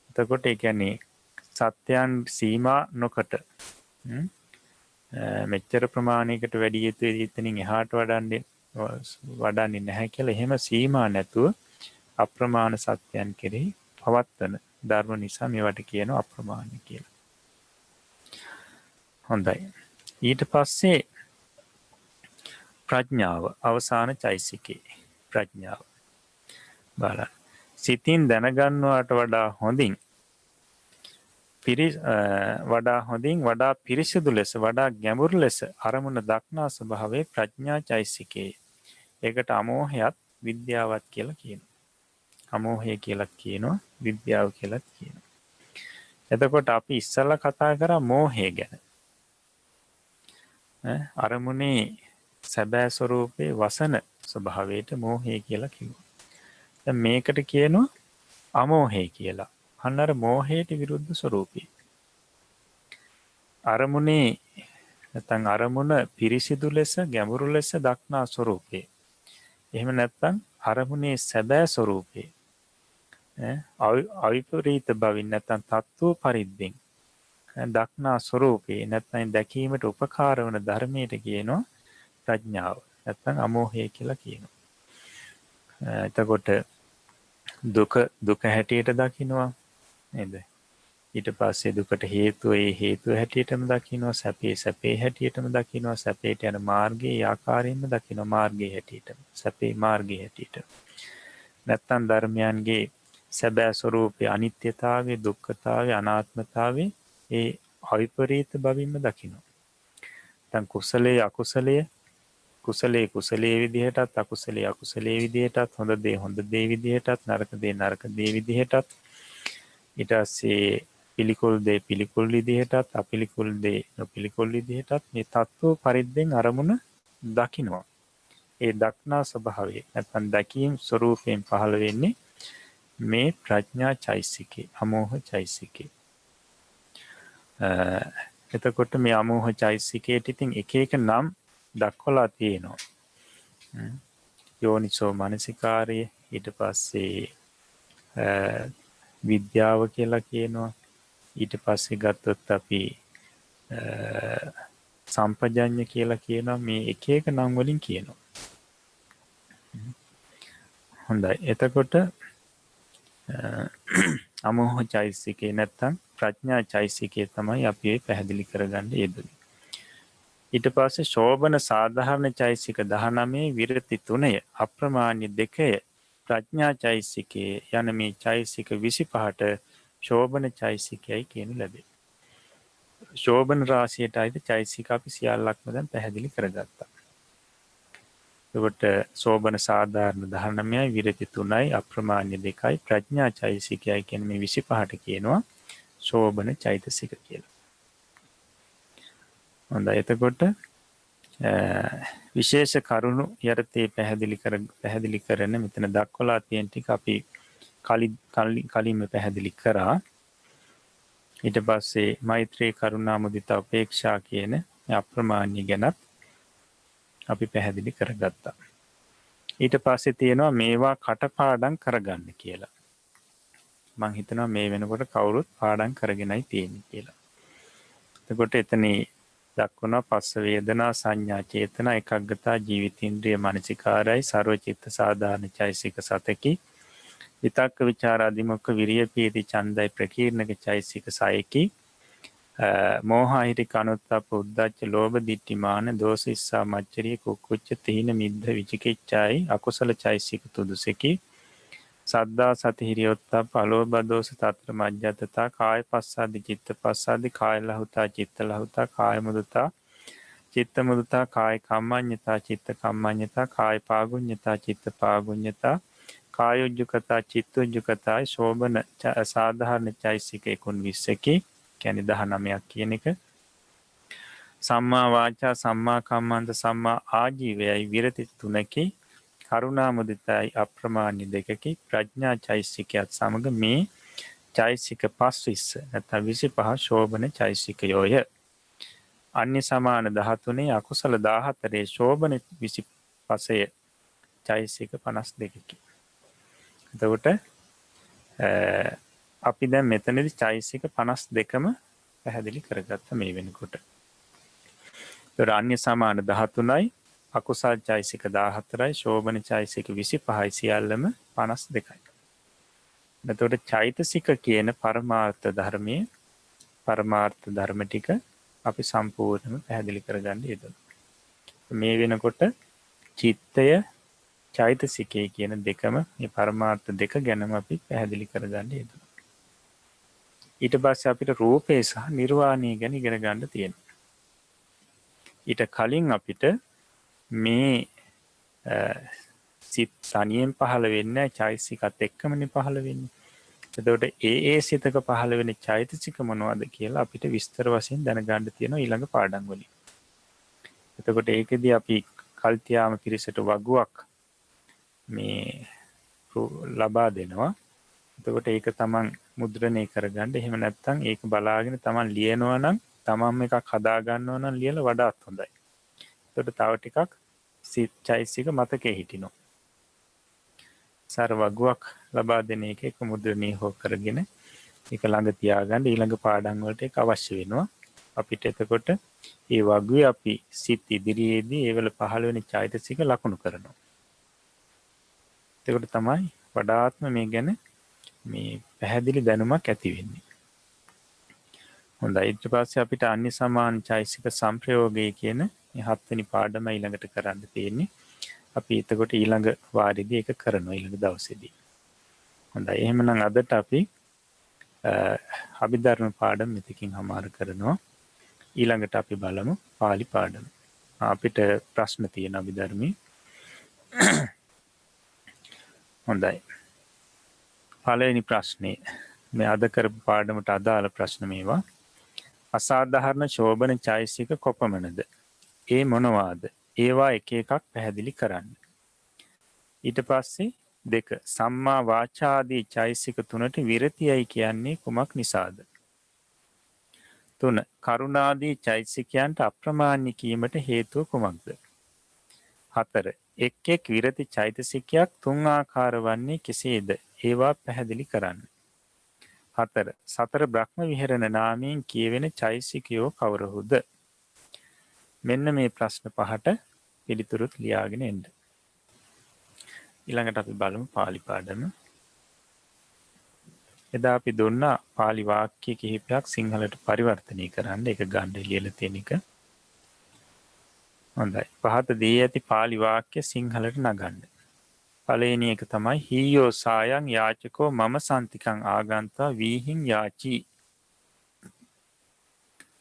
එතකොට ඒ කියන්නේ සත්‍යයන් සීමා නොකට මෙච්චර ප්‍රමාණයකට වැඩි යුතුයි එතනින් එහාට වඩන්නේ නැහැ කියලා එහෙම සීමා නැතුව අප්‍රමාණ සත්‍යයන් කෙරෙහි පවත්වන ධර්ම නිසා මේවට කියනවා අප්‍රමාණ කියලා. හොඳයි. ඊට පස්සේ ප්‍රඥාව අවසාන චෛසිකේ ප්‍රඥාව. බලන්න. සිතින් දැනගන්නවට වඩා හොඳින් වඩා පිරිසිදු ලෙස වඩා ගැඹුරු ලෙස අරමුණ දක්නා ස්වභාවයේ ප්‍රඥා චෛසිකේ. ඒකට අමෝහයත් විද්‍යාවත් කියලා කියනවා. අමෝහය කියලා කියනවා විද්‍යාව කියලා කියනවා. එතකොට අපි ඉස්සෙල්ලා කතා කරා මෝහය ගැන. අරමුණේ සැබෑ ස්වરૂපේ වසන ස්වභාවයට මෝහය කියලා කිව්වා. දැන් මේකට කියනවා අමෝහය කියලා. අන්න අර මෝහයට විරුද්ධ ස්වરૂපය. අරමුණේ නැත්නම් අරමුණ පිරිසිදු ලෙස ගැඹුරු ලෙස දක්නා ස්වરૂපය. එහෙම නැත්නම් අරමුණේ සැබෑ ස්වરૂපේ අවිපරීත බවින් නැත්නම් තත්ත්ව පරිද්දෙන් දක්නා ස්වરૂපේ නැත්නම් දැකීමට උපකාර වන ධර්මයට කියනවා ප්‍රඥාව. නැත්නම් අමෝහය කියලා කියනවා. එතකොට දුක හැටියට දකින්නවා නේද? ඊට පස්සේ දුකට හේතුව හැටියටම දකින්නවා, සැපේ හැටියටම දකින්නවා, සැපේට යන මාර්ගයේ ආකාරයෙන්ම දකින්නවා මාර්ගයේ හැටියට. සැපේ මාර්ගයේ හැටියට. නැත්නම් ධර්මයන්ගේ සැබෑ ස්වરૂපයේ අනිත්‍යතාවය, දුක්ඛතාවය, අනාත්මතාවය ඒ අවිපරීත බවින්ම දකිනවා. දැන් කුසලයේ අකුසලයේ, කුසලයේ කුසලයේ විදිහටත්, අකුසලයේ අකුසලයේ විදිහටත්, හොඳ දේ හොඳ දේ විදිහටත්, නරක දේ නරක දේ විදිහටත්, ඊට පස්සේ පිළිකුල් දේ පිළිකුල් විදිහටත්, අපිළිකුල් දේ නොපිළිකුල් විදිහටත් මේ තත්ත්ව පරිද්දෙන් අරමුණ දකිනවා. ඒ දක්නා ස්වභාවය නැත්නම් දැකීම් ස්වરૂපයෙන් පහළ වෙන්නේ මේ ප්‍රඥා චෛසිකේ, අමෝහ චෛසිකේ. එතකොට මේ අමෝහ චෛසිකේට ඉතින් එක එක නම් දක්වලා තියෙනවා. යෝනිසෝ මනසිකාරය, ඊට පස්සේ විද්‍යාව කියලා කියනවා. ඊට පස්සේ ගත්තොත් අපි සම්පජඤ්ඤ කියලා කියනවා. මේ එක එක නම් වලින් කියනවා. හොඳයි. එතකොට අමෝහ චෛසිකේ නැත්තම් ප්‍රඥා චෛසිකේ තමයි අපි පැහැදිලි කරගන්න යෙදුනේ. ඊට පස්සේ ශෝබන සාධාරණ චෛසික 19, විරති 3, අප්‍රමාණ්‍ය 2, ප්‍රඥා චෛසිකේ යන මේ චෛසික 25ට ශෝබන චෛසිකයයි කියනු ලැබේ. ශෝබන රාශියට අයිති චෛසික අපි සියල්ලක්ම දැන් පැහැදිලි කරගත්තා. එතකොට ශෝබන සාධාරණ 19යි, විරති 3යි, අප්‍රමාණ්‍ය 2යි, ප්‍රඥා චෛසිකයයි කියන මේ 25ට කියනවා ශෝබන චෛතසික කියලා. හොඳයි. එතකොට විශේෂ කරුණු යටතේ පැහැදිලි කරන මෙතන දක්වලා තියෙන ටික අපි කලින්ම පැහැදිලි කරා. ඊට පස්සේ මෛත්‍රී, කරුණා, මුදිතා, උපේක්ෂා කියන අප්‍රමාණ්‍ය ගැනත් අපි පැහැදිලි කරගත්තා. ඊට පස්සේ තියෙනවා මේවා කටපාඩම් කරගන්න කියලා. මං හිතනවා මේ වෙනකොට කවුරුත් පාඩම් කරගෙනයි තියෙන්නේ කියලා. එතකොට එතනේ දක්වනවා පස්ස වේදනා, සංඥා, චේතනා, එකග්ගතා, ජීවිතේන්ද්‍රිය, මනසිකාරයි, සර්වචිත්ත සාධාරණ චෛසික 7කි. විතක්ක, විචාර, අධිමොක්ඛ, විරිය, පීති, ඡන්දයි, ප්‍රකීර්ණක චෛසික 6කි. මෝහයිරික, අනුත්ථප්ප, උද්ධච්ච, ලෝභ, ditthi, මාන, දෝස, ඉස්සා, මච්චරිය, කුක්කුච්ච, තීන, මිද්ධ, විචිකිච්ඡායි අකුසල චෛසික 3කි. සද්දා, සති, හිරියොත්ථප්ප, අලෝභ, දෝස, තත්ත්‍ර, මජ්ජත්තතා, කාය පස්සාදි, චිත්ත පස්සාදි, කාය ලහුතා, චිත්ත ලහුතා, කාය මුදුතා, චිත්ත මුදුතා, කාය කම්මඤ්ඤතා, චිත්ත කම්මඤ්ඤතා, කාය පාගුඤ්ඤතා, චිත්ත පාගුඤ්ඤතා, කායොජ්ජකතා, චිත්තොජ්ජකතා, ශෝබන සාධාරණ චෛසික 19කි. කියන්නේ 19ක් කියන එක. සම්මා වාචා, සම්මා කම්මන්ත, සම්මා ආජීවයයි විරති 3කි. කරුණා, මුදිතයි, අප්‍රමාණ්‍ය 2කි. ප්‍රඥා චෛසිකයත් සමග මේ චෛසික 25 නැත්නම් 25 ශෝබන චෛසිකයෝය. අන්‍ය සමාන 13, අකුසල 14, ශෝබන 25 චෛසික 52කි. එතකොට අපි දැන් මෙතනදී චෛසික 52ම පැහැදිලි කරගත්ත මේ වෙනකොට. ඒතර අන්‍ය සමාන 13යි, අකුසල් චෛසික 14යි, ශෝබන චෛසික 25යි, සියල්ලම 52යි. එතකොට චෛතසික කියන පරමාර්ථ ධර්ම ටික අපි සම්පූර්ණයෙන්ම පැහැදිලි කරගන්න යෙදුණා. මේ වෙනකොට චිත්තය, චෛතසිකය කියන දෙකම මේ පරමාර්ථ දෙක ගැනම අපි පැහැදිලි කරගන්න යෙදුණා. ඊට පස්සේ අපිට රූපේ සහ නිර්වාණය ගැන ඉගෙන ගන්න තියෙනවා. ඊට කලින් අපිට මේ සිත් තනියෙන් පහළ වෙන්නේ චෛතසිකත් එක්කමනේ පහළ වෙන්නේ. එතකොට ඒ සිතක පහළ වෙන චෛතසික මොනවද කියලා අපිට විස්තර වශයෙන් දැනගන්න තියෙනවා ඊළඟ පාඩම් වලින්. එතකොට ඒකෙදී අපි කල්තියාම පිරිසට වගුවක් මේ ලබා දෙනවා. එතකොට ඒක තමන් මුද්‍රණය කරගන්න. එහෙම නැත්නම් ඒක බලාගෙන තමන් ලියනවා නම් තමන්ම එකක් හදා ගන්නවා නම් ලියලා වඩාත් හොඳයි. එතකොට තව ටිකක් චෛතසික මතකේ හිටිනවා. සර වගුවක් ලබා දෙන එක මුද්‍රණය හෝ කරගෙන ඒක ළඟ තියාගන්න ඊළඟ පාඩම් වලට ඒක අවශ්‍ය වෙනවා. අපිට එතකොට ඒ වගුවේ අපි සිත් ඉදිරියේදී ඒවල පහළ වෙන චෛතසික ලකුණු කරනවා. එතකොට තමයි වඩාත්ම මේ ගැන මේ පැහැදිලි දැනුමක් ඇති වෙන්නේ. හොඳයි. ඊට පස්සේ අපිට අන්‍ය සමාන චෛතසික සංප්‍රයෝගය කියන මේ 7 වෙනි පාඩම ඊළඟට කරන්න තියෙන්නේ. අපි එතකොට ඊළඟ වාරෙදී ඒක කරනවා ඊළඟ දවසේදී. හොඳයි එහෙමනම් අදට අපි අභිධර්ම පාඩම මෙතකින් හමාර කරනවා. ඊළඟට අපි බලමු පාලි පාඩම. අපිට ප්‍රශ්න තියෙන අභිධර්මයේ. හොඳයි. පළවෙනි ප්‍රශ්නේ මේ අද කරපු පාඩමට අදාළ ප්‍රශ්න මේවා. අසාධාරණ ශෝභන චෛසික කොපමණද? ඒ මොනවාද? ඒවා එක එකක් පැහැදිලි කරන්න. ඊට පස්සේ 2 සම්මා වාචාදී චෛසික 3ට විරතියයි කියන්නේ කුමක් නිසාද? 3 කරුණාදී චෛසිකයන්ට අප්‍රමාණ්‍ය කීමට හේතුව කුමක්ද? 4 එක් එක් විරති චෛතසිකයක් 3 ආකාර වන්නේ කෙසේද? ඒවා පැහැදිලි කරන්න. 4 සතර බ්‍රහ්ම විහරණ නාමයෙන් කියවෙන චෛසිකයෝ කවරහුද? මෙන්න මේ ප්‍රශ්න පහට පිළිතුරුත් ලියාගෙන එන්න. ඊළඟට අපි බලමු පාලි පාඩම. එදා අපි දුන්නා පාලි වාක්‍ය කිහිපයක් සිංහලට පරිවර්තනය කරන්න. ඒක ගන්න ලියලා තියෙන එක. හොඳයි. පහත දී ඇති පාලි වාක්‍ය සිංහලට නගන්න. පළවෙනි එක තමයි හීයෝ සායන් යාචකෝ මම සන්තිකං ආගන්තා වීහිං යාචී.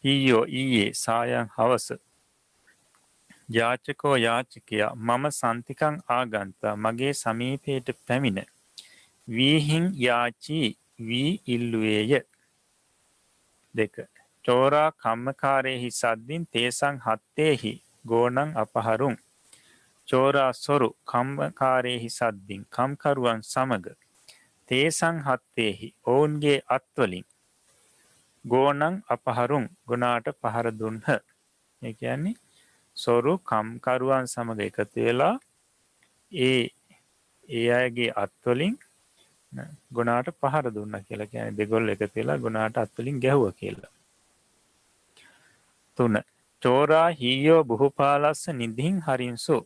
හීයෝ ඊයේ සායන් හවස යාචකෝ යාචකයා මම සන්තිකං ආගන්තා මගේ සමීපයට පැමිණ වීහිං යාචී වී ඉල්ලුවේය. 2 චෝරා කම්මකාරයෙහි සද්දින් තේසං හත්තේහි ගෝනං අපහරුන්. චෝරා සොරු කම්මකාරයෙහි සද්දින් කම්කරුවන් සමග තේසං හත්තේහි ඔවුන්ගේ අත්වලින් ගෝනං අපහරුන් ගුණාට පහර දුන්හ. ඒ කියන්නේ සොරු කම්කරුවන් සමග එකතු වෙලා ඒ අයගේ අත්වලින් ගුණාට පහර දුන්නා කියලා කියන්නේ දෙගොල්ලෝ එකතු වෙලා ගුණාට අත්වලින් ගැහුවා කියලා. 3 චෝරා හීයෝ බුහුපාලස්ස නිදිහින් හරින්සු.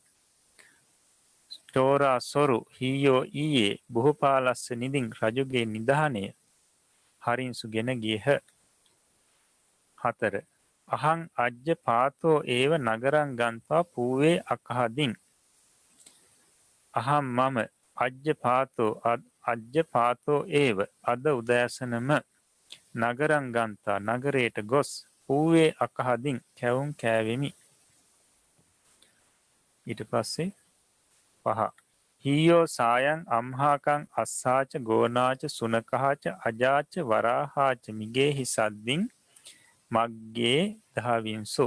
චෝරා සොරු හීයෝ ඊයේ බුහුපාලස්ස නිදින් රජුගේ නිධානය හරින්සු ගෙන ගියහ. 4 අහං අජ්ජ පාතෝ ඒව නගරං ගන්තා පූවේ අකහදින්. අහම් මම අජ්ජ පාතෝ ඒව අද උදෑසනම නගරං ගන්තා නගරයට ගොස් පූවේ අකහදින් කැවුම් කෑවෙමි. ඊට පස්සේ 5 හීයෝ සායන් අම්හාකං අස්සාච ගෝනාච සුනකහාච අජාච වරාහාච මිගේහි සද්දින් මග්ගේ දහවින්සු.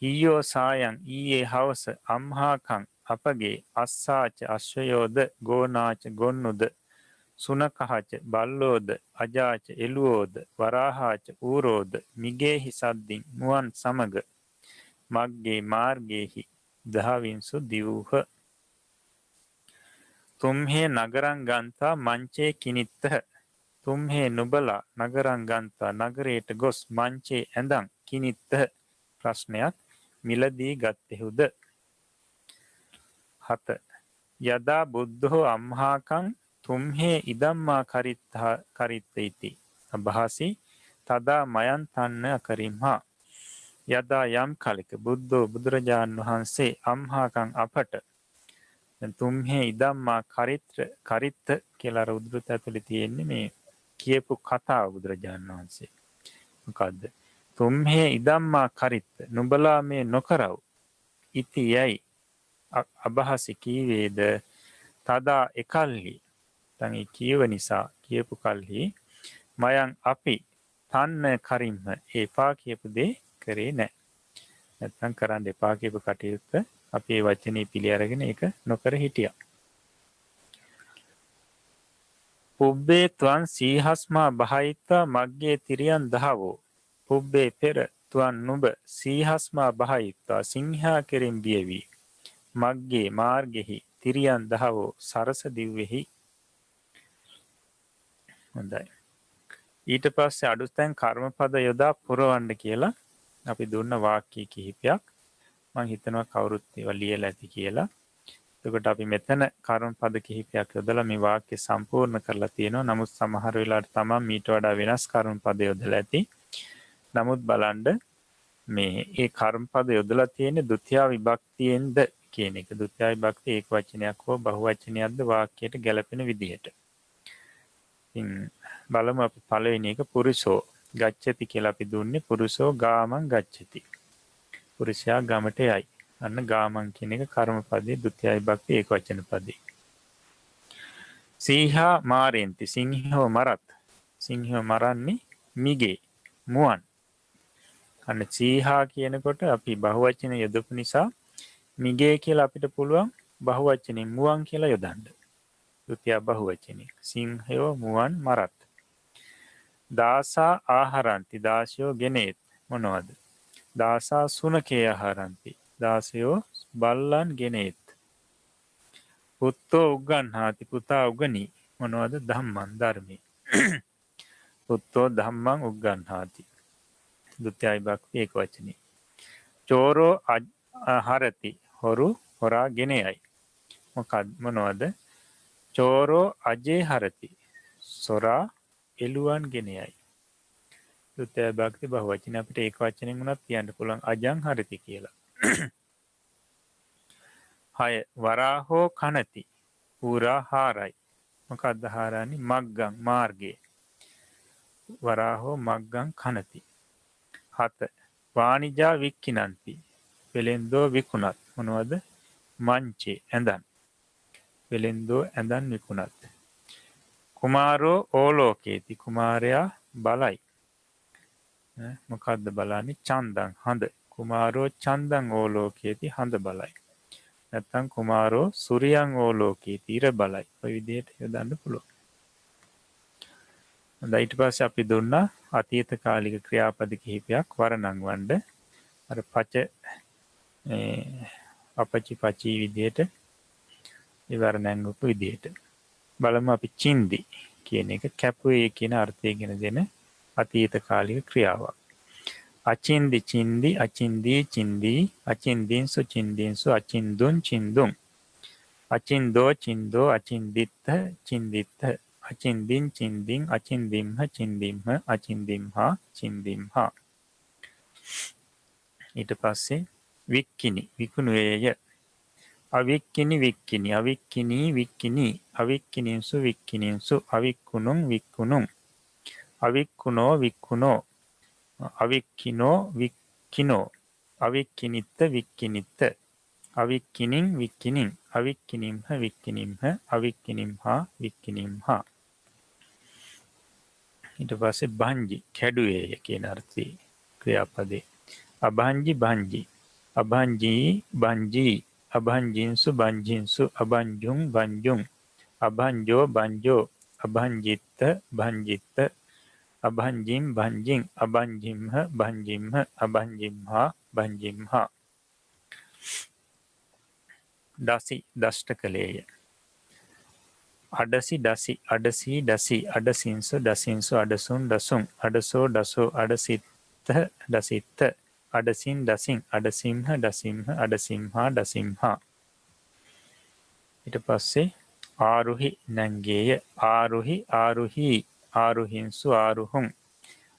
හීයෝ සායන් ඊයේ හවස අම්හාකං අපගේ අස්සාච අශ්වයෝද ගෝනාච ගොන්නුද සුනකහච බල්ලෝද අජාච එළුවෝද වරාහාච ඌරෝද මිගේහි සද්දින් මුවන් සමග මග්ගේ මාර්ගයේහි දහවින්සු දිවූහ. තුම්හේ නගරං ගන්තා මංචේ කිනිත්තහ. තුම්හේ නුබලා නගරං ගන්තා නගරයට ගොස් මංචේ ඇඳන් කිනිත්තහ. ප්‍රශ්නයක් මිලදී ගත්තෙහුද? 7 යදා බුද්ධෝ අම්හාකං තුම්හේ ඉදම්මා කරිත්ත ඉති අභාසි තදා මයන් තන්න අකරිම්හා. යදා යම් කලක බුද්ධෝ බුදුරජාණන් වහන්සේ අම්හාකං අපට තුම්හේ ඉදම්මා කරිත්ත කියලා උද්දෘත ඇතුලේ තියෙන්නේ මේ කියපු කතාව බුදුරජාණන් වහන්සේ. මොකද්ද? තුම්හේ ඉදම්මා කරිත්ත නුඹලා මේ නොකරව ඉති යයි අභාසි කීවේද තදා එකල්හි තන් කියව නිසා කියපු කල්හි මයන් අපි තන්න කරිම්ම එපා කියපු දේ කරේ නැහැ. නැත්නම් කරන්න එපා කියපු කටයුත්ත අපේ වචනේ පිළි අරගෙන ඒක නොකර හිටියා. පුබ්බේ ත්වන් සීහස්මා බහයිත්වා මග්ගේ තිරියන් දහවෝ. පුබ්බේ පෙර ත්වන් නුඹ සීහස්මා බහයිත්වා සිංහා කෙරෙන් බියවි. මග්ගේ මාර්ගෙහි තිරියන් දහවෝ සරස දිව්වෙහි. හොඳයි. ඊට පස්සේ අඩුතෙන් කර්මපද යොදා පුරවන්න කියලා අපි දුන්න වාක්‍ය කිහිපයක් මම හිතනවා කවුරුත් ඒවා ලියලා ඇති කියලා. එතකොට අපි මෙතන කර්මපද කිහිපයක් යොදලා මේ වාක්‍ය සම්පූර්ණ කරලා තියෙනවා. නමුත් සමහර වෙලාවට තමයි මීට වඩා වෙනස් කර්මපද යොදලා ඇති. නමුත් බලන්න මේ ඒ කර්මපද යොදලා තියෙන්නේ ဒုတိ ය විභක්තියෙන්ද කියන එක. ဒုတိ ය විභක්ති ඒක වචනයක් හෝ බහුවචනයක්ද වාක්‍යයට ගැලපෙන විදිහට. ඉතින් බලමු අපි පළවෙනි එක පුරුෂෝ ගච්ඡති කියලා අපි දුන්නේ පුරුෂෝ ගාමං ගච්ඡති. පුරුෂයා ගමට යයි. අන්න ගාමං කියන එක කර්මපදයේ ဒုတိ ය විභක්ති ඒක වචන පදේ. සීහා මාරෙන්ති සිංහව මරත්. සිංහව මරන්නේ මිගේ මුවන්. අන්න සීහා කියනකොට අපි බහුවචන යොදපු නිසා මිගේ කියලා අපිට පුළුවන් බහුවචනෙන් මුවන් කියලා යොදන්න. ဒုတိ ය බහුවචනය. සිංහයෝ මුවන් මරත්. දාසා ආහාරන්ති දාසයෝ ගෙනේත් මොනවද? දාසා සුනකේ ආහාරන්ති දාසයෝ බල්ලන් ගෙනේත්. පුත්තෝ උගන්හාති පුතා උගනි මොනවද? ධම්මං ධර්මයේ. පුත්තෝ ධම්මං උගන්හාති. ဒုတိ ය විභක්ති ඒක වචනේ. චෝරෝ හරති හොරු හොරා ගෙන යයි. මොනවද? චෝරෝ අජේ හරති සොරා එළුවන් ගෙන යයි. ဒုတိ ය විභක්ති බහුවචන අපිට ඒක වචනෙන් උනත් කියන්න පුළුවන් අජං හරති කියලා. 6 වරාහෝ කනති ඌරා හාරයි. මොකක්ද හාරන්නේ? මග්ගං මාර්ගයේ. වරාහෝ මග්ගං කනති. 7 වාණිජා වික්කිනන්ති වෙලෙන්දෝ විකුණත් මොනවද? මංචේ ඇඳන්. වෙලෙන්දෝ ඇඳන් විකුණත්. කුමාරෝ ඕලෝකේති කුමාරයා බලයි. මොකක්ද බලන්නේ? චන්දං හඳ. කුමාරෝ චන්දං ඕලෝකේති හඳ බලයි. නැත්තම් කුමාරෝ සූර්යං ඕලෝකේති ඉර බලයි. ඔය විදිහට යොදන්න පුළුවන්. හොඳයි ඊට පස්සේ අපි දුන්නා අතීත කාලික ක්‍රියාපද කිහිපයක් වර්ණංවන්න. අර පච අපචි පචි විදිහට ඉවරණංගුපු විදිහට. බලමු අපි චින්දි කියන එක කැපුවේ කියන අර්ථය ගෙන දෙන අතීත කාලික ක්‍රියාවක්. අචින්දි චින්දි අචින්දී චින්දී අචින්දින්සු චින්දින්සු අචින්දුන් චින්දුන් අචින්දෝ චින්දෝ අචින්දිත්ත චින්දිත්ත අචින්දින් චින්දින් අචින්දිම්හ චින්දිම්හ අචින්දිම්හා චින්දිම්හා. ඊට පස්සේ වික්කිනි විකුණුවේය. අවික්කිනි වික්කිනි අවික්කිනී වික්කිනී අවික්කිනින්සු වික්කිනින්සු අවික්කුණුන් වික්කුණුන් අවික්කුණෝ වික්කුණෝ අවික්කිනෝ වික්කිනෝ අවික්කිනිත්ත වික්කිනිත්ත අවික්කිනින් වික්කිනින් අවික්කිනිම්හ වික්කිනිම්හ අවික්කිනිම්හා වික්කිනිම්හා. ඊට පස්සේ භංජි කැඩුවේය කියන අර්ථයේ ක්‍රියාපදේ. අභංජි භංජි අභංජී භංජී අභංජින්සු භංජින්සු අභංජුන් භංජුන් අභංජෝ භංජෝ අභංජිත්ත භංජිත්ත අභංජිම් භංජින් අභංජිම්හ භංජිම්හ අභංජිම්හා භංජිම්හා. දසි දෂ්ට කළේය. අඩසි දසි අඩසී දසි අඩසින්සු දසින්සු අඩසුන් දසුන් අඩසෝ දසෝ අඩසිත්ත දසිත්ත අඩසින් දසින් අඩසිම්හ දසිම්හ අඩසිම්හා දසිම්හා. ඊට පස්සේ ආරුහි නැංගේය. ආරුහි ආරුහි ආරුහින්සු ආරුහුන්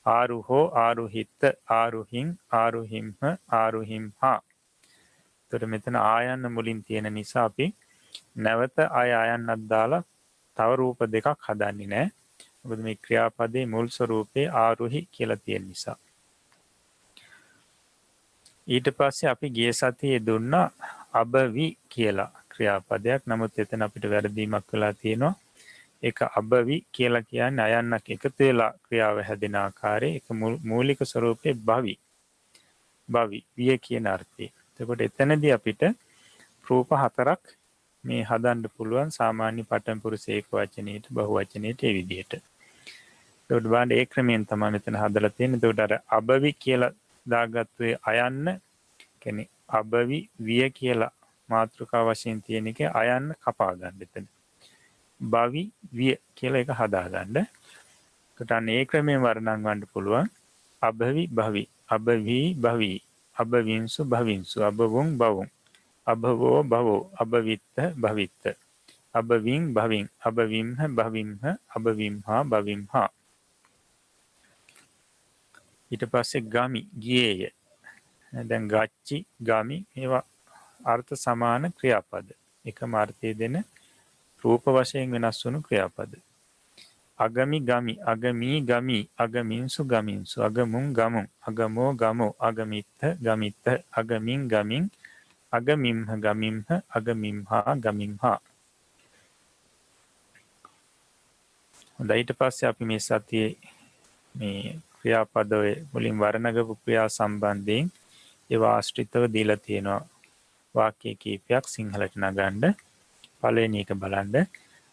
ආරුහෝ ආරුහිත්ත ආරුහින් ආරුහිම්හ ආරුහිම්හා. එතකොට මෙතන ආයන්න මුලින් තියෙන නිසා අපි නැවත ආයන්නක් දාලා තව රූප දෙකක් හදන්නේ නැහැ. මොකද මේ ක්‍රියාපදයේ මුල් ස්වරූපේ ආරුහි කියලා තියෙන නිසා. ඊට පස්සේ අපි ගිය සතියේ දුන්නා අබවි කියලා ක්‍රියාපදයක්. නමුත් එතන අපිට වැරදීමක් වෙලා තියෙනවා. ඒක අබවි කියලා කියන්නේ අයන්නක් එකතු වෙලා ක්‍රියාව හැදෙන ආකාරයේ ඒක මූලික ස්වරූපේ භවි. භවි විය කියන අර්ථය. එතකොට එතනදී අපිට රූප හතරක් මේ හදන්න පුළුවන් සාමාන්‍ය පඨම පුරුෂ ඒක වචනයේට බහුවචනයේට ඒ විදිහට. එතකොට බලන්න ඒ ක්‍රමයෙන් තමයි මෙතන හදලා තියෙන්නේ. එතකොට අර අබවි කියලා දාගත්තු අයන්න කියන්නේ අබවි විය කියලා මාතෘකා වශයෙන් තියෙන එකේ අයන්න කපා ගන්න එතන. භවි විය කියලා එක හදා ගන්න. එතකොට අන්න ඒ ක්‍රමයෙන් වර්ණම් ගන්න පුළුවන්. අබවි භවි අබවි භවි අබවින්සු භවින්සු අබවුන් බවුන් අබවෝ බවෝ අබවිත්ත භවිත්ත අබවින් භවින් අබවිම්හ භවිම්හ අබවිම්හා භවිම්හා. ඊට පස්සේ ගමි ගියේය. දැන් ගච්චි ගමි මේවා අර්ථ සමාන ක්‍රියාපද. එකම අර්ථය දෙන රූප වශයෙන් වෙනස් වුණු ක්‍රියාපද. අගමි ගමි, අගමී ගමි, අගමින්සු ගමින්සු, අගමුන් ගමුන්, අගමෝ ගමෝ, අගමිත්ත ගමිත්ත, අගමින් ගමින්, අගමිම්හ ගමිම්හ, අගමිම්හා ගමිම්හා. හොඳයි, ඊට පස්සේ අපි මේ සතියේ මේ ක්‍රියාපදයේ මුලින් වර්ණගපු ක්‍රියා සම්බන්ධයෙන් ඒවා ආශ්‍රිතව දීලා තියෙනවා වාක්‍ය කීපයක් සිංහලට නගන්න. පළවෙනි එක බලන්න.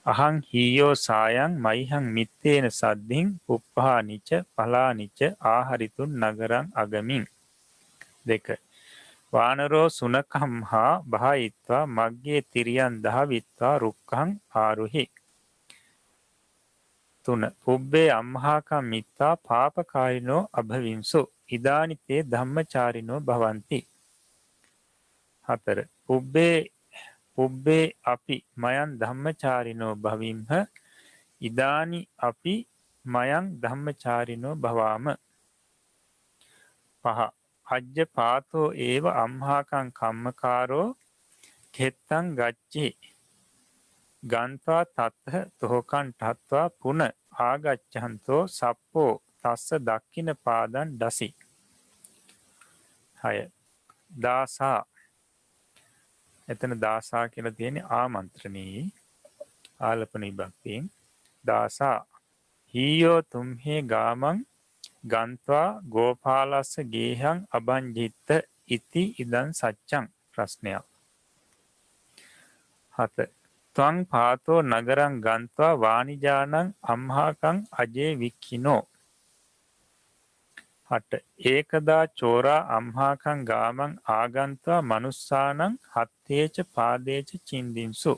අහං හීයෝ සායං මයිහං මිත්තේන සද්ධින් පුප්පහානිච පලානිච ආහරිතුන් නගරං අගමින්. 2. වානරෝ සුනකම් හා බහයිත්වා මග්ගේ තිරියන් දහවිත්වා රුක්කං ආරුහි. 3. පුබ්බේ අම්හාකම් මිත්තා පාපකාරිනෝ අභවින්සු ඉදානිතේ ධම්මචාරිනෝ භවಂತಿ. 4. පුබ්බේ අපි මයන් ධම්මචාරිනෝ භවිම්හ ඉදානි අපි මයන් ධම්මචාරිනෝ භවාම. 5. අජ්ජ පාතෝ ඒව අම්හාකං කම්මකාරෝ කෙත්තං ගච්චි ගන්වා තත්හ තෝකන් ටත්වා පුන ආගච්ඡන්තෝ සප්පෝ තස්ස දක්කින පාදන් දසි. 6. දාසා. එතන දාසා කියලා තියෙන්නේ ආමන්ත්‍රණී ආලපන විභක්තියෙන්. දාසා හීයෝ තුම්හේ ගාමං ගන්වා ගෝපාලස්ස ගේහං අබංජිත්ත ඉති ඉදන් සච්චං. ප්‍රශ්නයක්. 7. ත්වං පාතෝ නගරං ගන්වා වානිජානං අම්හාකං අජේ වික්ඛිනෝ. 8. ඒකදා චෝරා අම්හාකං ගාමං ආගන්වා මනුස්සානං හත්තේච පාදේච චින්දින්සු.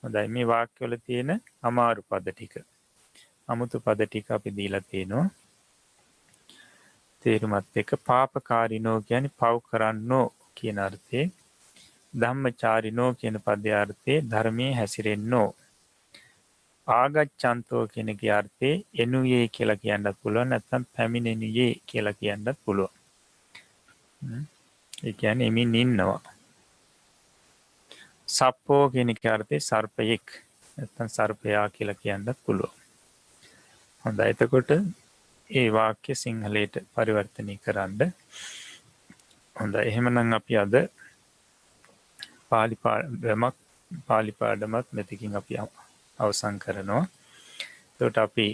හොඳයි, මේ වාක්‍යවල තියෙන අමාරු පද ටික. අමුතු පද ටික අපි දීලා තියෙනවා. තේරුමත් එක්ක. පාපකාරිනෝ කියන්නේ පව් කරන්නෝ කියන අර්ථේ. ධම්මචාරිනෝ කියන පදයේ අර්ථේ ධර්මයේ හැසිරෙන්නෝ. ආගච්ඡන්තෝ කියන කේ අර්ථේ එනුයේ කියලා කියන්නත් පුළුවන්, නැත්නම් පැමිණෙනුයේ කියලා කියන්නත් පුළුවන්. ඒ කියන්නේ එමින් ඉන්නවා. සප්පෝ කියන කේ අර්ථේ සර්පයෙක්, නැත්නම් සර්පයා කියලා කියන්නත් පුළුවන්. හොඳයි, එතකොට ඒ වාක්‍ය සිංහලයට පරිවර්තනය කරන්න. හොඳයි, එහෙමනම් අපි අද පාලි පාඩමත් මෙතකින් අපි අවසන් කරනවා. එතකොට අපි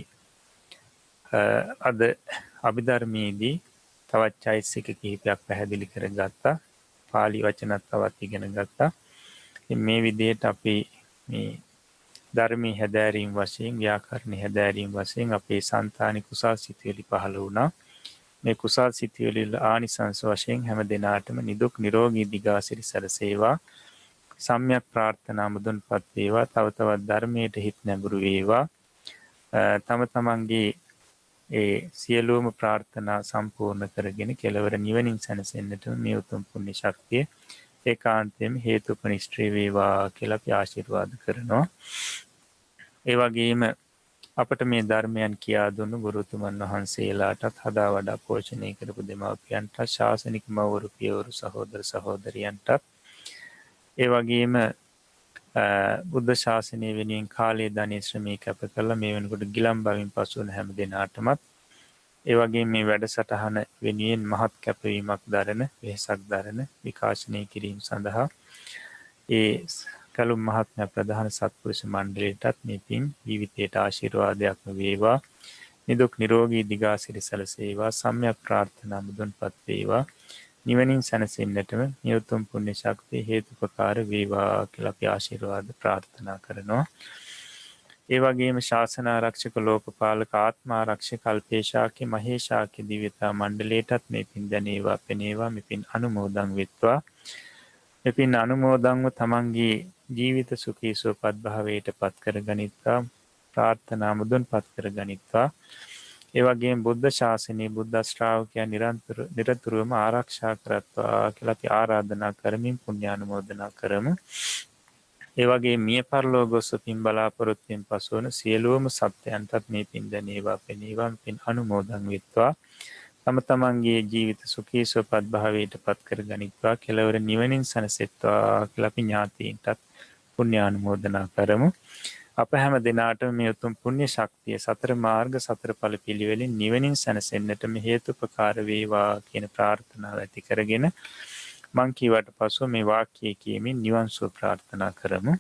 අද අභිධර්මයේදී තවත් චෛතසික කිහිපයක් පැහැදිලි කරගත්තා. පාලි වචනත් තවත් ඉගෙන ගත්තා. මේ විදිහට අපි මේ ධර්මී හැදෑරීම් වශයෙන්, ව්‍යාකරණ හැදෑරීම් වශයෙන් අපේ సంతాනි කුසල් සිතුවිලි පහළ වුණා. මේ කුසල් සිතුවිලි ආනිසංස වශයෙන් හැම දිනාටම නිදුක් නිරෝගී දිගාසිරි සැලසේවා. සම්‍යක් ප්‍රාර්ථනා මුදුන්පත් වේවා. තව තවත් ධර්මයට හිත නැඹුරු වේවා. තම තමන්ගේ ඒ සියලුම ප්‍රාර්ථනා සම්පූර්ණ කරගෙන කෙලවර නිවනින් සැනසෙන්නට මේ උතුම් පුණ්‍ය ශක්තිය ඒකාන්තයෙන් හේතුපනිෂ්ඨ වේවා කියලා අපි ආශිර්වාද කරනවා. ඒ වගේම අපට මේ ධර්මයන් කියා දුන්නු ගුරුතුමන් වහන්සේලාටත්, හදා වඩා පෝෂණය කරපු දෙමාපියන්ට, ශාසනික මව්වරු පියවරු සහෝදර සහෝදරියන්ටත්, ඒ වගේම බුද්ධ ශාසනය වෙනුවෙන් කාලය ධනය ශ්‍රමය කැප කරලා මේ වෙනකොට ගිලන් බවින් පසු වන හැම දෙනාටමත්, ඒ වගේම මේ වැඩසටහන වෙනුවෙන් මහත් කැපවීමක් දරන, වෙහෙසක් දරන, විකාශනය කිරීම සඳහා ඒ කලුම් මහත්මයා ප්‍රධාන සත්පුරුෂ මණ්ඩලයටත් මේ පින් ජීවිතයට ආශිර්වාදයක්ම වේවා. නිදුක් නිරෝගී දිගාසිරි සැලසේවා. සම්‍යක් ප්‍රාර්ථනා මුදුන්පත් වේවා. නිවනින් සැනසෙන්නටම මේ උතුම් පුණ්‍ය ශක්තිය හේතුපකාර වේවා කියලා අපි ආශිර්වාද ප්‍රාර්ථනා කරනවා. ඒ වගේම ශාසන ආරක්ෂක, ලෝකපාලක, ආත්මාරක්ෂක, කල්පේශාක්‍ය, මහේශාක්‍ය දිව්‍යතා මණ්ඩලයටත් මේ පින් දැනේවා, පෙනේවා. මේ පින් අනුමෝදන් වෙත්වා. මේ පින් අනුමෝදන්ව තමන්ගේ ජීවිත සුඛී සුවපත් භාවයට පත් කරගනිත්වා. ප්‍රාර්ථනා මුදුන්පත් කරගනිත්වා. ඒ වගේම බුද්ධ ශාසනයේ බුද්ධ ශ්‍රාවකයන් නිරතුරුවම ආරක්ෂා කරත්වා කියලා අපි ආරාධනා කරමින් පුණ්‍යානුමෝදනා කරමු. ඒ වගේ මිය පරලෝ ගොස් පින් බලාපොරොත්තුෙන් පසු වන සියලුම සත්‍යයන්ටත් මේ පින් දැනේවා, පෙනේවා. පින් අනුමෝදන් වෙත්වා. තම තමන්ගේ ජීවිත සුඛී සුවපත් භාවයට පත් කර ගනිත්වා කෙලවර නිවනින් සැනසෙත්වා කියලා අපි ඥාතීන්ටත් පුණ්‍යානුමෝදනා කරමු. අප හැම දිනාටම මේ උතුම් පුණ්‍ය ශක්තිය සතර මාර්ග සතර ඵල පිළිවෙලින් නිවනින් සැනසෙන්නට මේ හේතුපකාර වේවා කියන ප්‍රාර්ථනාව ඇති කරගෙන මං කීවට පසුව මේ වාක්‍යය කියමින් නිවන් සුව ප්‍රාර්ථනා කරමු.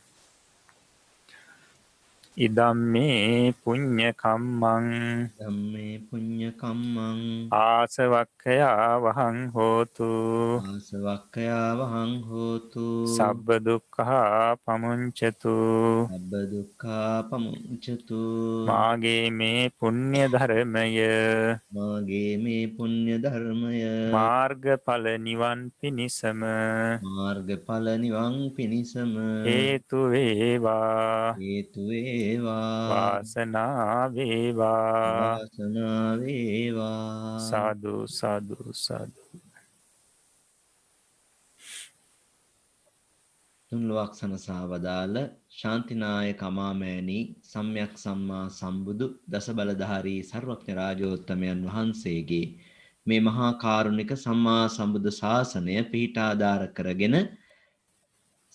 ඉදම්මේ පුඤ්ඤ කම්මං ධම්මේ පුඤ්ඤ කම්මං ආසවක්ඛයා වහං හෝතු ආසවක්ඛයා වහං හෝතු සබ්බ දුක්ඛා පමුංචතු සබ්බ දුක්ඛා පමුංචතු මාගේ මේ පුණ්‍ය ධර්මය මාගේ මේ පුණ්‍ය ධර්මය මාර්ගඵල නිවන් පිණිසම මාර්ගඵල නිවන් පිණිසම හේතු වේවා හේතු වේවා වාසනාව වේවා වාසනාව වේවා සාදු සාදු සාදු. තුන්ලොවක් සනසා වදාළ ශාන්තිනායක අමාමෑණී සම්්‍යක් සම්මා සම්බුදු දස බලධාරී සර්වඥ රාජෝත්තමයන් වහන්සේගේ මේ මහා කාරුණික සම්මා සම්බුදු ශාසනය පීඨාධාර කරගෙන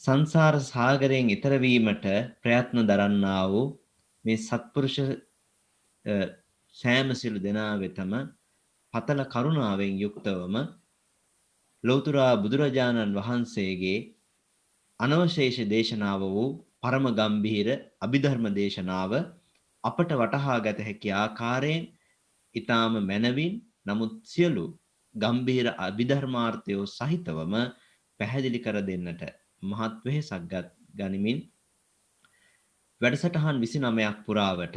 සංසාර සාගරයෙන් ඈතර වීමට ප්‍රයත්න දරන්නා වූ මේ සත්පුරුෂ සෑම සිළු දෙනා වෙතම පතල කරුණාවෙන් යුක්තවම ලෞතර බුදුරජාණන් වහන්සේගේ අනවශේෂ දේශනාව වූ පරම ගම්භීර අභිධර්ම දේශනාව අපට වටහා ගත හැකි ආකාරයෙන් ඊටාම මනවින් නමුත් සියලු ගම්භීර අභිධර්මාර්ථයෝ සහිතවම පැහැදිලි කර දෙන්නට මහත් වෙහෙසක් ගනිමින් වැඩසටහන් 29ක් පුරාවට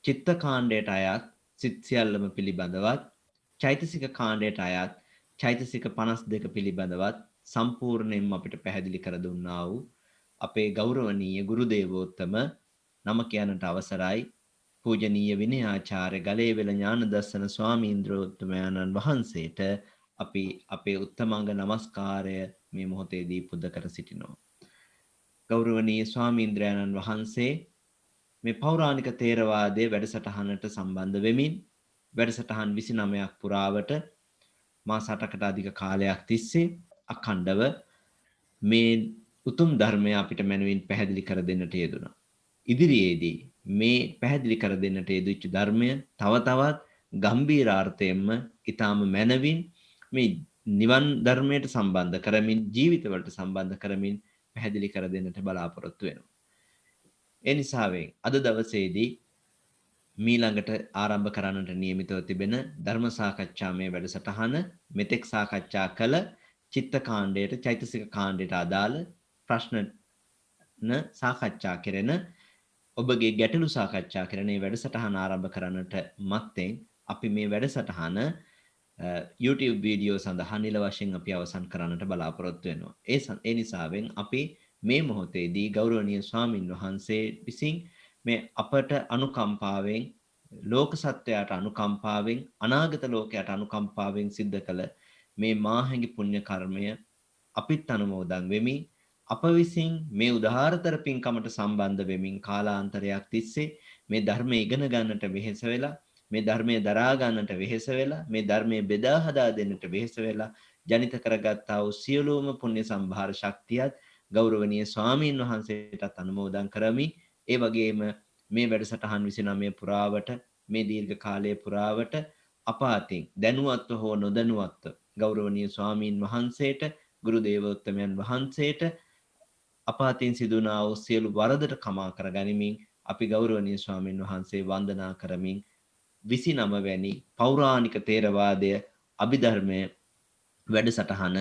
චිත්ත කාණ්ඩයට අයත් සිත් සියල්ලම පිළිබඳවත් චෛතසික කාණ්ඩයට අයත් චෛතසික 52 පිළිබඳවත් සම්පූර්ණයෙන්ම අපිට පැහැදිලි කර දුන්නා වූ අපේ ගෞරවනීය ගුරු දේවෝත්තම නම කියනට අවසරයි පූජනීය විනයාචාර්ය ගලේවෙල ඥානදර්ශන ස්වාමීන්ද්‍රෝත්තමයන්න් වහන්සේට අපි අපේ උත්තමාංග නමස්කාරය මේ මොහොතේදී පුද කර සිටිනවා. ගෞරවනීය ස්වාමීන්ද්‍රයන්න් වහන්සේ මේ පෞරාණික තේරවාදයේ වැඩසටහනට සම්බන්ධ වෙමින් වැඩසටහන් 29ක් පුරාවට මාස 8කට අධික කාලයක් තිස්සේ අඛණ්ඩව මේ උතුම් ධර්මය අපිට මනවින් පැහැදිලි කර දෙන්නට යෙදුණා. ඉදිරියේදී මේ පැහැදිලි කර දෙන්නට යෙදුච්ච ධර්මය තව තවත් ගම්භීරාර්ථයෙන්ම ඊටාම මනවින් මේ නිවන් ධර්මයට සම්බන්ධ කරමින් ජීවිතවලට සම්බන්ධ කරමින් පැහැදිලි කර දෙන්නට බලාපොරොත්තු වෙනවා. ඒ නිසාවෙන් අද දවසේදී මීළඟට ආරම්භ කරන්නට නියමිතව තිබෙන ධර්ම සාකච්ඡාමය වැඩසටහන මෙතෙක් සාකච්ඡා කළ චිත්ත කාණ්ඩයට චෛතසික කාණ්ඩයට අදාළ ප්‍රශ්න සාකච්ඡා කෙරෙන ඔබගේ ගැටලු සාකච්ඡා කරන මේ වැඩසටහන ආරම්භ කරන්නට මත්තෙන් අපි මේ වැඩසටහන YouTube වීඩියෝ සඳහා නිල වශයෙන් අපි අවසන් කරන්නට බලාපොරොත්තු වෙනවා. ඒ නිසාවෙන් අපි මේ මොහොතේදී ගෞරවනීය ස්වාමින් වහන්සේ විසින් මේ අපට අනුකම්පාවෙන් ලෝක සත්වයාට අනුකම්පාවෙන් අනාගත ලෝකයට අනුකම්පාවෙන් සිද්ධ කළ මේ මාහැඟි පුණ්‍ය කර්මය අපිත් අනුමෝදන් වෙමි. අප විසින් මේ උදාාරතර පින්කමට සම්බන්ධ වෙමින් කාලාන්තරයක් තිස්සේ මේ ධර්මය ඉගෙන ගන්නට වෙහෙස වෙලා මේ ධර්මයේ දරා ගන්නට වෙහෙස වෙලා මේ ධර්මයේ බෙදා හදා දෙන්නට වෙහෙස වෙලා ජනිත කරගත්තා වූ සියලුම පුණ්‍ය සම්භාර ශක්තියත් ගෞරවනීය ස්වාමීන් වහන්සේටත් අනුමෝදන් කරමි. ඒ වගේම මේ වැඩසටහන් 29 පුරාවට මේ දීර්ඝ කාලය පුරාවට අප අතින් දැනුවත්ව හෝ නොදැනුවත්ව ගෞරවනීය ස්වාමීන් වහන්සේට ගුරු දේවෝත්තමයන් වහන්සේට අප අතින් සිදුනා වූ සියලු වරදට කමා කර ගනිමින් අපි ගෞරවනීය ස්වාමීන් වහන්සේ වන්දනා කරමින් 29 වැනි පෞරාණික තේරවාදය අභිධර්මය වැඩසටහන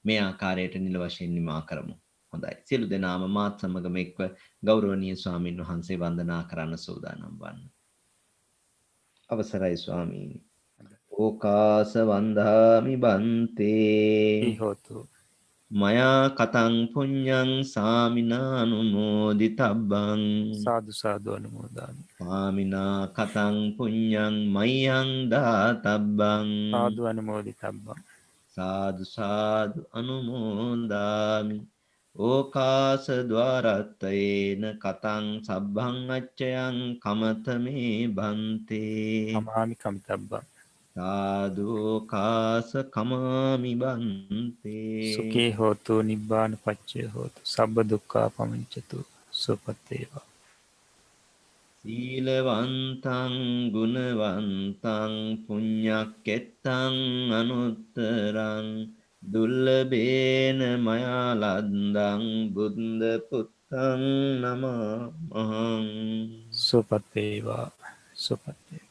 මේ ආකාරයට නිල වශයෙන් නිමා කරමු. හොඳයි. සියලු දෙනාම මාත් සමගම එක්ව ගෞරවනීය ස්වාමීන් වහන්සේ වන්දනා කරන්න සූදානම් වන්න. අවසරයි ස්වාමීනි. ඕකාස වන්දාමි බන්තේ හෝතු මයා කතං පුඤ්ඤං සාමිනානුමෝදිතබ්බං සාදු සාදු අනුමෝදාමි. පාමිනා කතං පුඤ්ඤං මයං දාතබ්බං සාදු අනුමෝදිතබ්බං. සාදු සාදු අනුමෝදාමි. ඕකාස ద్వාරත්තේන කතං සබ්බං අච්චයං කමත මේ බන්තේ අමාමි කමිතබ්බං. සාදු කාස කමාමි බන්තේ. සුකේ හෝතු නිබ්බාන පච්චය හෝතු සබ්බ දුක්ඛා පමංචතු සුවපත් වේවා. සීලවන්තං ගුණවන්තං පුඤ්ඤක්කෙත්තං අනුත්තරං දුල්ලභේන මයා ලද්දං බුද්ධ පුත්තං නමහං. සුවපත් වේවා. සුවපත් වේවා.